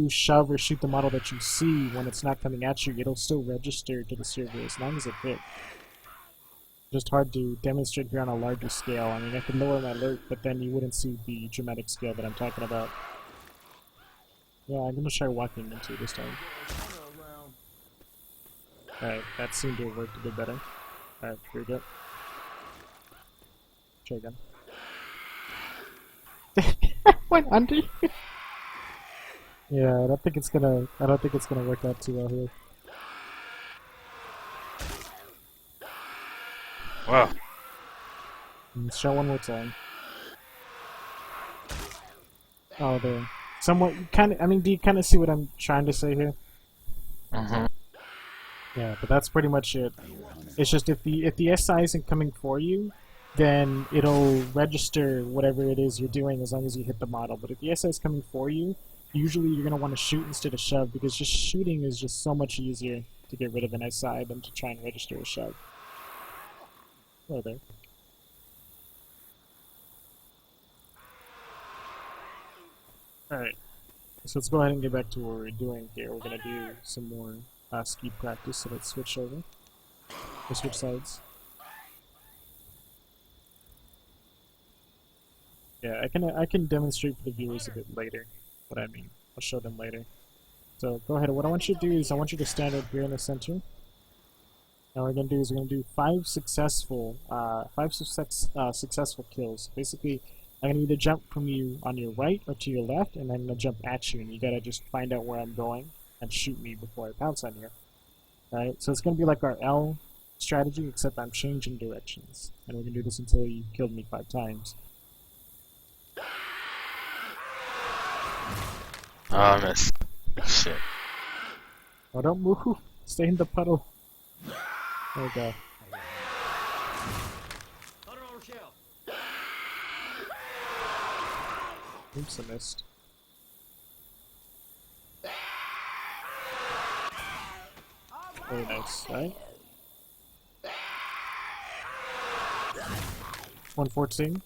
shove or shoot the model that you see when it's not coming at you, it'll still register to the server as long as it hit. Just hard to demonstrate here on a larger scale. I mean, I can lower my loot, but then you wouldn't see the dramatic scale that I'm talking about. Yeah, I'm gonna try walking into it this time. Alright, that seemed to have worked a bit better. Alright, here we go. Try again. Went under. Yeah, I don't think it's gonna work out too well here. Wow. Let's try one more time. Oh, there. Somewhat, I mean, do you kind of see what I'm trying to say here? Mm-hmm. Yeah, but that's pretty much it. It's just if the SI isn't coming for you, then it'll register whatever it is you're doing as long as you hit the model. But if the SI is coming for you, usually you're going to want to shoot instead of shove, because just shooting is just so much easier to get rid of an SI than to try and register a shove. Oh, there. Alright, so let's go ahead and get back to what we're doing here. We're going to do some more ski practice, so let's switch over. Let's switch sides. Yeah, I can demonstrate for the viewers a bit later what I mean. I'll show them later. So go ahead. What I want you to do is I want you to stand up here in the center. And what we're gonna do is we're gonna do five successful kills. Basically, I'm gonna either jump from you on your right or to your left, and I'm gonna jump at you, and you gotta just find out where I'm going and shoot me before I pounce on you. Alright, so it's gonna be like our L strategy, except I'm changing directions, and we're gonna do this until you killed me 5 times. Oh, I missed. Shit. Oh, don't move! Stay in the puddle. There we go. Oops, I missed. Very nice, right? 114.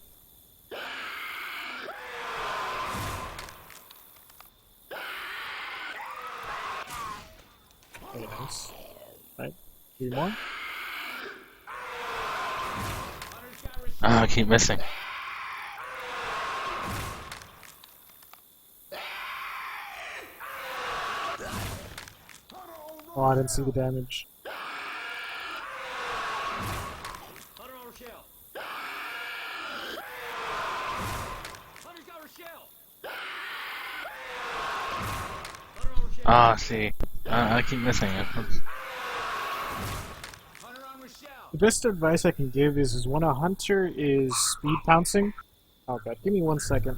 Very nice. Right? 3 more. I keep missing. Oh, I didn't see the damage. Ah, see. I keep missing it. The best advice I can give is when a hunter is speed pouncing. Oh god, give me 1 second.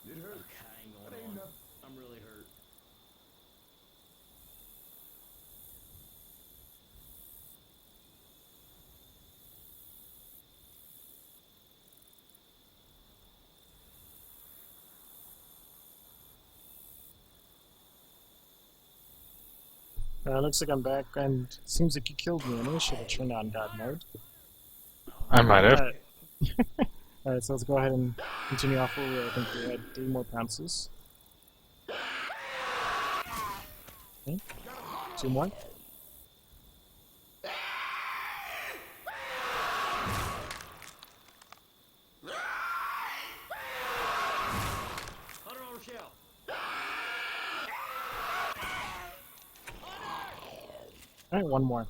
It hurt. Hang But ain't on. nothing. I'm really hurt. Looks like I'm back, and seems like you killed me, and I should have turned on God mode. I might have. Alright. Alright, so let's go ahead and continue off where we were. I think we had 3 more pounces. Okay. 2 more. Alright, 1 more.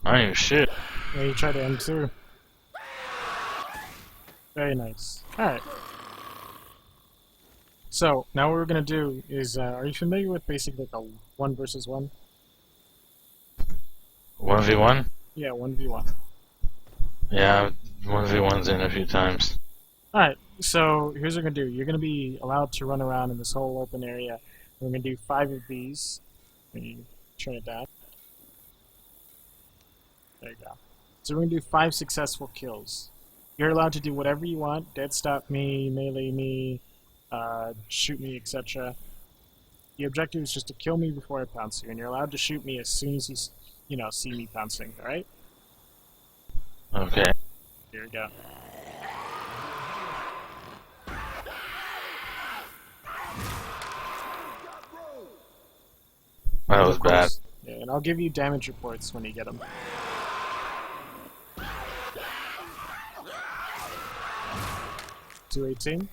I ain't shit. Yeah, you try to end too. Very nice. Alright. So, now what we're gonna do is, are you familiar with basically like a 1 versus 1? 1v1? Yeah, 1v1. Yeah, 1v1's in a few times. Alright, so here's what we're gonna do. You're gonna be allowed to run around in this whole open area. We're gonna do 5 of these. Let me turn it down. There you go. So we're gonna do 5 successful kills. You're allowed to do whatever you want. Dead stop me, melee me, shoot me, etc. The objective is just to kill me before I pounce you, and you're allowed to shoot me as soon as you see me pouncing. All right? Okay. Here we go. That was Of bad. course. Yeah, and I'll give you damage reports when you get them. $218.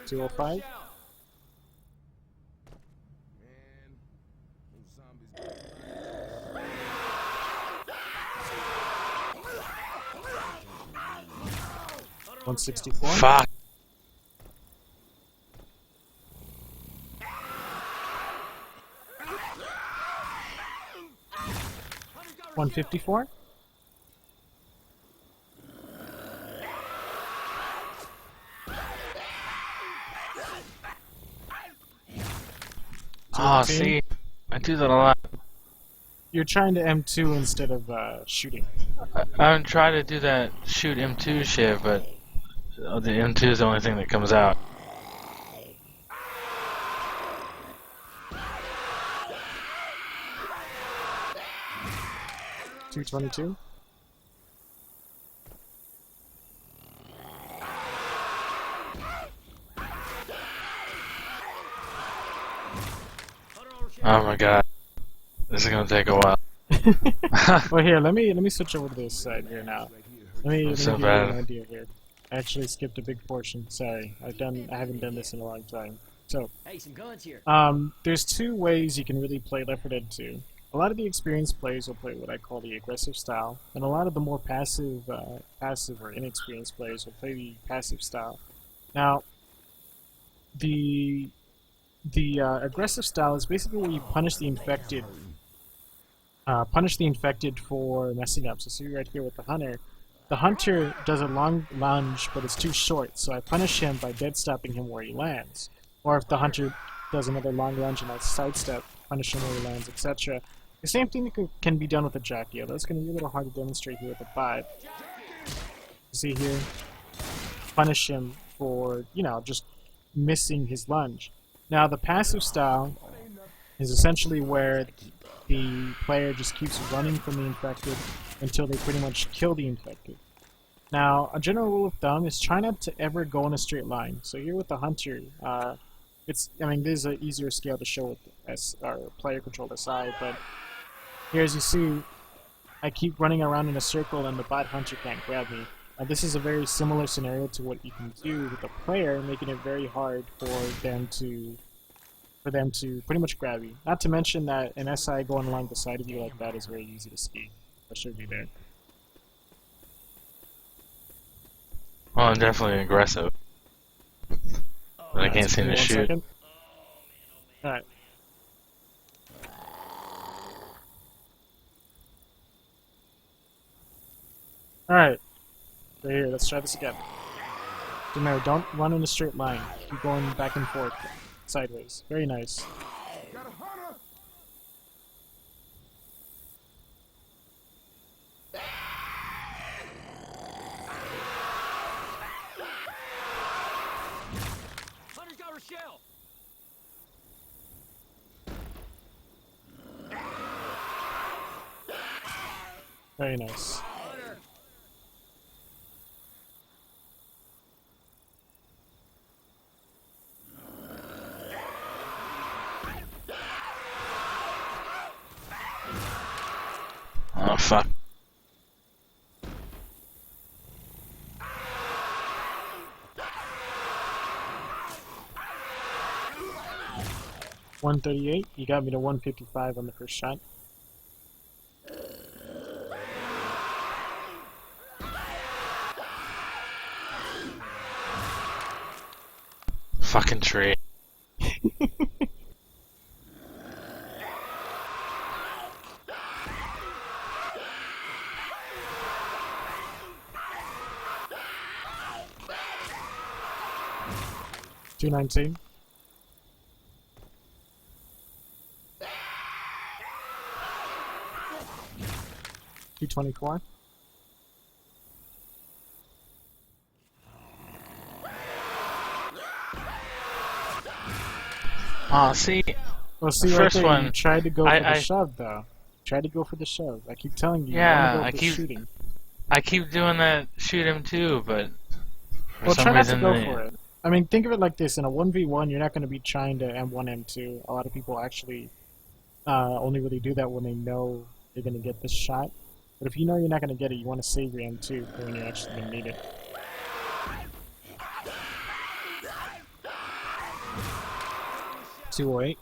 $205. $164. Fuck. $154. Oh, see, I do that a lot. You're trying to M2 instead of shooting. I'm trying to do that shoot M2 shit, but the M2 is the only thing that comes out. $222. Oh my god, this is gonna take a while. Well, here, let me switch over to this side here now. Let me so give you bad. an idea here. I actually skipped a big portion. Sorry, I haven't done this in a long time. So, Hey, some guns here. there's 2 ways you can really play Left 4 Dead 2. A lot of the experienced players will play what I call the aggressive style, and a lot of the more passive or inexperienced players will play the passive style. Now, the aggressive style is basically where you punish the infected. Punish the infected for messing up. So see right here with the hunter. The hunter does a long lunge, but it's too short, so I punish him by dead stopping him where he lands. Or if the hunter does another long lunge and I sidestep, punish him where he lands, etc. The same thing can be done with the jockey, although it's going to be a little hard to demonstrate here with the 5. See here? Punish him for, just missing his lunge. Now, the passive style is essentially where the player just keeps running from the infected until they pretty much kill the infected. Now, a general rule of thumb is try not to ever go in a straight line. So here with the hunter, there's an easier scale to show with player controlled SI, but here as you see, I keep running around in a circle and the bot hunter can't grab me. Now, this is a very similar scenario to what you can do with a player, making it very hard for them to pretty much grab you. Not to mention that an SI going along the side of you like that is very easy to ski. That should be there. Well, I'm definitely aggressive. But I can't seem to shoot. Alright. Alright. So here, let's try this again. Remember, don't run in a straight line. Keep going back and forth. Sideways. Very nice. Hunter's got Rochelle. Very nice. Hunter. Oh fuck. $138. You got me to 155 on the first shot. Fucking tree. 219. $224. Oh, see, Well, see, the right first there, one, you tried to go for the I shove, though. Tried to go for the shove. I keep telling you, Yeah, you want I to go for keep- shooting. I keep doing that. Shoot him too, but for Well, some try not to reason, go for it. I mean, think of it like this: in a 1v1, you're not going to be trying to M1, M2. A lot of people actually only really do that when they know they're going to get this shot. But if you know you're not going to get it, you want to save your M2 for when you're actually going to need it. $208.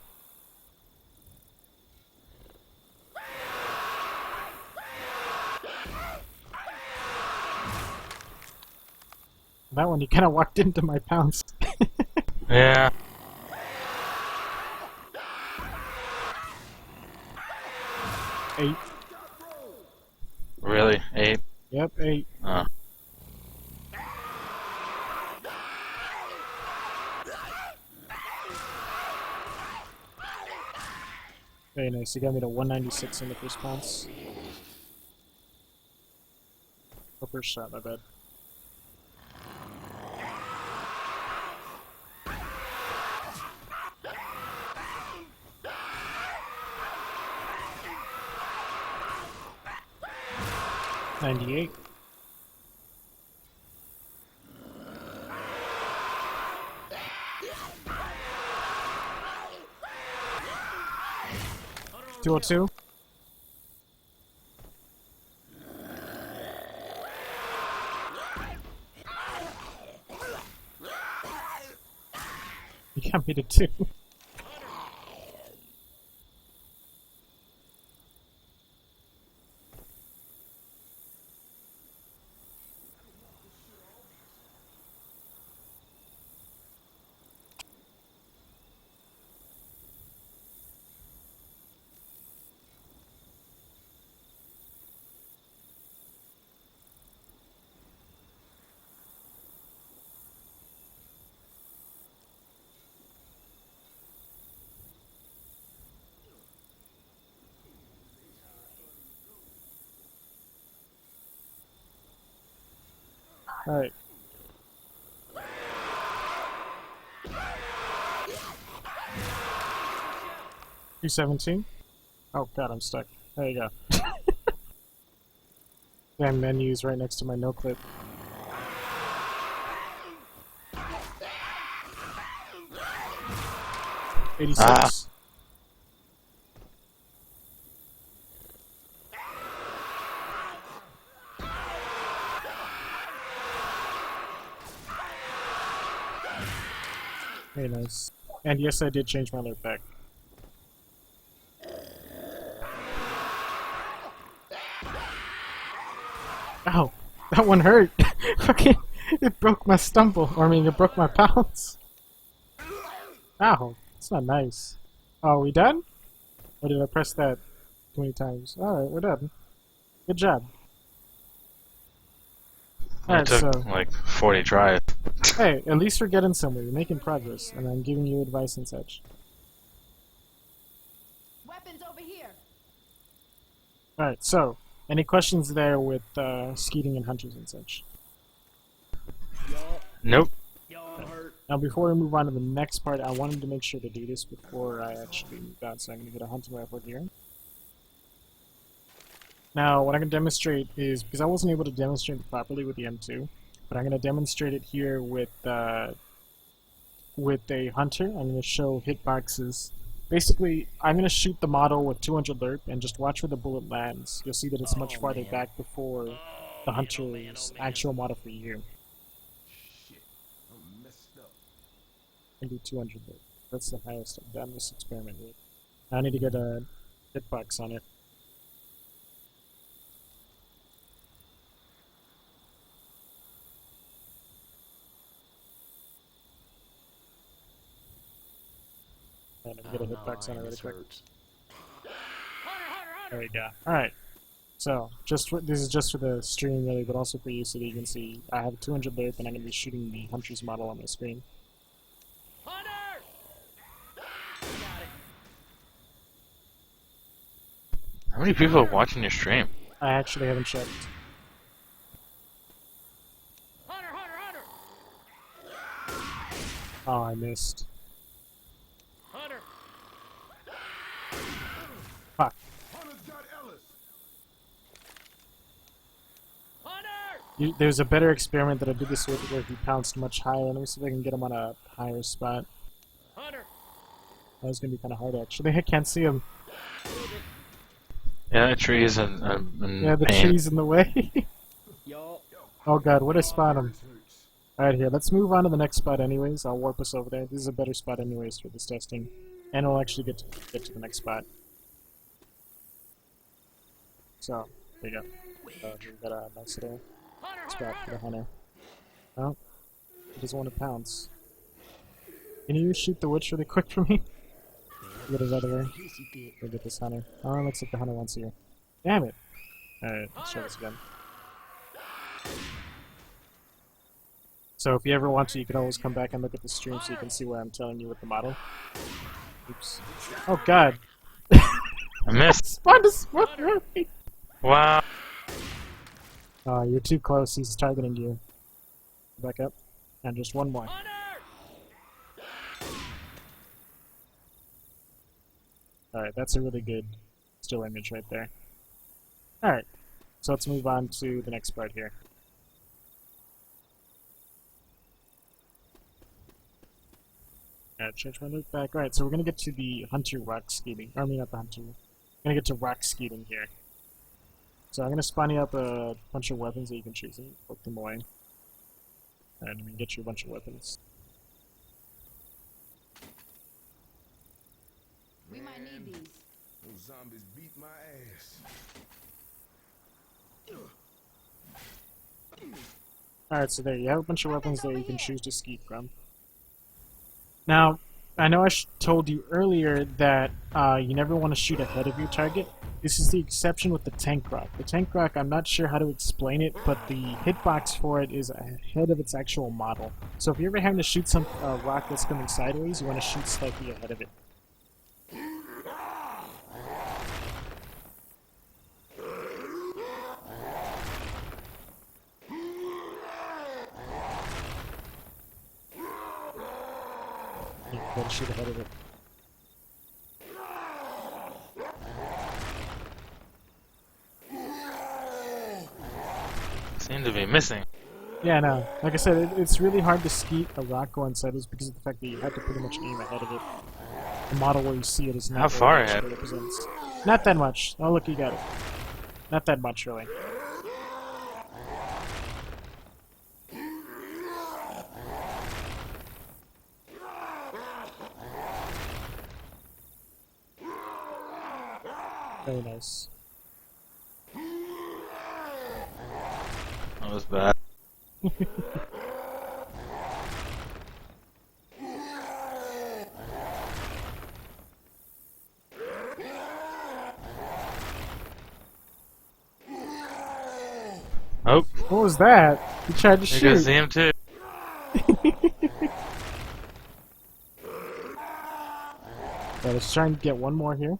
That one, you kind of walked into my pounce. Yeah. $8. Really? 8? Yep, $8. Oh. Very nice. You got me to 196 in the first pounce. Or first shot, my bad. $98. $202. You got me to 2. Alright. $217. Oh god, I'm stuck. There you go. Damn menus right next to my no clip. $86. Ah. Very nice. And yes, I did change my alert back. Ow! That one hurt! Fucking, it broke my stumble. Or I mean, it broke my pounce. Ow! That's not nice. Oh, we done? Or did I press that too many times? Alright, we're done. Good job. It Alright, took so, like 40 tries. hey, at least we're getting somewhere. You're making progress, and I'm giving you advice and such. Weapons over here. Alright, so, any questions there with skeeting and hunters and such? Nope. Y'all hurt. Now, before we move on to the next part, I wanted to make sure to do this before I actually move on, so I'm going to get a hunting rifle here. Now, what I'm going to demonstrate is, because I wasn't able to demonstrate it properly with the M2, but I'm going to demonstrate it here with a hunter. I'm going to show hitboxes. Basically, I'm going to shoot the model with 200 lerp and just watch where the bullet lands. You'll see that it's much farther back before the hunter's actual model for you. Shit, I'm messed up. I can do 200 lerp. That's the highest I've done this experiment with. I need to get a hitbox on it. And I'm gonna hitbox on it really quick. There we go. Alright. So, this is just for the stream really, but also for you so that you can see I have 200 lerp and I'm going to be shooting the hunter's model on my screen. many people are watching your stream? I actually haven't checked. Hunter, Hunter, Hunter! Oh, I missed. Hunter! Fuck. Hunter's got Ellis. Hunter! There's a better experiment that I did this with where he pounced much higher. Let me see if I can get him on a higher spot. Hunter! That was gonna be kind of hard, actually. I can't see him. Yeah, the trees and Yeah, the pain. tree's in the way. Yo. Oh god, where'd I spot him? This hurts. Alright, here, let's move on to the next spot anyways. I'll warp us over there. This is a better spot anyways for this testing. And we'll actually get to the next spot. So, there you go. We've got a nice little spot for the hunter. Oh, he doesn't want to pounce. Can you shoot the witch really quick for me? Get us out of there. We'll get this hunter. Oh, looks like the hunter wants here. Damn it! Alright, let's try this again. So if you ever want to, you can always come back and look at the stream so you can see where I'm telling you with the model. Oops. Oh god! I missed. Spawned a smoker! Wow. Oh, you're too close. He's targeting you. Back up. And just one more. Hunter! Alright, that's a really good still image right there. Alright, so let's move on to the next part here. Alright, change my look back. Alright, so we're gonna get to the hunter rock skating. I mean, not the hunter. We're gonna get to rock skating here. So I'm gonna spawn you up a bunch of weapons that you can choose and poke them away. Alright, I'm gonna get you a bunch of weapons. We might need these. Those zombies beat my ass. Alright, so there you have a bunch of weapons that you can choose to ski from. Now, I know I told you earlier that you never want to shoot ahead of your target. This is the exception with the tank rock. The tank rock, I'm not sure how to explain it, but the hitbox for it is ahead of its actual model. So if you're ever having to shoot some rock that's coming sideways, you want to shoot slightly ahead of it. You gotta shoot ahead of it. Seem to be missing. Yeah, no. Like I said, it's really hard to skeet a rock going sideways because of the fact that you have to pretty much aim ahead of it. The model where you see it is not How what far it actually ahead? represents. Not that much. Oh, look, you got it. Not that much, really. Very nice. That was bad. Oh, What was that? You tried to you can shoot. see him too. Yeah, let's try and get one more here.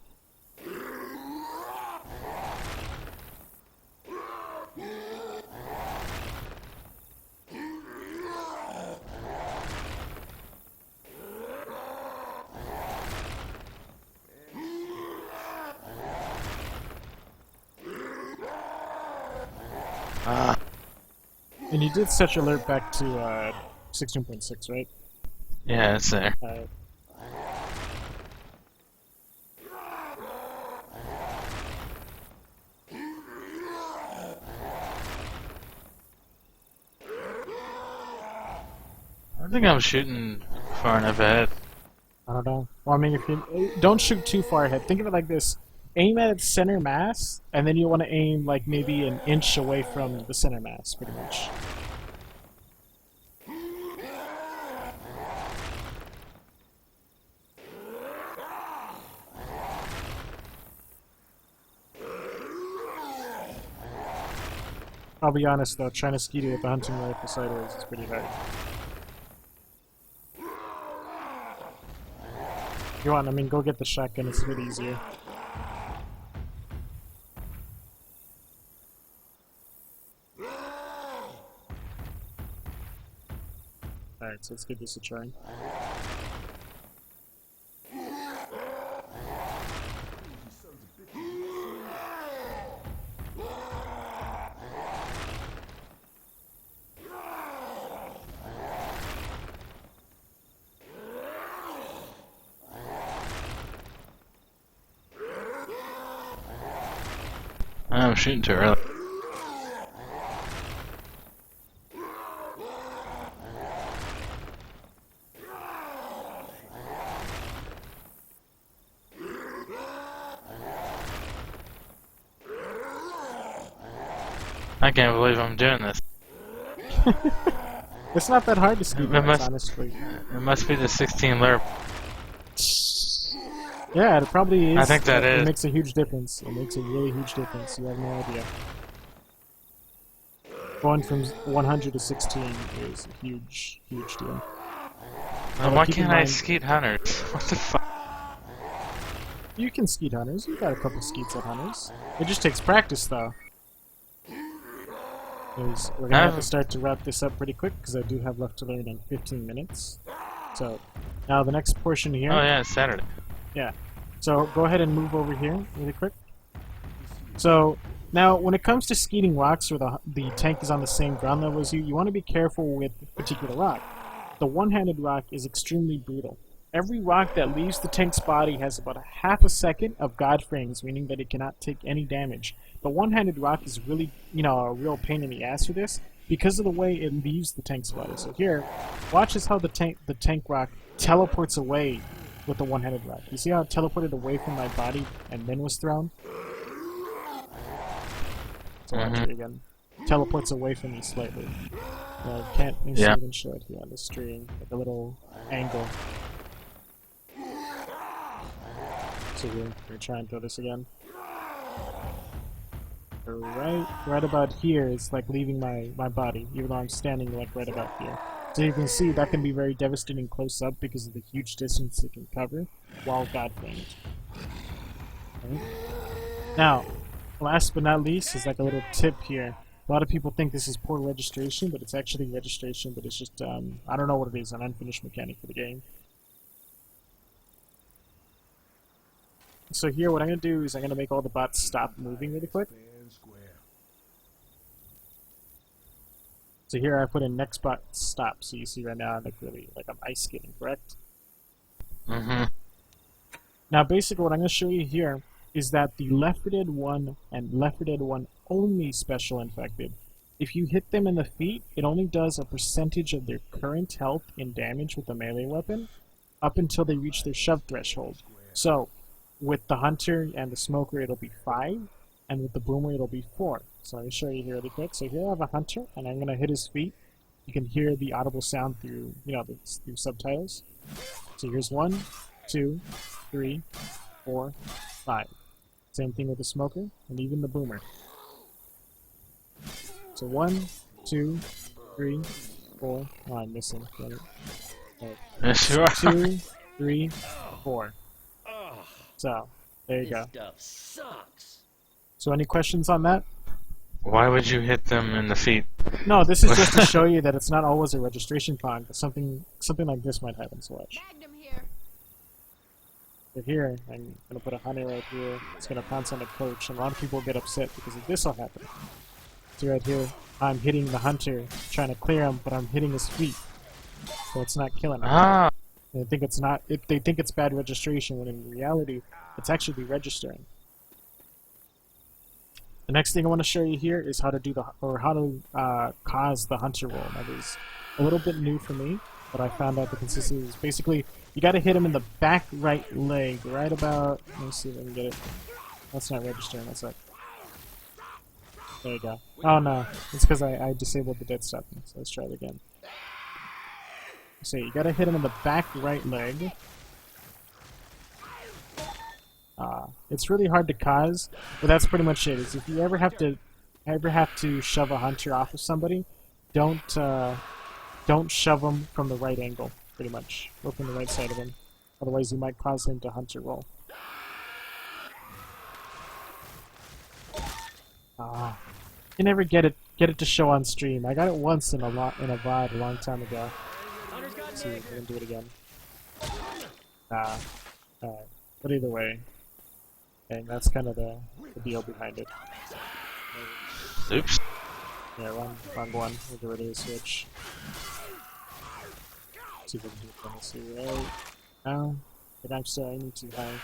Ah, And you did set your alert back to 16.6, right? yeah, it's there. Alright. I think I'm shooting far enough ahead. I don't know. Well, I mean, if you don't shoot too far ahead. Think of it like this: aim at its center mass, and then you want to aim like maybe an inch away from the center mass, pretty much. I'll be honest though, trying to skeet it with the hunting rifle sideways is pretty hard. If you want, I mean, go get the shotgun, it's a bit easier. so let's give this a try. I'm shooting too early. I can't believe I'm doing this. It's not that hard to skeet It rocks, must- honestly. It must be the 16 lerp. Yeah, it probably is. I think that It is. makes a huge difference. It makes a really huge difference. You have no idea. Going from 100 to 16 is a huge, huge deal. Then why keep in can't I mind- skeet hunters? What the fuck? You can skeet hunters. You've got a couple skeets at hunters. It just takes practice, though. We're gonna have to start to wrap this up pretty quick because I do have left to learn in 15 minutes. So now the next portion here. Oh yeah, it's Saturday. Yeah. So go ahead and move over here really quick. So now when it comes to skeeting rocks where the tank is on the same ground level as you, you want to be careful with a particular rock. The one-handed rock is extremely brutal. Every rock that leaves the tank's body has about a half a second of God frames, meaning that it cannot take any damage. The one-handed rock is really, a real pain in the ass for this because of the way it leaves the tank's body. So here, watch this how the tank rock teleports away with the one-handed rock. You see how it teleported away from my body and then was thrown? So watch it again. Teleports away from me slightly. I can't even show it here on the stream, like a little angle. So we're trying to throw this again. Right about here is like leaving my body, even though I'm standing like right about here. So you can see that can be very devastating close up because of the huge distance it can cover while God framed. Okay. Now, last but not least is like a little tip here. A lot of people think this is poor registration, but it's actually registration, but it's just, I don't know what it is, an unfinished mechanic for the game. So here, what I'm going to do is I'm going to make all the bots stop moving really quick. So here I put in next bot stop, so you see right now like I'm ice skating, correct? Mm-hmm. Now basically what I'm going to show you here is that the Left 4 Dead 1 and Left 4 Dead 1 only special infected. If you hit them in the feet, it only does a percentage of their current health and damage with the melee weapon up until they reach their shove threshold. So with the Hunter and the Smoker it'll be 5, and with the Boomer it'll be 4. So let me show you here really quick. So here I have a Hunter, and I'm going to hit his feet. You can hear the audible sound through, through subtitles. So here's 1, 2, 3, 4, 5. Same thing with the Smoker, and even the Boomer. So 1, 2, 3, 4. Oh, I'm missing. Yes, you are. 2, 3, 4. So, there you go. This stuff sucks. So any questions on that? Why would you hit them in the feet? No, this is just to show you that it's not always a registration fog, but something like this might happen, so watch. Magnum here. So here, I'm going to put a Hunter right here. It's going to pounce on the coach, and a lot of people get upset because of this will happen. So right here, I'm hitting the Hunter, trying to clear him, but I'm hitting his feet. So it's not killing him. Ah, They think it's not. They think it's bad registration, when in reality, it's actually registering. The next thing I want to show you here is how to cause the Hunter roll. That is a little bit new for me, but I found out the consistency is basically you got to hit him in the back right leg, right about. Let me see if I can get it. That's not registering. That's like. There you go. Oh no, it's because I disabled the dead stop. So let's try it again. So you got to hit him in the back right leg. It's really hard to cause, but that's pretty much it. Is if you ever have to shove a Hunter off of somebody, don't shove them from the right angle, pretty much, or from the right side of him. Otherwise, you might cause him to Hunter roll. You never get it to show on stream. I got it once in a VOD a long time ago. Hunter's got See, we're gonna do it again. Alright. But either way, and that's kind of the deal behind it. Oops. Yeah, wrong one. We'll get rid of the switch. See if we can do it. Let's see, right now. But I'm still aiming too high.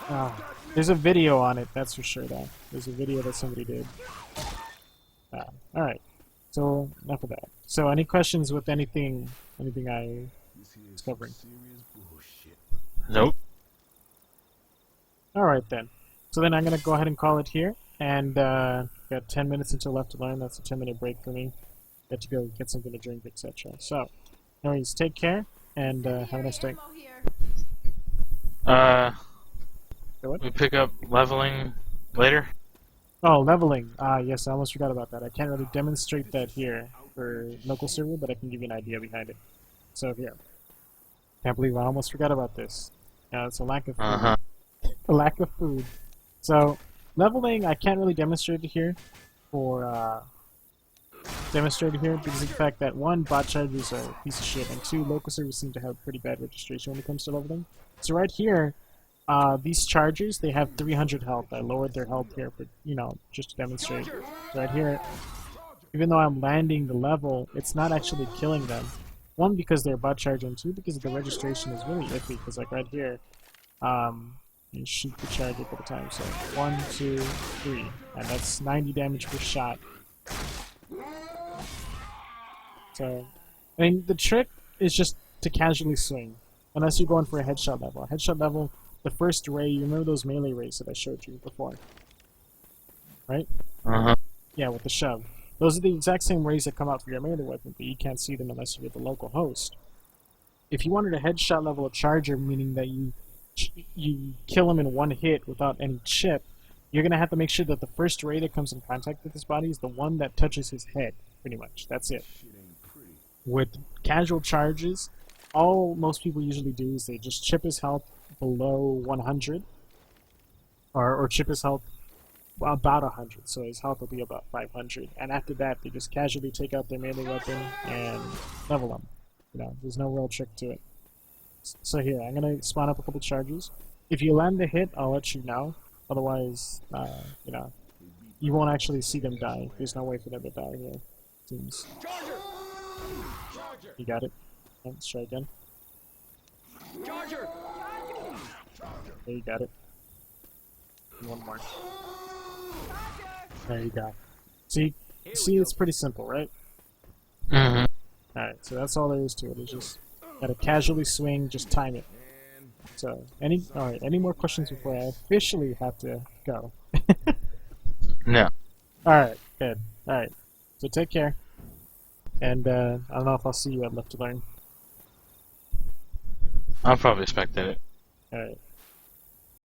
Oh, there's a video on it, that's for sure, though. There's a video that somebody did. Alright. So, enough of that. So, any questions with anything I This here was is covering? serious bullshit. Nope. Alright then. So then I'm going to go ahead and call it here. And got 10 minutes until left to learn. That's a 10-minute break for me. Got to go get something to drink, etc. So, anyways, take care, and have a nice day. What? We pick up leveling later. Oh, leveling. Yes, I almost forgot about that. I can't really demonstrate that here for local server, but I can give you an idea behind it. So here. Can't believe I almost forgot about this. It's a lack of food. Uh-huh. A lack of food. So, leveling, I can't really demonstrate it here because of the fact that one, bot chargers are a piece of shit, and two, local servers seem to have pretty bad registration when it comes to leveling. So right here, these chargers, they have 300 health. I lowered their health here for, just to demonstrate. So right here, even though I'm landing the level, it's not actually killing them. One, because they're bot charging, and two, because the registration is really iffy, because like right here, you shoot the charge a couple times. So 1, 2, 3, and that's 90 damage per shot. So, I mean, the trick is just to casually swing, unless you're going for a headshot level. Headshot level, the first ray, you remember those melee rays that I showed you before, right? Uh-huh. Yeah, with the shove. Those are the exact same rays that come out for your melee weapon, but you can't see them unless you get the local host. If you wanted a headshot level charger, meaning that you kill him in one hit without any chip, you're going to have to make sure that the first ray that comes in contact with his body is the one that touches his head, pretty much. That's it. Shit ain't pretty. With casual charges, all most people usually do is they just chip his health below 100, or chip his health about 100, so his health will be about 500, and after that they just casually take out their melee weapon and level him. There's no real trick to it. So here, I'm going to spawn up a couple charges. If you land the hit, I'll let you know. Otherwise, you won't actually see them die. There's no way for them to die here. Seems. You got it? Let's try again. There, you got it. And one more. There you go. See, it's pretty simple, right? Mm-hmm. Alright, so that's all there is to it. It's just gotta casually swing, just time it. So, any more questions before I officially have to go? No. Alright, good. Alright, so take care. And, I don't know if I'll see you at Left to Learn. I'll probably spectate it. Alright.